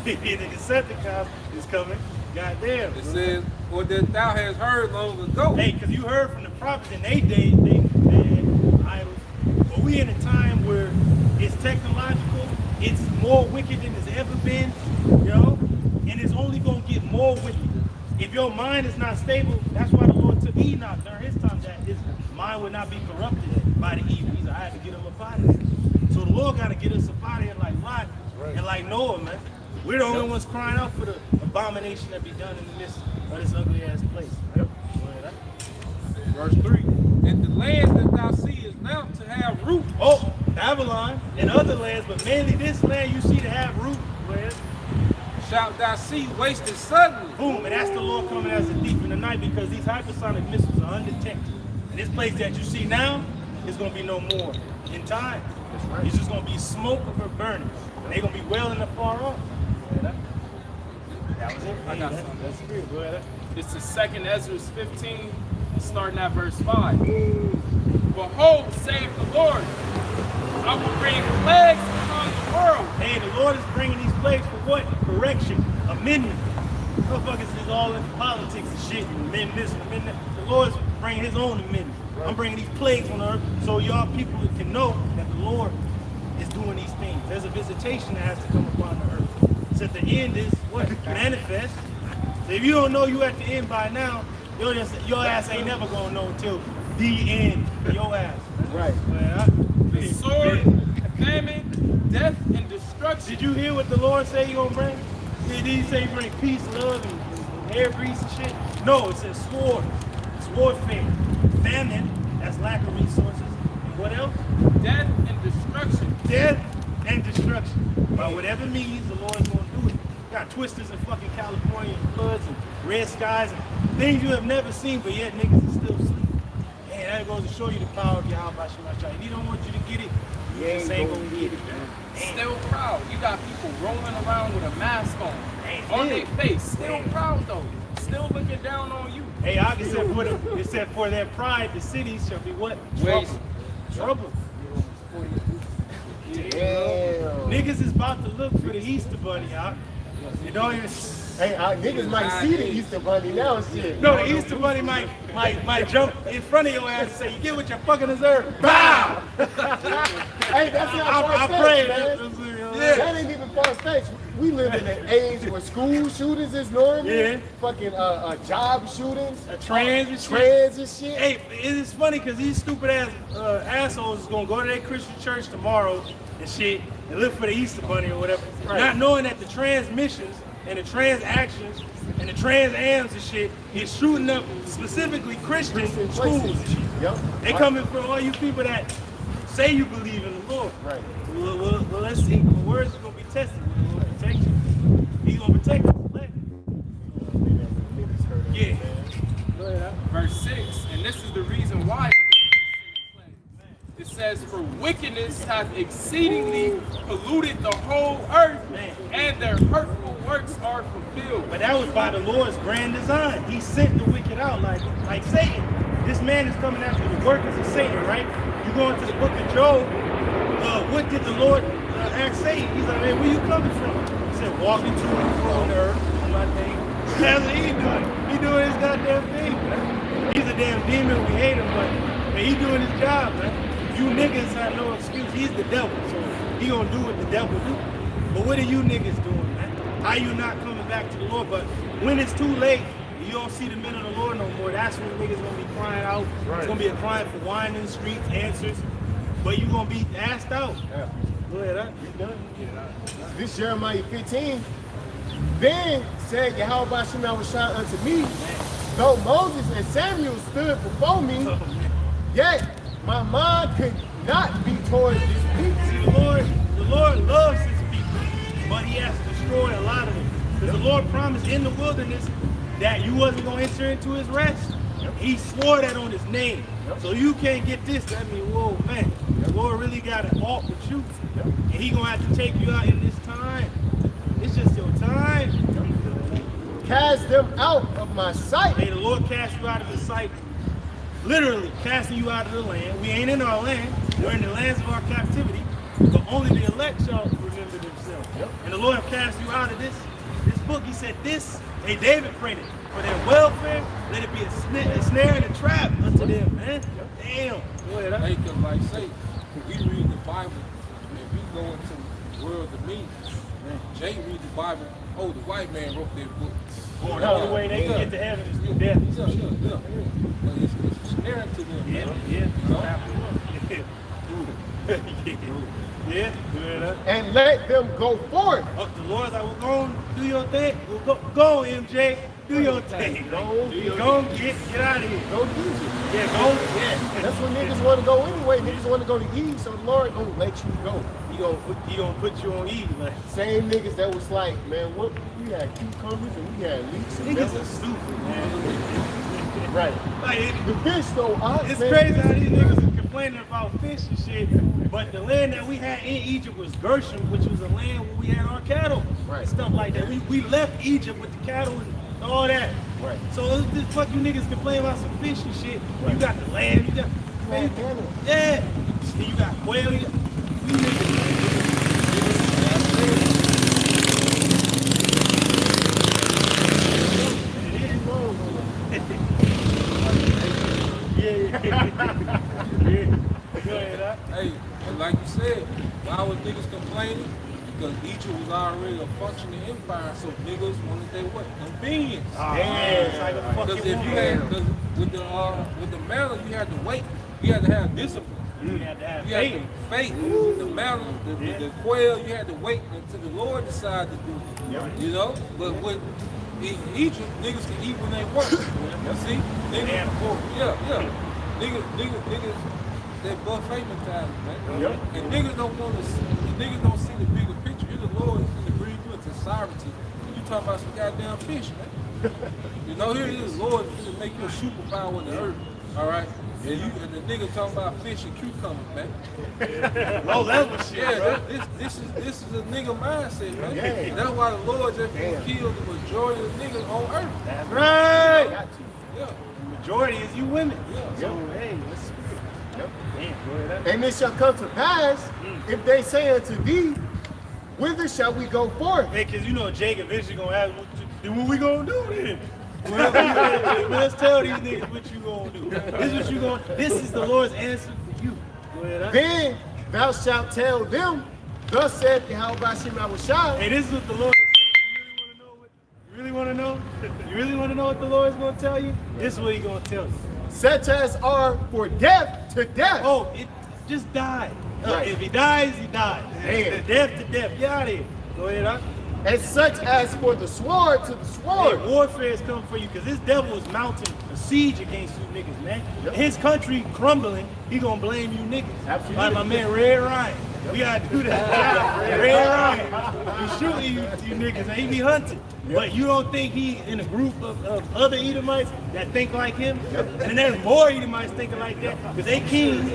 The Decepticons is coming. Goddamn. It says, or that thou hast heard long ago. Hey, because you heard from the prophets in their day, they had idols. But we in a time where it's technological, it's more wicked than it's ever been, you know? And it's only going to get more wicked. If your mind is not stable, that's why the Lord took Enoch during his time, that his mind would not be corrupted by the evil. He said, I had to get him up out of here. So the Lord got to get us up out of here like Lot and like Noah, man. We're the only ones crying out for the abomination that be done in the midst of this ugly ass place. Yep. Verse 3. And the land that thou seest now to have root. Oh, Babylon and other lands, but mainly this land you see to have root. Where? Shalt thou see wasted suddenly. Boom, and that's the Lord coming as a thief in the night because these hypersonic missiles are undetected. And this place that you see now is going to be no more in time. It's just going to be smoke of her burning. And they're going to be well in the far off. That was it. I got something. That's good. Go ahead. This is 2 Ezra 15, starting at verse 5. Behold, save the Lord, I will bring plagues upon the world. Hey, the Lord is bringing these plagues for what? Correction, amendment. Motherfuckers is all into politics and shit, and amend this and amend that. The Lord's bringing his own amendment. I'm bringing these plagues on earth so y'all people can know that the Lord is doing these things. There's a visitation that has to come upon the earth. So at the end is what? Manifest. So if you don't know you at the end by now, your ass ain't never gonna know until the end for your ass. Right. The sword, famine, death, and destruction. Did you hear what the Lord say he gonna bring? Did he say he bring peace, love, and hair grease and shit? No, it says sword. It's warfare. Famine. That's lack of resources. And what else? Death and destruction. Death and destruction. By whatever means, the Lord's going to do it. Got twisters in fucking California, and floods and red skies and things you have never seen, but yet niggas is still asleep. Man, that goes to show you the power of Yahweh Shem Yahshua. If he don't want you to get it, you just ain't gonna get it, man. Still proud. You got people rolling around with a mask on their face. Still proud though. Still looking down on you. Hey, I it said for their pride, the cities shall be what? Waste. Trouble. Damn. Niggas is about to look for the Easter Bunny, y'all. You don't even. Hey, niggas might see the Easter Bunny now, shit. No, the Easter Bunny might jump in front of your ass and say, "You get what you fucking deserve." Bow. Hey, that's not I far pray fetched, man. That ain't even far fetched. We live in an age where school shootings is normal. Yeah. Fucking job shootings. Trans and shit. Hey, it's funny because these stupid ass assholes is gonna go to their Christian church tomorrow and shit and look for the Easter Bunny or whatever, not knowing that the transmissions and the trans actions and the trans ams and shit is shooting up specifically Christian schools and shit. Yep. They coming for all you people that say you believe in the Lord. Right. Well, let's see. The words are gonna be tested. He's gonna protect you. He's gonna protect us. Yeah. Verse 6, and this is the reason why it says, for wickedness hath exceedingly polluted the whole earth, and their hurtful works are fulfilled. But that was by the Lord's grand design. He sent the wicked out like Satan. This man is coming after the workers of Satan, right? You go into the book of Job, what did the Lord ask Satan? He's like, man, where you coming from? He said, walking to and fro on the earth, on my thing. That's what he doing. He doing his goddamn thing, man. He's a damn demon, we hate him, but man, he doing his job, man. You niggas have no excuse. He's the devil, so he gonna do what the devil do. But what are you niggas doing, man? How you not coming back to the Lord? But when it's too late, you don't see the men of the Lord no more. That's when niggas gonna be crying out. Right. It's gonna be a crying for wine in the streets, answers. But you gonna be asked out. Yeah. Go ahead, done. This Jeremiah 15. Then said Yahweh Shem Yahshua unto me, though Moses and Samuel stood before me, yet my mind could not be towards this people. See, the Lord loves his people, but he has to destroy a lot of them. Because the Lord promised in the wilderness that you wasn't going to enter into his rest. He swore that on his name. So you can't get this. That means, whoa, man, the Lord really got an alt with you. And he going to have to take you out in this time. It's just your time. Cast them out of my sight. May the Lord cast you out of his sight. Literally casting you out of the land. We ain't in our land. We're in the lands of our captivity. But only the elect shall remember themselves. And the Lord have cast you out of this book. He said this. Hey, David prayed it. For their welfare, let it be a snare and a trap unto them, man. Damn. Go ahead. Hey, cause like say, we read the Bible, and we go into the world of me. Jay read the Bible. Oh, the white man wrote that book. Oh, the only way they can get to heaven is through death. Yeah. But it's snaring to them. Yeah. And let them go forth. Oh, the Lord, I will go and do your thing. Go, MJ. Do your thing. Go get out of here. Go do it. Yeah, go. Yeah. That's what niggas want to go anyway. Niggas want to go to Eve, so the Lord gonna let you go. He gonna put you on Eve, man. Same niggas that was like, man, what we had cucumbers and we had leeks and Niggas are stupid, man. Right. Like, the fish though, it's crazy how these niggas are complaining about fish and shit. But the land that we had in Egypt was Gershom, which was a land where we had our cattle. Right. And stuff like that. We left Egypt with the cattle and all that. Right. So this fuck you niggas complain about some fish and shit. Right. You got the lamb, you got yeah. And you got quail, you got Hey, but like you said, why was niggas complaining? Because Egypt was already a functioning empire, so niggas wanted their what? Convenience. Because if you had, with the manna, you had to wait. You had to have discipline. You had to have faith. The manna, the quail, you had to wait until the Lord decided to do it. You know? But with Egypt, niggas can eat when they work. You see? Niggas, yeah. Niggas, they buffet mentality, man. Yep. And niggas don't want to. Niggas don't see the bigger picture. You're the Lord is going to breathe you into sovereignty. You talking about some goddamn fish, man. You know, here it is, Lord is going to make you a superpower in the earth. All right. And the nigga talking about fish and cucumbers, man. Low level shit, Yeah, bro. this is a nigga mindset, man. Yeah. That's why the Lord just killed the majority of the niggas on earth. That's right. Got to. Yeah. The majority is you women. Yeah. So, hey, let's speak. Yep. Damn, go ahead. And it shall come to pass, if they say unto thee, whither shall we go forth? Hey, cause you know Jake eventually gonna ask, what we gonna do then? Well, let's tell these niggas what you gonna do. This is what you gonna. This is the Lord's answer for you. Go ahead. Then thou shalt tell them, thus saith Yahweh Hashem Yahushua, Hey, this is what the Lord is saying. You really wanna know? You really wanna know what the Lord is gonna tell you? This is what He's gonna tell you. such as are for death to death. Oh, it just died. Right. If he dies, he dies. Damn. Death to death. Get out of here. Go ahead, huh? And such as for the sword to the sword. Hey, warfare is coming for you because this devil is mounting a siege against you niggas, man. Yep. His country crumbling, he gonna blame you niggas. Absolutely. Like my man Red Ryan. We gotta do that. Red Ryan. He's shooting you niggas and he be hunting. But you don't think he in a group of other Edomites that think like him? And there's more Edomites thinking like that because they king,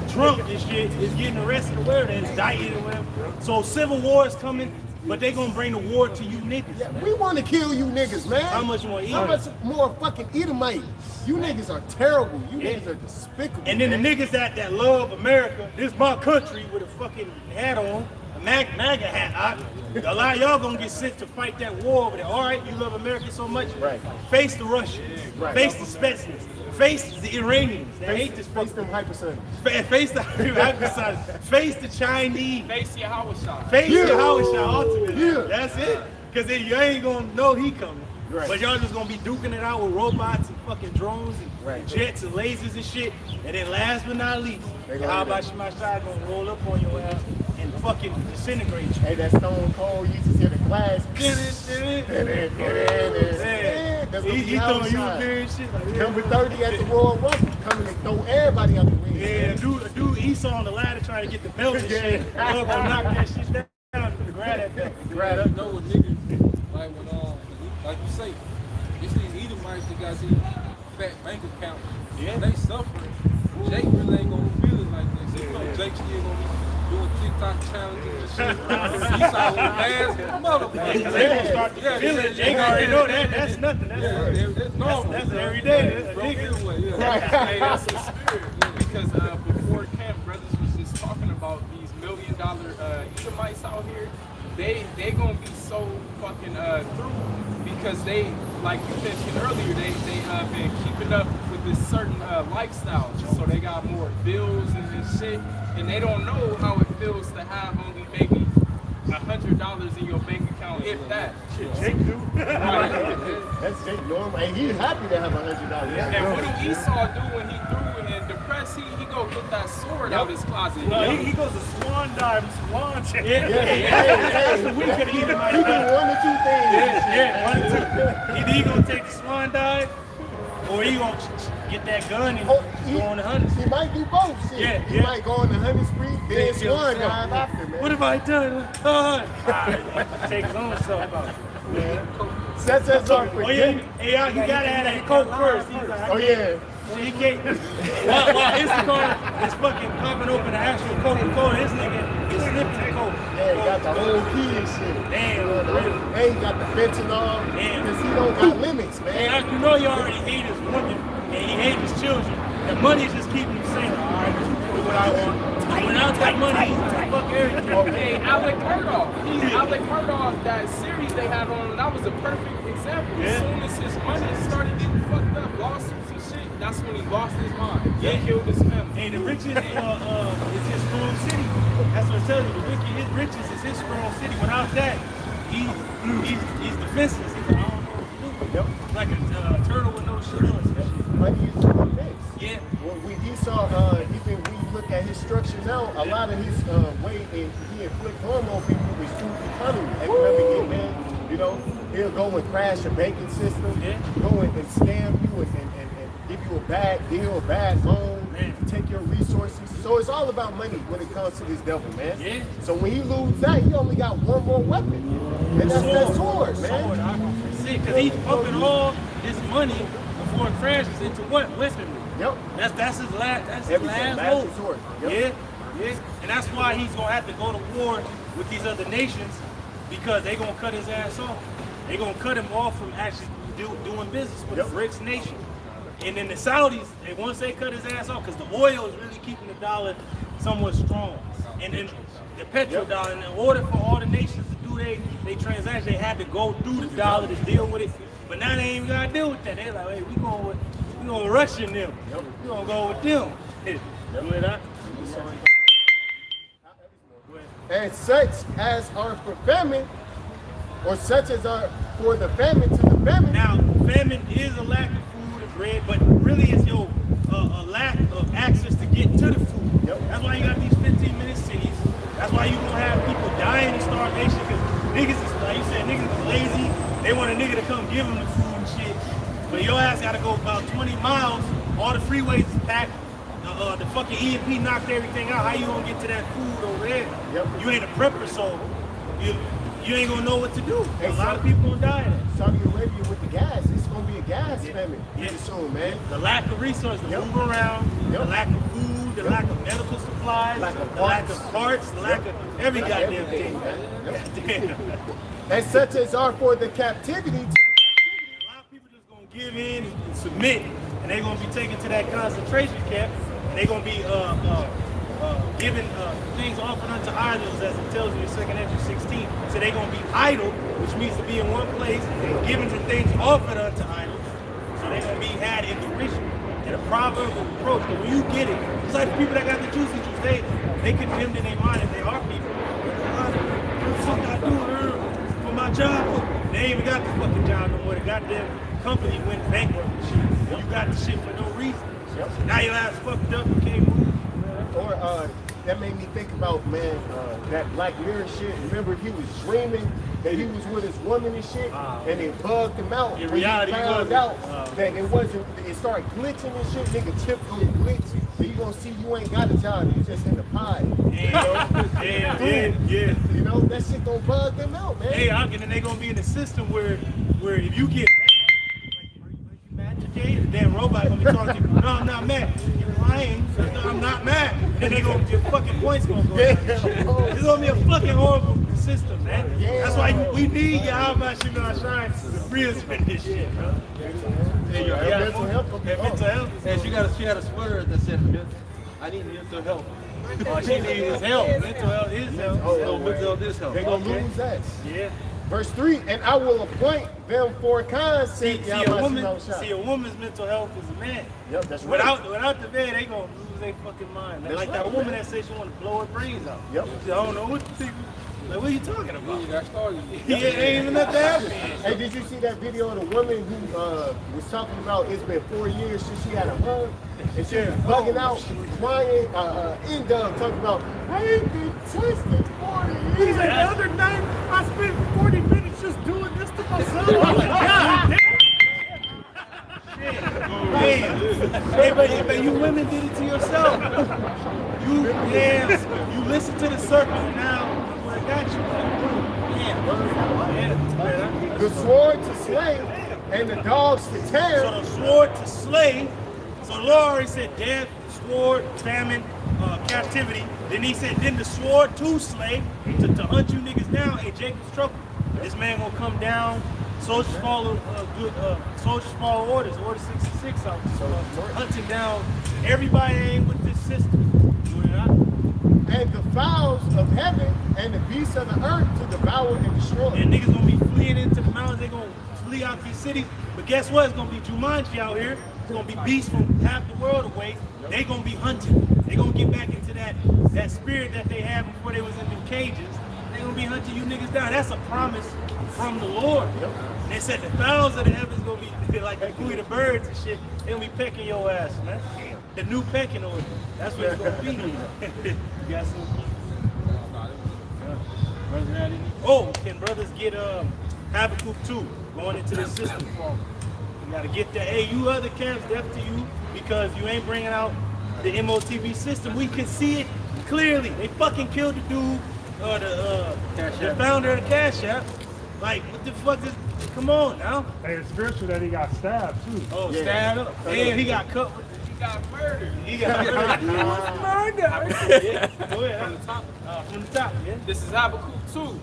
Trump and shit, is getting arrested or whatever, that's dieting or whatever. So civil war is coming, but they gonna bring the war to you niggas. We want to kill you niggas, man. How much more How much more fucking Edomite? You niggas are terrible. You niggas are despicable. And then the niggas that love America, this my country with a fucking hat on, a MAGA hat. A lot of y'all gonna get sent to fight that war over there. All right, you love America so much. Right. Face the Russians. Right. Face the Spetsnaz. Face the Iranians. They hate this face fucking. them hypersonics. Face the hypersonics. Face the Chinese. Face Yahweh Shai. Face Yeah. the Howard ultimately. Yeah. That's it. Cause then you ain't gonna know he coming. Right. But y'all just gonna be duking it out with robots and fucking drones and Right. jets and lasers and shit. And then last but not least, They gonna how do about that. Shemashai gonna roll up on your ass and fucking disintegrate you. Hey, that Stone Cold used to sit in class. Yeah. That's He what we throwing you outside. a period shit. Like, Number 30 at the Royal Rumble, coming to throw everybody out the ring. yeah, dude Esau on the ladder trying to get the belt and shit. Love gonna knock that shit down and grab that belt. Right You up. know what niggas like when like you say, it's these Edomites that got these fat bank accounts. Yeah. They suffering. Jake really ain't gonna feel it like this. You know Jake still gonna be doing TikTok challenges and shit. He saw with ass motherfucker. They gonna start to feel it. Jake already know that. That's nothing. That's That's normal. That's every day. That's a Bro, nigga. anyway, yeah. Hey, that's the spirit. Because before camp, brothers was just talking about these $1 million Edomites out here. They gonna be so fucking through because they, like you mentioned earlier, they been keeping up with this certain lifestyle. So they got more bills and shit, and they don't know how it feels to have only maybe $100 in your bank account, if that. Jake do. That's Jake normal. And he's happy to have $100. And what do Esau do when he threw and depressed? He go get that sword out his closet. No, he goes to swan dive, swan check. Yeah, That's the week of the He Edomite. do one or two things. Yeah, one or two. Either he gonna take the swan dive, or he gonna get that gun and Oh, go on the hunt. He might do both. Shit. Yeah, He yeah. might go on the hunting spree, then kill swan himself. dive after, man. What have I done? Take his own self out. Such as are for Oh yeah, death. hey, y'all, you gotta have that coke first. He's like, Oh yeah. He can't. While his car is fucking popping open the actual Coca-Cola, this nigga is sniffing coke. Yeah, he got the whole key and shit. Damn, And he got the fentanyl. Damn. Because he don't got limits, Hey, man. you know you already hate his woman and he hate his children. The money is just keeping him saying, all right, do what I want. Without that money, fuck everything. Hey, Alec Murdoch. Alec Murdoch, that series they had on, that was a perfect example. As Yeah. soon as his money started getting fucked up, lawsuits and shit, that's when he lost his mind. Yeah. He killed his family. Hey, the riches is his strong city. That's what I'm telling you. His riches is his strong city. Without that, he's defenseless. He's like, I don't know what to do. Yep. Like a turtle with no shell. Money is the fix. Yeah. Well, we saw, even when you look at his structure now, a lot of his way he inflict harm on people is through the economy. Economic hitman, you know, he'll go and crash a banking system, Yeah. go and scam you and give you a bad deal, a bad loan, take your resources. So it's all about money when it comes to this devil, man. Yeah. So when he loses that, he only got one more weapon. And that's that sword, man. See, because he's pumping all this money before it crashes into what? Weaponry. Yep. That's his last. That's his Everything, last last hope. resort. Yep. Yeah. And that's why he's gonna have to go to war with these other nations, because they're gonna cut his ass off. They're gonna cut him off from actually doing business with the BRICS nation. And then the Saudis, once they cut his ass off, because the oil is really keeping the dollar somewhat strong. And then the petrodollar, in order for all the nations to do they transaction, they had to go through the dollar to deal with it. But now they ain't even gotta deal with that. They're like, hey, we going to Russia and them. We gonna go with them. And such as are for famine, or such as are for the famine to the famine. Now, famine is a lack of food and bread, but really it's a lack of access to get to the food. Yep. That's why you got these 15-minute cities. That's why you gonna have people dying of starvation, because niggas is, like you said, niggas is lazy. They want a nigga to come give them the food and shit. But your ass gotta go about 20 miles. All the freeways is packed. The fucking EMP knocked everything out. How you gonna get to that food over there? Yep. You ain't a prepper, so you ain't gonna know what to do. Hey, a lot of people gonna die. Saudi Arabia with the gas, it's gonna be a gas famine pretty soon, man. The lack of resources to move around, the lack of food, the lack of medical supplies, the lack of parts, the lack of every goddamn thing, man. And such as are for the captivity. A lot of people just gonna give in and submit, and they're gonna be taken to that concentration camp, and they're gonna be given things offered unto idols, as it tells you in 2nd Ezra 16. So they're gonna be idle, which means to be in one place and given to things offered unto idols. So they're gonna be had in derision. And a proverb of reproach. But when you get it, it's like the people that got the juicy juice, they condemned in their mind that they are people. What the fuck I do for my job? They ain't even got the fucking job no more. The goddamn company went bankrupt and shit. You got the shit for no reason. Now your ass fucked up, you can't move. Or that made me think about, man, that Black Mirror shit. Remember, he was dreaming that he was with his woman and shit, and it bugged him out. In when reality, he found out that it wasn't, it started glitching and shit. Nigga tipped on the glitch. So you gonna see you ain't got a job, you just in the pod. Yeah. You know, that shit gonna bug them out, man. Hey, and then they gonna be in a system where if you get mad today, the damn robot gonna be talking to you. No, I'm not mad. You're lying. No, I'm not mad. And they gonna your fucking points gonna go down. It's gonna be a fucking horrible system, man. That's why we need Yahweh Shemel Shine to free us from this shit, bro. Mental health. Mental health. And she had a sweater that said, I need mental health. Oh, she needs help. Mental health is help. Mental health is help. They gonna lose that. Yeah. Verse 3, and I will appoint them for cons. See, a woman's mental health is a man. Yep, that's right. Without the man, they gonna lose their fucking mind. That's like that woman that says she want to blow her brains out. Yep. I don't know what to think. Like, what are you talking about? That started. Yeah, ain't even nothing happening. Hey, did you see that video of the woman who was talking about it's been 4 years since she had a hug? And she was bugging out, she was crying, N-Dub talking about, I ain't been tested 40 years. He's like, the other night, I spent 40 minutes just doing this to myself. I'm like, God damn. Hey, but you women did it to yourself. You listen to the serpent now. I got you. Yeah. The sword to slay and the dogs to tear. So the sword to slay. So the Lord already said death, sword, famine, captivity. Then he said, then the sword to slay, to hunt you niggas down. Hey, Jacob's trouble. This man gonna come down. Soldiers follow orders. Order 66 out. So hunting down everybody ain't with this system. And the fowls of heaven and the beasts of the earth to devour and destroy. And niggas gonna be fleeing into the mountains. They gonna flee out these cities. But guess what? It's gonna be Jumanji out here. It's gonna be beasts from half the world away. They gonna be hunting. They gonna get back into that spirit that they had before they was in them cages. They gonna be hunting you niggas down. That's a promise from the Lord. Yep. They said the fowls of the heavens gonna be like the birds and shit. They gonna be pecking your ass, man. The new pecking order. That's what it's gonna be. You got some? Oh, can brothers get Habakkuk 2 going into this system for them? You gotta get that. Hey, you other camps, deaf to you because you ain't bringing out the MOTV system. We can see it clearly. They fucking killed the dude, the founder of the Cash App. Like, what the fuck is? Come on now. Hey, it's scripture that he got stabbed too. Oh, stabbed up. And he got cut. He got murdered. He got murdered. He was murdered. Yeah. Go ahead. From the top. From the top, yeah. This is Habakkuk 2.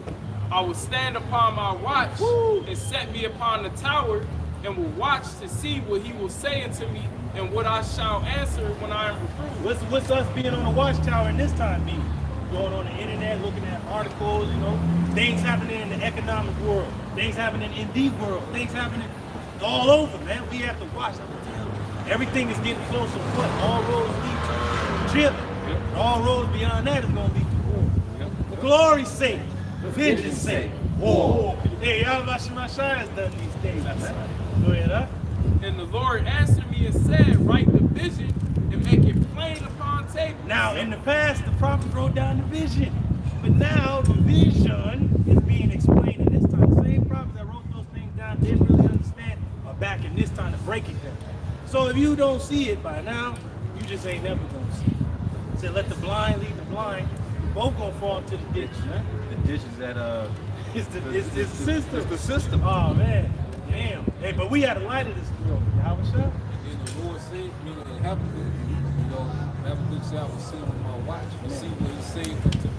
I will stand upon my watch and set me upon the tower and will watch to see what he will say unto me and what I shall answer when I am reproved. What's us being on the watchtower in this time being? Going on the internet, looking at articles, you know, things happening in the economic world, things happening in the world, things happening all over, man. We have to watch. Everything is getting closer to what? All roads lead to Jim. All roads beyond that is going to lead to war. For glory's sake, for vengeance sake, war. Hey, Yahweh Shemashai has done these things, man. Go ahead, huh? And the Lord answered me and said, write the vision and make it plain upon tables. Now, in the past, the prophet wrote down the vision. But now, the vision is being explained in this time. The same prophets that wrote those things down didn't really understand are back in this time to break it down. So if you don't see it by now, you just ain't never going to see it. So let the blind lead the blind. We're both going to fall into the ditch, man. The ditch is that It's the system. It's the system. Oh, man. Damn. Hey, but we had a light of this world. How was that? And the Lord said, you know, in Habakkuk, you know, Habakkuk said, I will sit on my watch and see what he's saying to the people.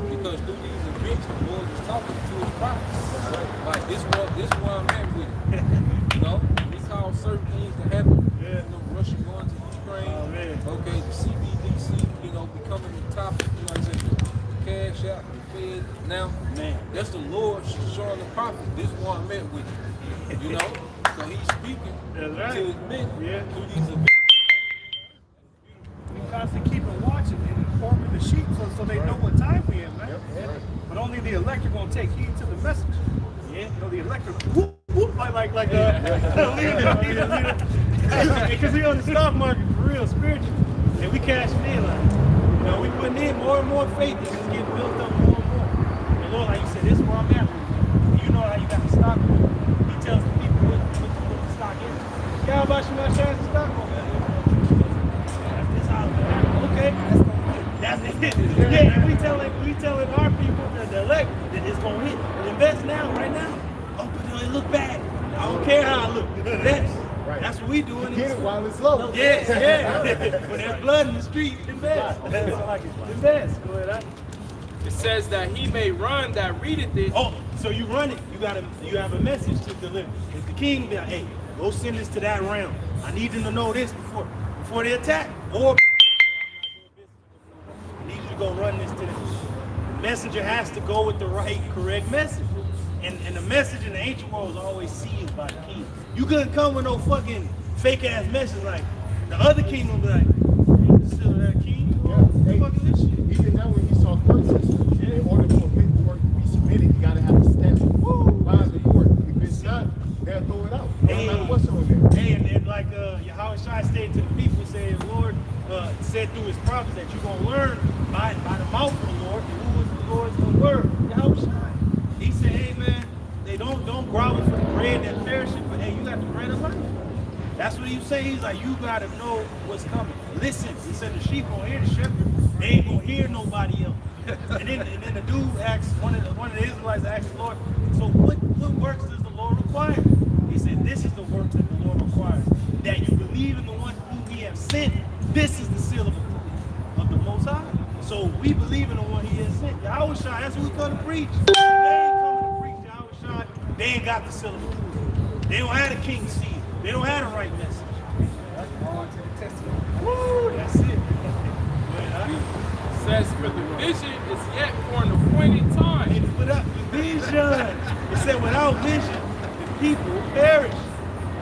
Because through these events, the Lord is talking to his prophets. Like, this one I'm at with it. You know, we saw certain things to happen. Yeah. You know, Russia going to Ukraine. Oh, man. Okay, the CBDC, you know, becoming the top, you know, like I said, the Cash App, the Fed. Now, Man. that's the Lord showing the prophet. This one I met with you. You know? So he's speaking That's right. to his men Yeah. through these events. We constantly keep it watching and informing the sheep so they know what time we in, man. But only the elect are gonna take heed to the message. Yeah. You know, the elect are whoop whoop like Because we on the stock market for real, spiritual. And we cashing in like, you know, we putting in more and more faith. It's just getting built up more and more. And Lord, like you said, this is where I'm at. You know how you got the stock market. He tells the people what the stock is. Yeah, about you not sharing the stock market. That's how it's gonna happen. Okay, that's it. Yeah, and we telling our people that the elect that it's gonna hit. Invest now, right now. Oh, but it look bad. I don't care how I look. Invest. Right. That's what we doing. Get it while it's low. Yes, yeah. When there's blood in the street, invest. Invest. Go ahead. It says that he may run that readeth it. Oh, so you run it. You have a message to deliver. If the king be like, hey, go send this to that realm. I need them to know this before they attack. Or I need you to go run this to them. The messenger has to go with the right, correct message. And the message in the ancient world is always seized by the king. You couldn't come with no fucking fake ass message like the other king will be like, hey, still that king? Hey, Fucking this shit. even now when he saw court system, in order for paperwork to be submitted, you gotta have a stamp by the court. If it's not, they'll throw it out. No matter what's on there. Hey, and like Yahweh Shai stated to the people, saying, the Lord said through his prophets that you're gonna learn by the mouth of the Lord, and who is the Lord's word. Yahweh Shai. He said, hey man, they don't grovel for the bread that perishes, but hey, you got the bread of life. That's what he was saying. He's like, you gotta know what's coming. Listen, he said the sheep gonna hear the shepherd. They ain't gonna hear nobody else. and then the dude asked one of the Israelites asked the Lord, so what works does the Lord require? He said, this is the works that the Lord requires. That you believe in the one whom he has sent. This is the seal of the Most High. So we believe in the one he has sent. Yahweh Shai, that's what we come to preach. They ain't coming to preach Yahweh Shai. They ain't got the seal of approval. They don't have the king's seal. They don't have the right message. Woo, that's it. Says, for the vision is yet for an appointed time. They put up the vision. It said, without vision, the people perish.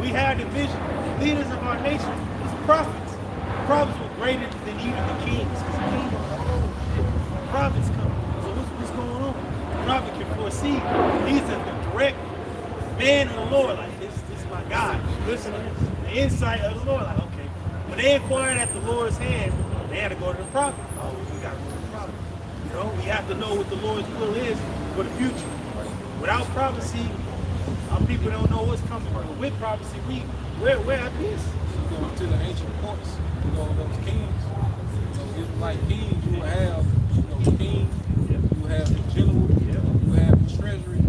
We had the vision. The leaders of our nation was prophets. Prophets were greater than even the kings. Because the king was like, oh shit, prophets come. So what's going on? The prophet can foresee. He's the direct man of the Lord. Like, this is my God. Listen to this. The insight of the Lord. Like, okay. When they inquired at the Lord's hand, they had to go to the prophet. Oh, we got to go to the prophet. You know, we have to know what the Lord's will is for the future. Without prophecy, I Our people don't know what's coming. But with prophecy, we're at peace. You go to the ancient courts, you know, those kings. You know, it's like kings, you will have, you know, kings, you will have the general, you will have the treasury,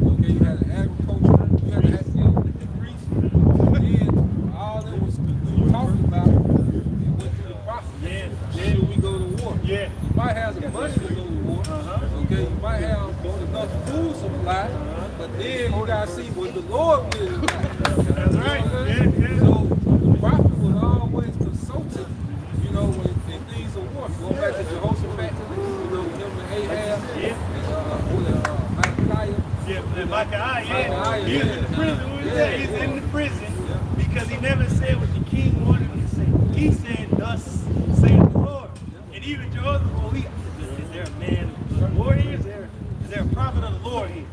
okay, you have the agriculture, you have the priest, and then all that was talked about, it went to the prophet. Should we go to war? Yeah. You might have the money to go to war, okay, you might have enough food supply, but then you gotta see what the Lord will. That's right. Yeah. So the prophet was always consulted, you know, when things are war. Going back to Jehoshaphat, you know, him and Ahab, and Micaiah, he's in the prison. He's in the prison because he never said what the king wanted him to say. He said, "Thus saith the Lord." And even Jehoshaphat, well, is there a man of war here? Is there a prophet of the Lord here?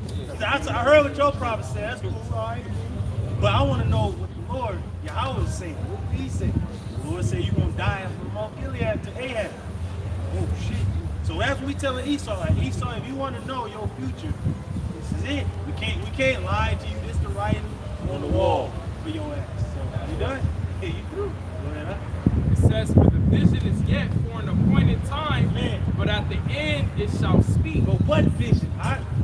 I heard what your prophet said. That's cool, all right. But I want to know what the Lord, Yahweh, is saying. What did he say? The Lord said you're going to die from Mount Gilead to Ahab. Oh, shit. So that's what we telling Esau. Like, Esau, if you want to know your future, this is it. We can't lie to you. This is the writing on the wall for your ass. So, you done? Yeah, you through. Go ahead, huh? It says, for the vision is yet for an appointed time, but at the end it shall speak. But what vision?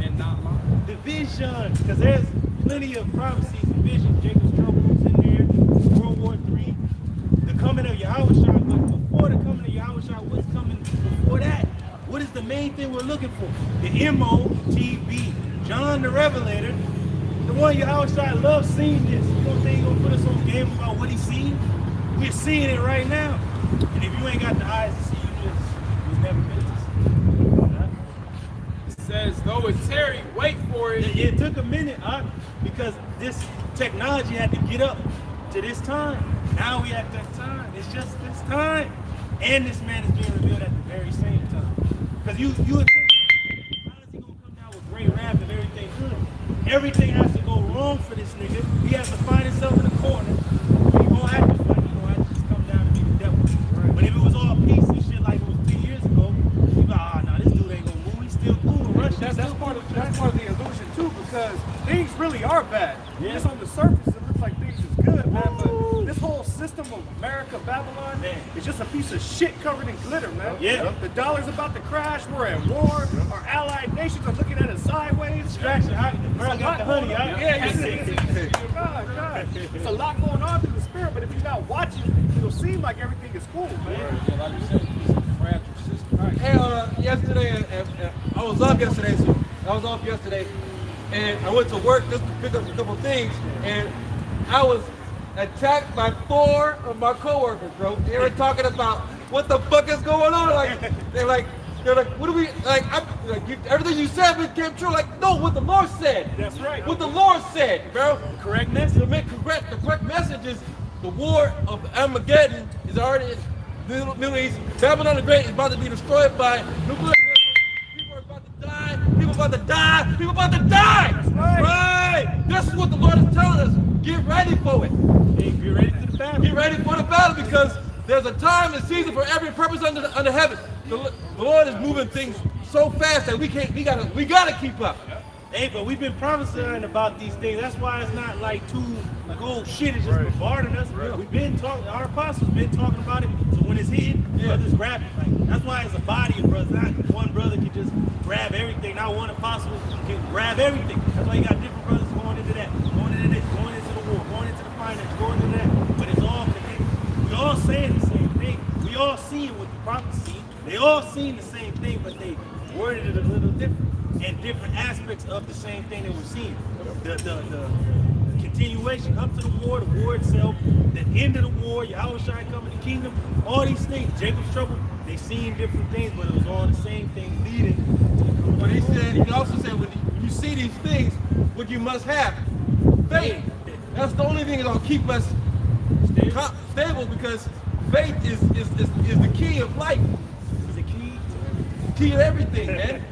And not lie. The vision. Because there's plenty of prophecies and visions. Jacob's trouble was in there. World War III. The coming of Yahweh. But before the coming of Yahweh, what's coming before that? What is the main thing we're looking for? The MOTB. John the Revelator. The one Yahweh loves seeing this. You don't think he's going to put us on game about what he's seen? We're seeing it right now. And if you ain't got the eyes to see, you was never meant to see. It says, though it tarry, wait for it. It took a minute, because this technology had to get up to this time. Now we at that time. It's just this time. And this man is being revealed at the very same time. Because you would think, how is he going to come down with great wrath if everything good? Everything has to go wrong for this nigga. He has to find himself in a corner. He won't have to fight. He won't have to just come down and be the devil. Right. But if it was all peace and shit like it was 3 years ago, you'd be like, nah, this dude ain't going to move. He's still cool with Russia. That's part of the illusion too, because things really are bad. Just on the surface, it looks like things is good, man. But this whole system of America, Babylon, is just a piece of shit covered in glitter, man. Yeah. The dollar's about to crash. We're at war. Our allied nations are looking at us sideways. Distraction. Bro got the honey. God. It's a lot going on through the spirit, but if you're not watching, it'll seem like everything is cool, man. Yeah, like you said, it's a fragile system. Right. Hey, yesterday, I was off yesterday, and I went to work just to pick up a couple things, and I was attacked by 4 of my coworkers, bro. They were talking about what the fuck is going on. They're like, what do we like? Everything you said became true. Like, no, what the Lord said. That's right. What the Lord said, bro. The correct message. The correct message is the war of Armageddon is already in the Middle East. Babylon the Great is about to be destroyed by nuclear missiles. People are about to die. People about to die. People about to die. That's right. Right. This is what the Lord is telling us. Get ready for it. Hey, get ready for the battle. Get ready for the battle, because there's a time and season for every purpose under heaven. The Lord is moving things so fast that we gotta keep up. Hey, but we've been prophesying about these things. That's why it's not like oh shit, it's just bombarding us. We've been talking, our apostles been talking about it. So when it's hitting, brothers grab it. Like, that's why it's a body of brothers. Not one brother can just grab everything. Not one apostle can grab everything. That's why you got different brothers going into that, going into this, going into the war, going into the finance, going into that. But it's all connected. We all saying the same thing. We all seeing what the prophets see. They all seen the same thing, but they worded it a little different. And different aspects of the same thing that we're seeing. The continuation up to the war itself, the end of the war, Yahweh Shai coming to the kingdom, all these things, Jacob's trouble, they seen different things, but it was all the same thing leading to the coming. But he also said, when you see these things, what you must have, faith. That's the only thing that'll keep us stable, because faith is the key of life. It's the key to everything, man.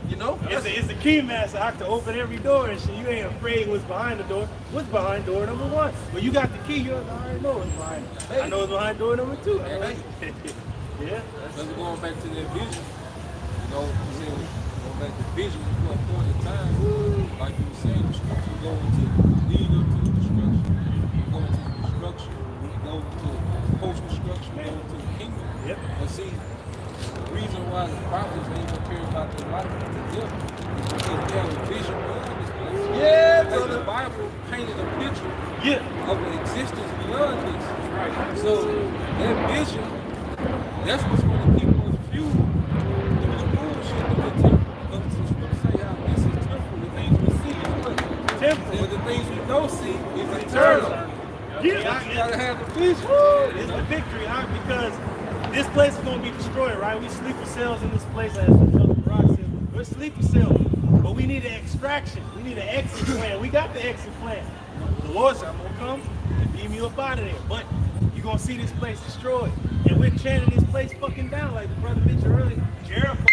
You know? It's a key master. I have to open every door and shit. You ain't afraid what's behind the door. What's behind door number 1? Well, you got the key. You already know what's behind. I know what's behind door number 2. Hey. Yeah. Let's going back to that vision. You know, he said, that the vision is for a point in time. Like you were saying, the scripture go into lead up to the destruction. You go into the destruction. You go to post-destruction. You go into the kingdom. Yep. But see, the reason why the prophets ain't gonna care about their life to them is because they have a vision beyond this place. Yeah, Because brother. the Bible painted a picture Yeah. of an existence beyond this. Right. So that vision, that's what's going to keep us fueled through the bullshit of the temple. Because the scripture say how this is temporal, the things we see is what? Temporal. And the things we don't see is eternal. Yeah, You gotta have the vision. it's the victory, huh? Because this place is gonna be destroyed, right? We sleeper cells in this place, as Brother Rock said. We're sleeper cells, but we need an extraction. We need an exit plan. We got the exit plan. The Lord said, "I'm gonna come and beam you up out of there," but you're gonna see this place destroyed, and we're chanting this place fucking down, like the brother mentioned earlier, Jericho.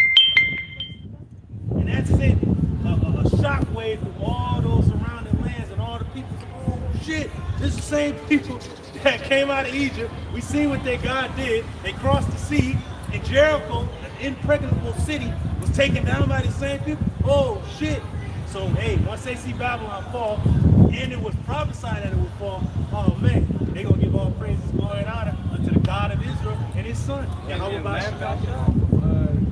And that sent a shockwave through all those surrounding lands and all the people. Oh shit, this is the same people that came out of Egypt. We seen what their God did. They crossed the sea, and Jericho, an impregnable city, was taken down by the same people. Oh shit. So hey, once they see Babylon fall, and it was prophesied that it would fall, oh man, they gonna give all praises, glory, and honor unto the God of Israel and his son. And Yahweh last Bashem.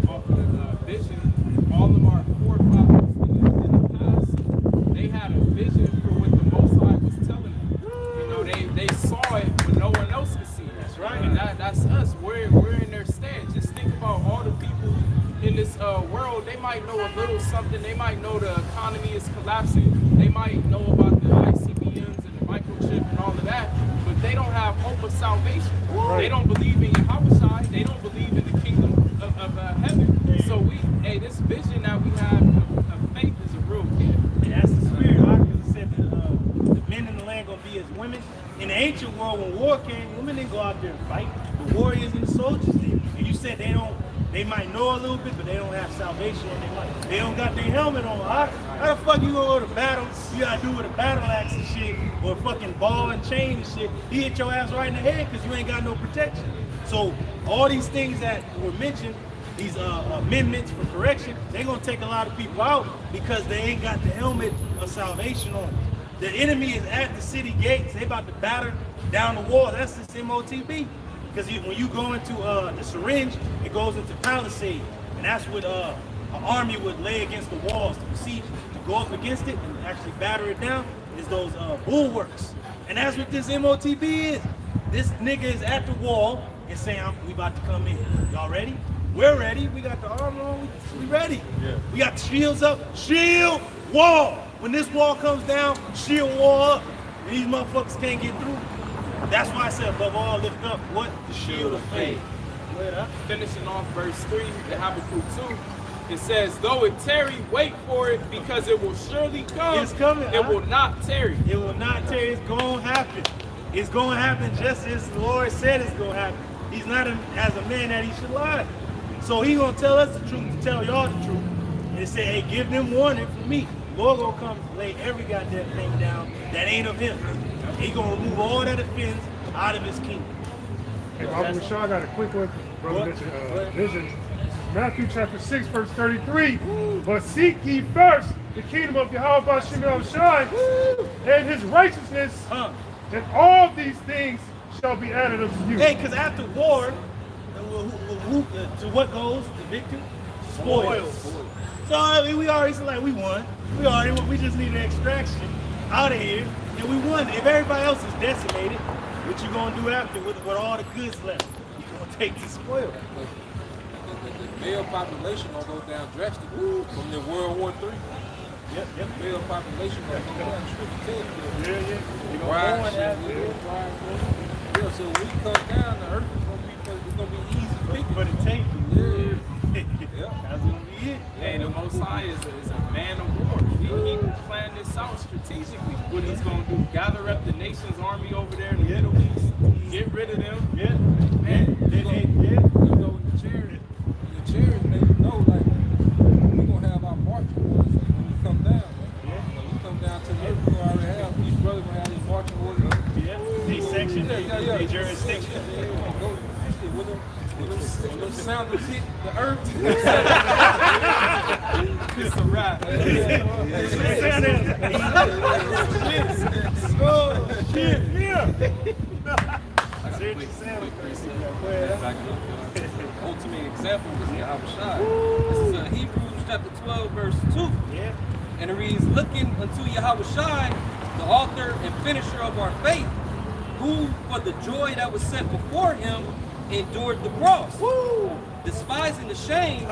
off of the vision, all of our forefathers in the past, they had a vision for what the Most High was telling them. You know, they saw it when no one else could see it. That's right. And that's us. We're in their stead. Just think about all the people in this world. They might know a little something. They might know the economy is collapsing. They might know about the ICBMs and the microchip and all of that, but they don't have hope of salvation. Right. They don't believe in Yahweh. They don't believe in the kingdom of heaven. So this vision that we have of faith is a real gift. And that's the spirit. Because it said that the men in the land gonna be as women. In the ancient world, when war came, women didn't go out there and fight. The warriors and the soldiers did. And you said they might know a little bit, but they don't have salvation on their life. They don't got their helmet on. How the fuck you gonna go to battle? You gotta do with a battle axe and shit, or a fucking ball and chain and shit. He hit your ass right in the head because you ain't got no protection. So all these things that were mentioned, these amendments for correction, they're gonna take a lot of people out because they ain't got the helmet of salvation on. The enemy is at the city gates. They about to batter down the wall. That's this MOTB. Because when you go into the syringe, it goes into palisade. And that's what an army would lay against the walls to besiege, to go up against it and actually batter it down, is those bulwarks. And that's what this MOTB is. This nigga is at the wall and saying, we about to come in. Y'all ready? We're ready. We got the armor on. We ready. Yeah. We got the shields up. Shield, wall. When this wall comes down, shield, wall up. And these motherfuckers can't get through. That's why I said, above all, lift up what? The shield of faith. Finishing off verse 3, the Habakkuk 2, it says, though it tarry, wait for it, because it will surely come. It's coming. It will not tarry. It will not tarry. It's going to happen. It's going to happen just as the Lord said it's going to happen. He's not as a man that he should lie. So he's going to tell us the truth, to tell y'all the truth. And it say, hey, give them warning from me. The Lord going to come lay every goddamn thing down that ain't of him. He going to remove all that offense out of his kingdom. Hey, Baba Rashad got a quick one, brother. Vision. Matthew chapter 6, verse 33. But seek ye first the kingdom of Yahweh Bashem Yahushai and his righteousness, and all these things shall be added unto you. Hey, because after war, to what goes? The victor? Spoils. So I mean, we already like we won. We just need an extraction out of here, and we won. If everybody else is decimated, what you gonna do after with all the goods left? You gonna take the spoil. The male population gonna go down drastically from the World War III. Yep. The male population gonna go down triple. Yeah, so when we come down, the earth is gonna be easy picking. For the tape. Yeah. That's gonna be it. Hey, the Most High is a man of war. He planned this out strategically. What he's going to do, gather up the nation's army over there in the Middle East, get rid of them. Yeah. Man, you know, the chairs, man, you know, like, we're going to have our marching orders when we come down, man. Yeah. When we come down to the earth, we're going to already have, each brother going to have his marching orders. Yeah. They section, they jurisdiction. Yeah, When them sandals hit the earth, It's a wrap. Oh, shit, yeah. Ultimate example is Yahushua. This is Hebrews chapter 12, verse 2. Yeah. And it reads, looking unto Yahushua, the author and finisher of our faith, who for the joy that was set before him endured the cross, despising the shame,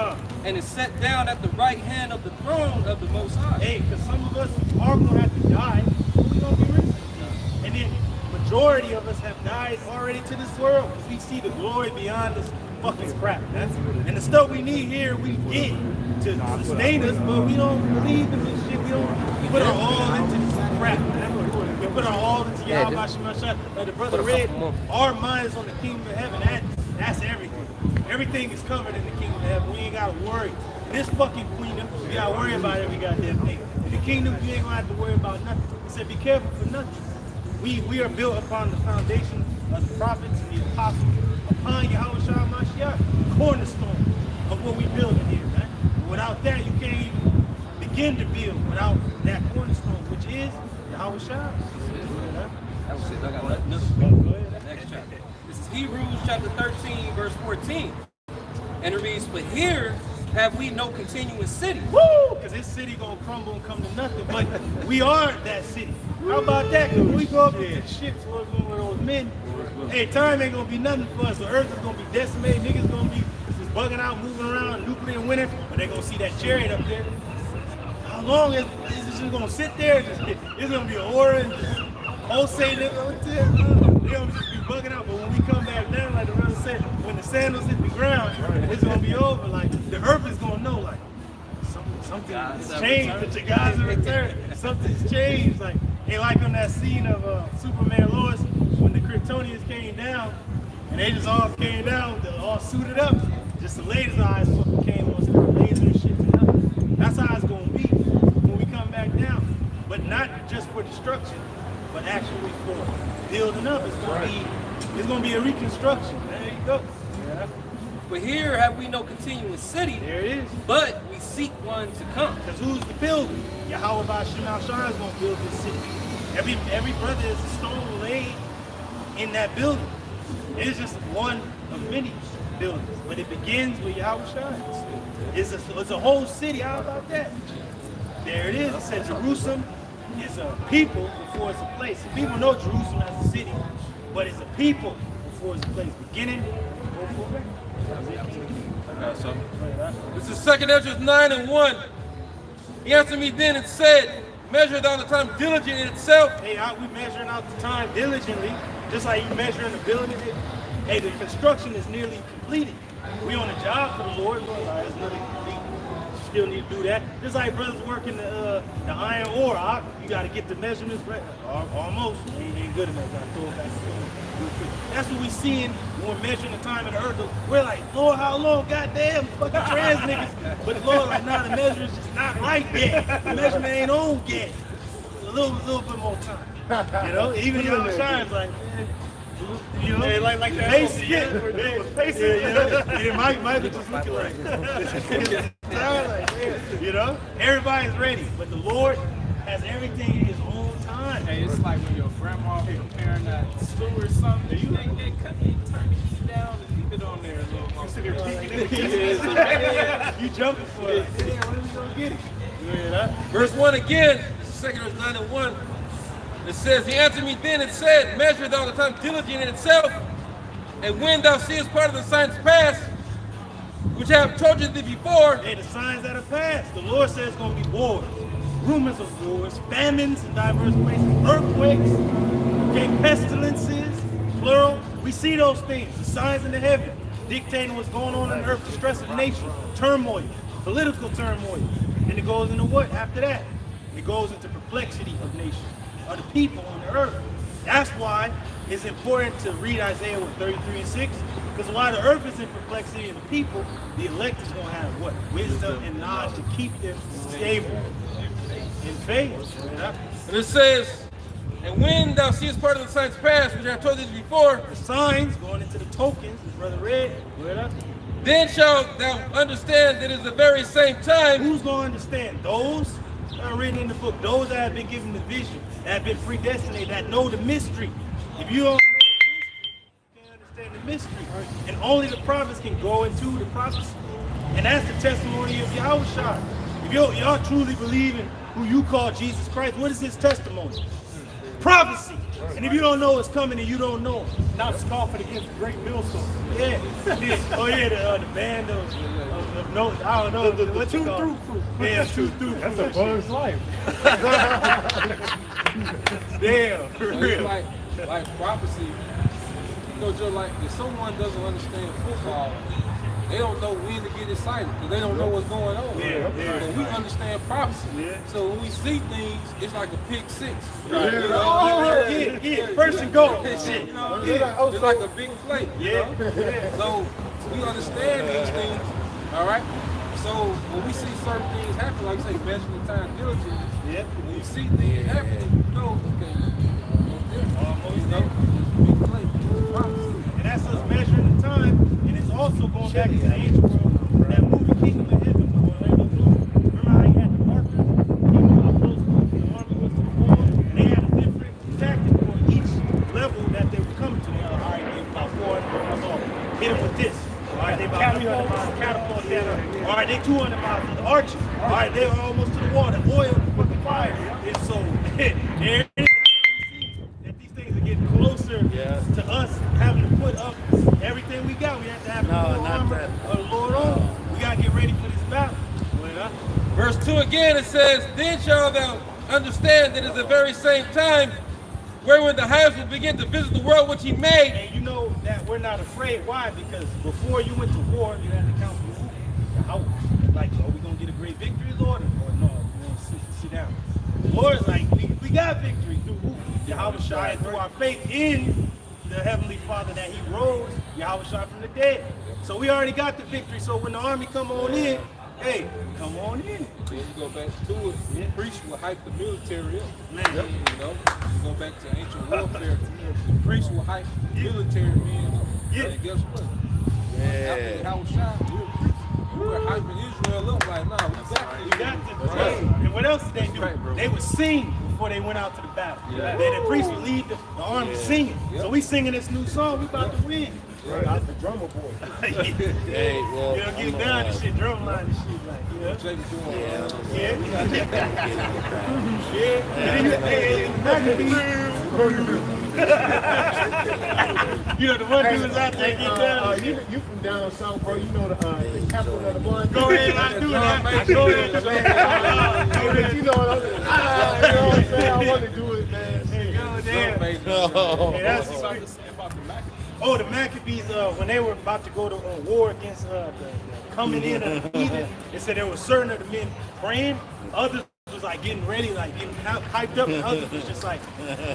and is set down at the right hand of the throne of the Most High. Hey, because some of us are going to have to die, but we're going to be risen. And then majority of us have died already to this world because we see the glory beyond this fucking crap. And the stuff we need here, we get to sustain us, but we don't believe in this shit. We don't put our all into this crap. We put our all into Yahweh Shemashah. Like the brother read, our mind is on the kingdom of heaven. That's everything. Everything is covered in the kingdom of heaven. We ain't got to worry. This fucking kingdom, we got to worry about every goddamn thing. In the kingdom, you ain't going to have to worry about nothing. He said, be careful for nothing. We are built upon the foundation of the prophets and the apostles, upon Yahweh Shah Mashiach, cornerstone of what we build in here, man. Without that, you can't even begin to build without that cornerstone, which is Yahweh Shah. That was it. I got nothing else. Next chapter. This is Hebrews chapter 13, verse 14. And it reads, but here have we no continuous city. Woo! Because this city gonna crumble and come to nothing. But we are that city. How about that? Because when we go up into the ships with those men, hey, time ain't gonna be nothing for us. The earth is gonna be decimated. Niggas gonna be just bugging out, moving around, nuclear winter, but they gonna see that chariot up there. How long is this just gonna sit there? It's gonna be an aura and just pulsating. They're gonna just be bugging out. But when we come back down, like the brother said, when the sandals hit the ground, it's gonna be over. Like the earth is gonna know, like something has changed. That your guys are returned. Something's changed. Like they like on that scene of Superman Lois when the Kryptonians came down, and they just all came down, all suited up. Just the laser eyes fucking came on, started laser and shit. That's how it's gonna be when we come back down. But not just for destruction, but actually for building up. It's gonna be a reconstruction. There you go. Yeah. For here have we no continuous city. There it is. But we seek one to come. Because who's the builder? Yahweh Ba'Shem Shah is gonna build this city. Every brother is a stone laid in that building. It's just one of many buildings. But it begins with Yahweh Shah. It's a whole city. How about that? There it is. It said Jerusalem is a people before it's a place. People know Jerusalem as a city, but it's a people before it's a place. Beginning. This is 2nd Ezra 9 and 1. He answered me then and said, measure thou the time diligent in itself. Hey, we measuring out the time diligently, just like you measuring the building. Hey, the construction is nearly completed. We on a job for the Lord. It's nearly complete. Still need to do that. Just like brothers working the iron ore, you got to get the measurements right. Almost. We ain't good enough. Got to throw it back. That's what we seeing when we're measuring the time of the earth. We're like, Lord, how long? Goddamn, fucking trans niggas. But the Lord, like, nah, the measurement's just not right yet. The measurement ain't on yet. A little bit more time. You know, even Yahweh Shines like, you know, like that. Basic, yeah, Michael just looking like, you know, everybody's ready, but the Lord has everything in His own time. Hey, it's like when your grandma preparing that stew or something. You ain't get cut, you turn the heat down and keep it on there a little more. You jumping for it? Yeah, when we gonna get it? Yeah. Verse 1 again. This is 2nd Ezra 9 and 1. It says, he answered me then and said, measure thou the time diligent in itself, and when thou seest part of the signs pass, which I have told you thee before. Hey, the signs that are past. The Lord says it's going to be wars, rumors of wars, famines in diverse places, earthquakes, okay, pestilences, plural. We see those things, the signs in the heaven, dictating what's going on in the earth, the stress of the nation, turmoil, political turmoil. And it goes into what after that? It goes into perplexity of nations. Are the people on the earth. That's why it's important to read Isaiah 33 and 6, because while the earth is in perplexity and the people, the elect is going to have what? Wisdom and knowledge to keep them stable in faith. And it says, And when thou seest part of the signs pass, which I have told thee before, The signs going into the tokens, Brother Red, where that? then shalt thou understand that it is the very same time. Who's going to understand? Those that are written in the book, those that have been given the vision, that have been predestinated, that know the mystery. If you don't know the mystery, you can't understand the mystery. And only the prophets can go into the prophecy. And that's the testimony of Yahushua. If y'all truly believe in who you call Jesus Christ, what is his testimony? Prophecy. And if you don't know what's coming, and you don't know, Not scoffing against the great millstone. yeah. Oh yeah, the band of no, I don't know. What's it called? Two through. Yeah, two through. That's a buzz life. Damn, for So it's real. like prophecy. You know, just like if someone doesn't understand football, they don't know when to get excited because they don't know what's going on. Yeah, yeah. But we understand prophecy. Yeah. So when we see things, it's like a pick six. Yeah. You know? Oh, yeah, first and goal. Shit, you know, it's like a big play. Yeah. You know? So we understand these things, all right? So when we see certain things happen, like say, measure the time diligently, Yeah. when you see things happening, you know, okay, you know, big play, prophecy. And that's us measuring the time, and it's also going back to the ancient world. That movie Kingdom of Heaven, remember how he had the markers? He knew how close the army was to the wall, and they had a different tactic for each level that they were coming to. All right, they about 400 miles off. Hit them with this. All right, they about 300 miles, catapult that up. All right, they 200 miles to the archer. All right, they are almost to the water, oil, the fucking fire. And so, there it is. That these things are getting closer to us having to put up everything we got. We have to have the full armor of the Lord on. We got to get ready for this battle. Verse 2 again, it says, then shalt thou understand that it is the very same time wherewith the highest will begin to visit the world which he made. And you know that we're not afraid. Why? Because before you went to war, you had to count the who? How? Like, are we going to get a great victory, Lord? Or no, we're going to sit down. The Lord's like, we got victory through who? Yahushua, through our faith in the Heavenly Father that he rose, Yahushua from the dead. So we already got the victory. So when the army come on in, hey, come on in. So you go back to it, the priest will hype the military up. Man. You know, you go back to ancient warfare, the priest will hype the military men up. Yeah. And guess what? After Yahushua, we're hyping Israel up like, nah, we got this. We got this. And what else did they do? They would sing before they went out to the battle. Then the priest would lead the army singing. So we singing this new song, we about to win. That's the drummer boy. Hey, well, you know, get down and shit, drum line and shit, like, you know? Yeah. You know, the one dude out there, get down. You from down south, bro. You know the capital of the month. Go ahead, I do that. Go ahead. You know what I'm saying? You know what I'm saying? I want to do it, man. Hey, that's Something to say about the Maccabees. Oh, the Maccabees, when they were about to go to war against the coming in of the heathen, they said there were certain of the men praying, others was like getting ready, like getting hyped up, and others was just like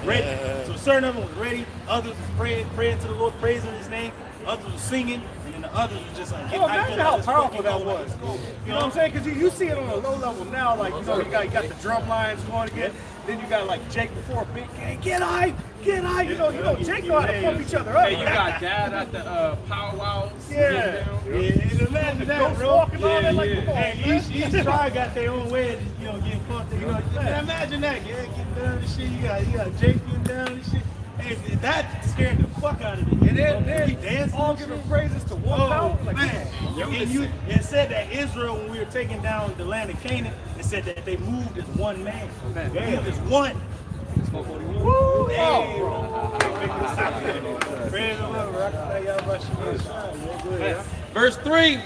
ready. So certain of them was ready, others was praying to the Lord, praising his name, others was singing, and then the others was just like getting Well, hyped imagine up. how Just powerful fucking that go, was. like, You know what I'm saying? Because you see it on a low level now, like, you know, you got the drum lines going again. Then you got like Jake before Big Gang, get hype. You know, Jake know how to pump each other up. Hey, you got Dad at the powwows. Yeah. Yeah, imagine that, Ghost bro. walking on there like, come on, Hey, man. each tribe got their own way of, you know, getting pumped. You know, imagine that. Yeah, getting down and shit. You got Jake getting down and shit. Hey, that scared the fuck out of me. And then he dancing all and giving shit. praises to one power. Like, Man, it said that Israel, when we were taking down the land of Canaan, it said that they moved as one man. They moved as one. Woo! Hey, praise the Lord. Verse 3,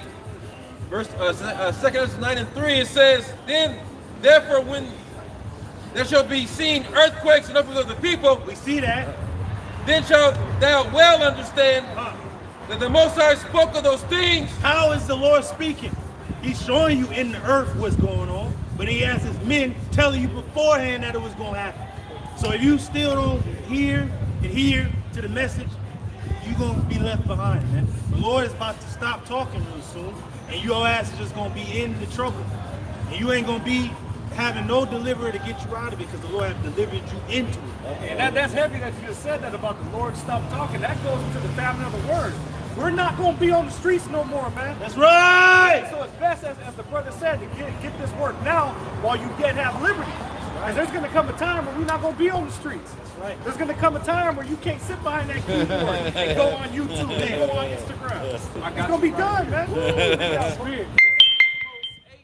Second 9 and 3, it says, then, therefore, when there shall be seen earthquakes and upwards of the people, We see that. then shalt thou well understand that the Most High spoke of those things. How is the Lord speaking? He's showing you in the earth what's going on, but he has his men telling you beforehand that it was going to happen. So if you still don't hear to the message, you're going to be left behind, man. The Lord is about to stop talking real soon, and your ass is just going to be in the trouble. And you ain't going to be having no deliverer to get you out of it because the Lord has delivered you into it. And that's heavy that you just said that about the Lord stop talking. That goes into the family of the word. We're not going to be on the streets no more, man. That's right. So it's best, as the brother said, to get this work now while you yet have liberty. Because there's going to come a time where we're not going to be on the streets. Right. There's going to come a time where you can't sit behind that keyboard and go on YouTube and go on Instagram. It's going to be done, man. That's weird. Amos 8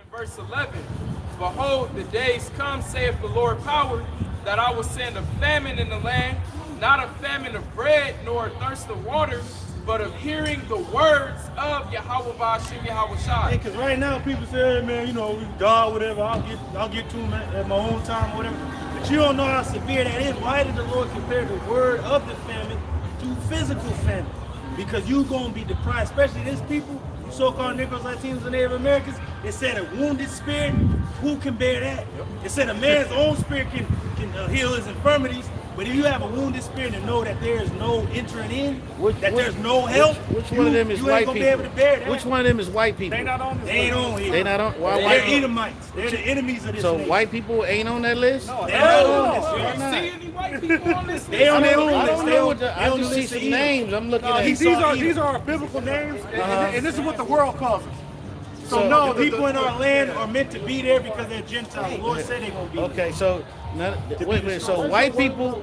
and verse 11. Behold, the days come, saith the Lord power, that I will send a famine in the land, not a famine of bread, nor a thirst of water, but of hearing the words of Yahweh Ba'ashem Yahweh Shai. Because right now people say, hey, man, you know, God, whatever, I'll get to him at my own time or whatever. But you don't know how severe that is. Why did the Lord compare the word of the famine to physical famine? Because you're going to be deprived, especially these people, so-called Negroes, Latinos, and Native Americans. It said a wounded spirit, who can bear that? It said a man's own spirit can heal his infirmities. But if you have a wounded spirit and know that there is no entering in, there's no help, which one of them is you white ain't gonna people? be able to bear that. Which one of them is white people? They not on this They ain't list. on here. They not on. Why They're white? Edomites. They're the enemies of this So nation. white people ain't on that list. No, They're not on You this. don't not? see any white people on this They list? on their own I list. don't They know on- what the, they I on just the see list of some Edom. names. I'm looking at. These are biblical names, and this is what the world calls us. So no, people in our land are meant to be there because they're Gentiles. The Lord said they're gonna be there. Okay, so wait. So white people.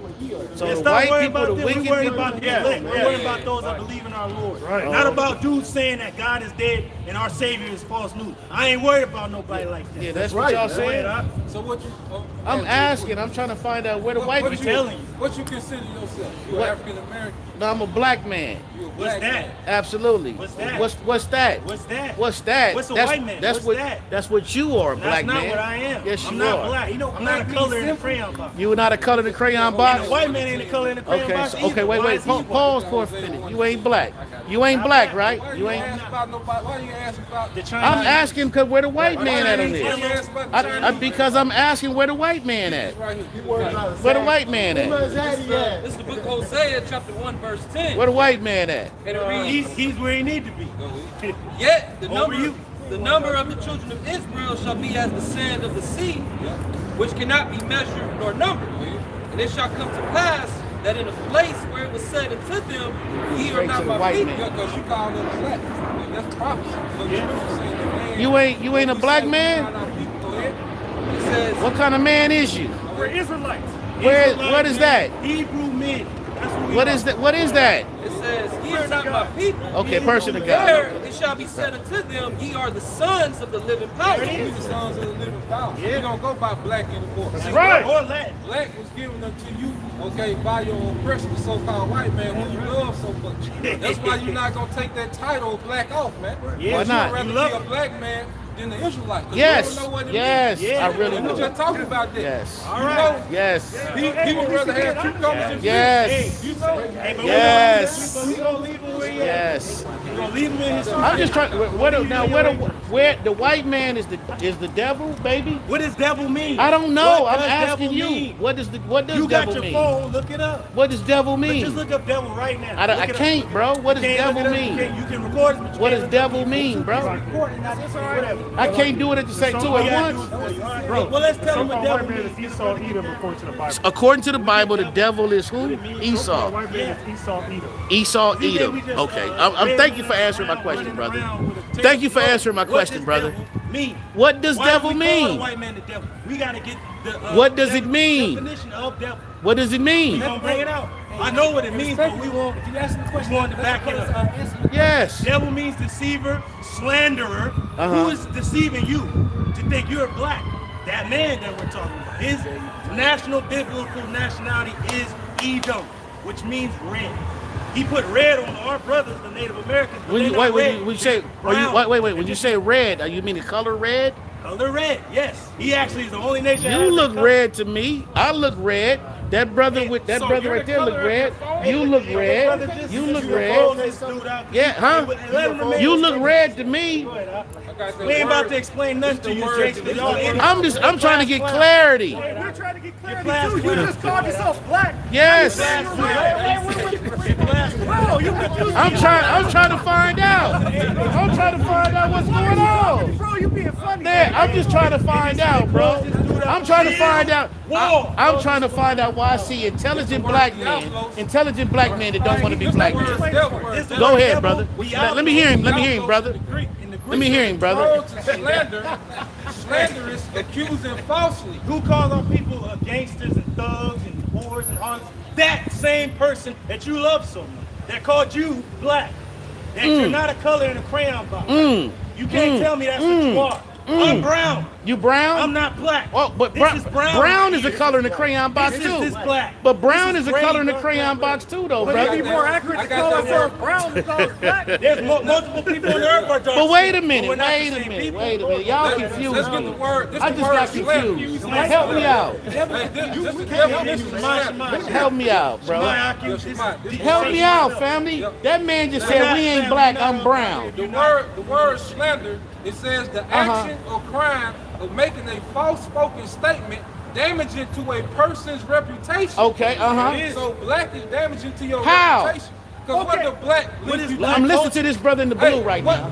So Yeah, the stop white worrying people, about the them. wicked We're worried people. about the elect. We're worried about those that believe in our Lord. Right. Not about dudes saying that God is dead and our Savior is false news. I ain't worried about nobody like that. Yeah, that's what y'all Go saying. ahead, huh? So what you? I'm asking. I'm trying to find out where the white what people. you, telling you. What you consider yourself? You What? African American? No, I'm a black man. You a What's black that? man? Absolutely. What's that? What's that? What's that? What's that? What's a that's, white man? That's What's what. that? That's what you are, a That's black not man. what I am. Yes, I'm you not are. black. You know, I'm not a color in the crayon box. You are not a color in the crayon And box. a white man ain't a color in the crayon Okay, box so, either. okay, wait. Why is he white? Pause for a minute. You ain't black. You ain't black, right? Why You ain't. ask about nobody? Why you ask about The China. I'm asking because where the white Why man you at on ask- why you this? ask about the Chinese? Because I'm asking where the white man at. Right here. Where the white man at? Where's Zaddy at? This is the book of Hosea, chapter 1, verse 10. Where the white man at? And it reads, He's where he need to be. Yet the Over number, you. the number of the children of Israel shall be as the sand of the sea, which cannot be measured nor numbered. And it shall come to pass that in a place where it was said unto them, ye are Straight not to the my white people. man. Because you call them black. And that's prophecy. So you saying the man. You ain't a black man? Go ahead. It says, What kind of man is you? We're Israelites. What is that? Hebrew men. That's what we What are. is that? What is that? it says, ye are not my people. Okay, person of God. There it shall be said unto them, ye are the sons of the living power. We the sons of the living power. Yeah. We don't go by black anymore. right. Or Latin. Black was given unto you, okay, by your oppressor, the so-called white man, who you love so much. That's why you're not gonna take that title of black off, man. Yeah, Why not? You'd rather You love be a it. black man than the Israelite. 'Cause Yes. you don't know what it Yes. means. Yeah. I really And we're do. just talking about that. Yes. All You right. know, Yes. people rather have cucumbers and Yes. you know, Hey, but Yes. we gonna leave him where he at. Yes. We gonna leave him in his I'm just trying. Where the white man is the devil, baby? What does devil mean? I don't know. What I'm does asking devil you. mean? What does You got devil your mean? phone, look it up. What does devil But just mean? look up devil right now. I Look it up. can't, bro. What does You can't devil look it up. mean? You can record it, but you What can't does look it up. devil mean, bro? Record it, that's all right. Whatever. I can't do it at the same two We gotta at do it once. for you. All right. Bro, Well, let's tell him what so-called devil white man means. is Esau, Edom, according to the Bible. According to the Bible, the devil is who? So-called Esau. white man is Esau, Edom. Esau, We Edom. just, Okay. I'm thank you for answering my question, brother. Thank you for answering my question, brother. Mean. What does Why devil do we call a mean? white man the devil? We gotta get the What does it mean? definition of devil. What does it We mean? gonna bring it out. I know what it means, but we want to back it up. Yes. Devil means deceiver, slanderer. Who is deceiving you to think you're black? That man that we're talking about. His national biblical nationality is Edom, which means red. He put red on our brothers, the Native Americans. But When you they're wait, not when red. you, when you say Brown. wait, when you say red, you mean the color red? Color red, yes. He actually is the only nation. that You has that look color. red to me. I look red. That brother with that So brother you're right the there look color of red. your phone? You look Brother, red. just- You look just red. roll this dude out. Yeah, huh? Let him remain. You look red to me. Go ahead, huh? I got the We ain't about word. to explain nothing to you, word. Jason. It's Y'all the word. idiots. I'm trying to get clarity. Hey, we're trying to get clarity class too. You clear. just called yourself black. Yes. Bro, you confused I'm trying to find out. I'm trying to find out what's going on. Bro, you being funny. not there. I'm just trying to find out, bro. I'm trying to find out. I'm trying to find out why I see intelligent black men that don't want to be black men. Go ahead, brother. Let me hear him. Let me hear him, brother. Let me hear him, brother. Slander is accusing falsely. Who calls on people gangsters and thugs and whores and harlots? That same person that you love so much, that called you black, that you're not a color in a crayon box. You can't tell me that's what you are. I'm brown. You brown? I'm not black. Oh, but this is brown. Brown is a color in the crayon box This too. is black. But brown This is is a color in the gray, crayon dark, box too, though, But brother. it'd be more accurate to call ourselves brown than call us black. There's multiple people on the earth are dark. But wait a minute, We're not the wait a same minute, people. wait a minute. Y'all confused Let's get me. the word. This I the just word got slander. confused. Help me out. Help me out, bro. Help me out, family. That man just said we ain't black, I'm brown. The word slander, it says the action or crime of making a false spoken statement damaging to a person's reputation. Okay, So black is damaging to your How? reputation. Because what the black I'm listening to this brother in the blue right now.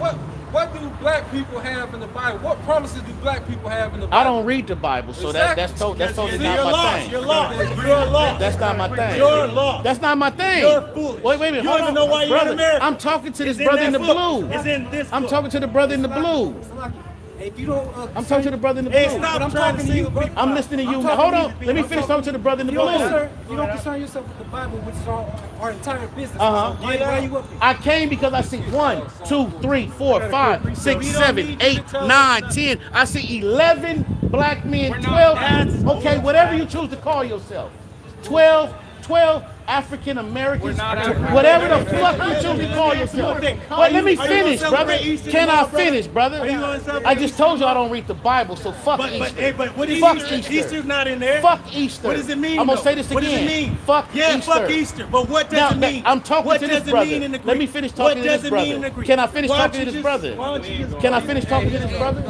What do black people have in the Bible? What promises do black people have in the Bible? I don't read the Bible, so that's totally not my thing. You're lost. You're lost. That's not my thing. You're lost. That's not my thing. You're foolish. Wait a minute. You Hold don't on. even know why you're in Brother, America. I'm talking to this It's in brother in that the book. blue. It's in this I'm book. talking to the brother in the blue. If you don't, I'm talking to the brother in the blue. Hey, stop trying to single people. I'm listening to you. Hold on. Let me finish talking to the brother in the blue. Sir, you don't concern yourself with the Bible, which is our entire business. Uh-huh. So why are you up here? I came because I see 1, 2, 3, 4, 5, 6, 7, 8, 9, 10. I see 11 black men, 12. Okay, whatever you choose to call yourself. 12 African Americans, whatever the fuck you choose to call yourself. But let me finish, brother. Can I finish, brother? I just told you I don't read the Bible, so fuck Easter. But what is Fuck Easter? Easter. Easter's not in there. Fuck Easter. What does it mean? I'm gonna though? say this again. What does it mean? Fuck yeah, Easter. fuck Easter. But what does it mean? I'm talking what to does this it brother. mean in the Greek? Let me finish talking to this What does it mean in the brother. Greek? Can I finish Why talking don't to you this just- brother? why don't you just- Can I finish talking to this brother?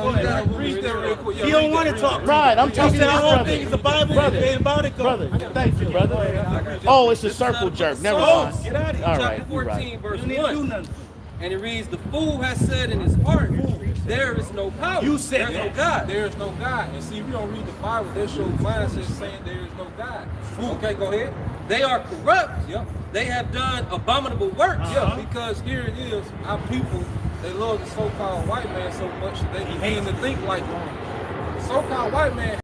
He don't want to talk. Right, I'm talking to You this said the whole brother. thing is the Bible. Brother. Ain't about it, go. Brother, thank you, brother. Oh, it's a circle jerk. Never mind. Get out of here. All Chapter right, you're 14, right. verse You need to do 1. nothing. And it reads, the fool has said in his heart, there is no power. You said There's no that. God. There is no God. And see, if you don't read the Bible, there's your mindset saying there is no God. Okay, go ahead. They are corrupt. Yep. They have done abominable works. Yeah, because here it is, our people, they love the so-called white man so much that they begin to think like one. The so-called white man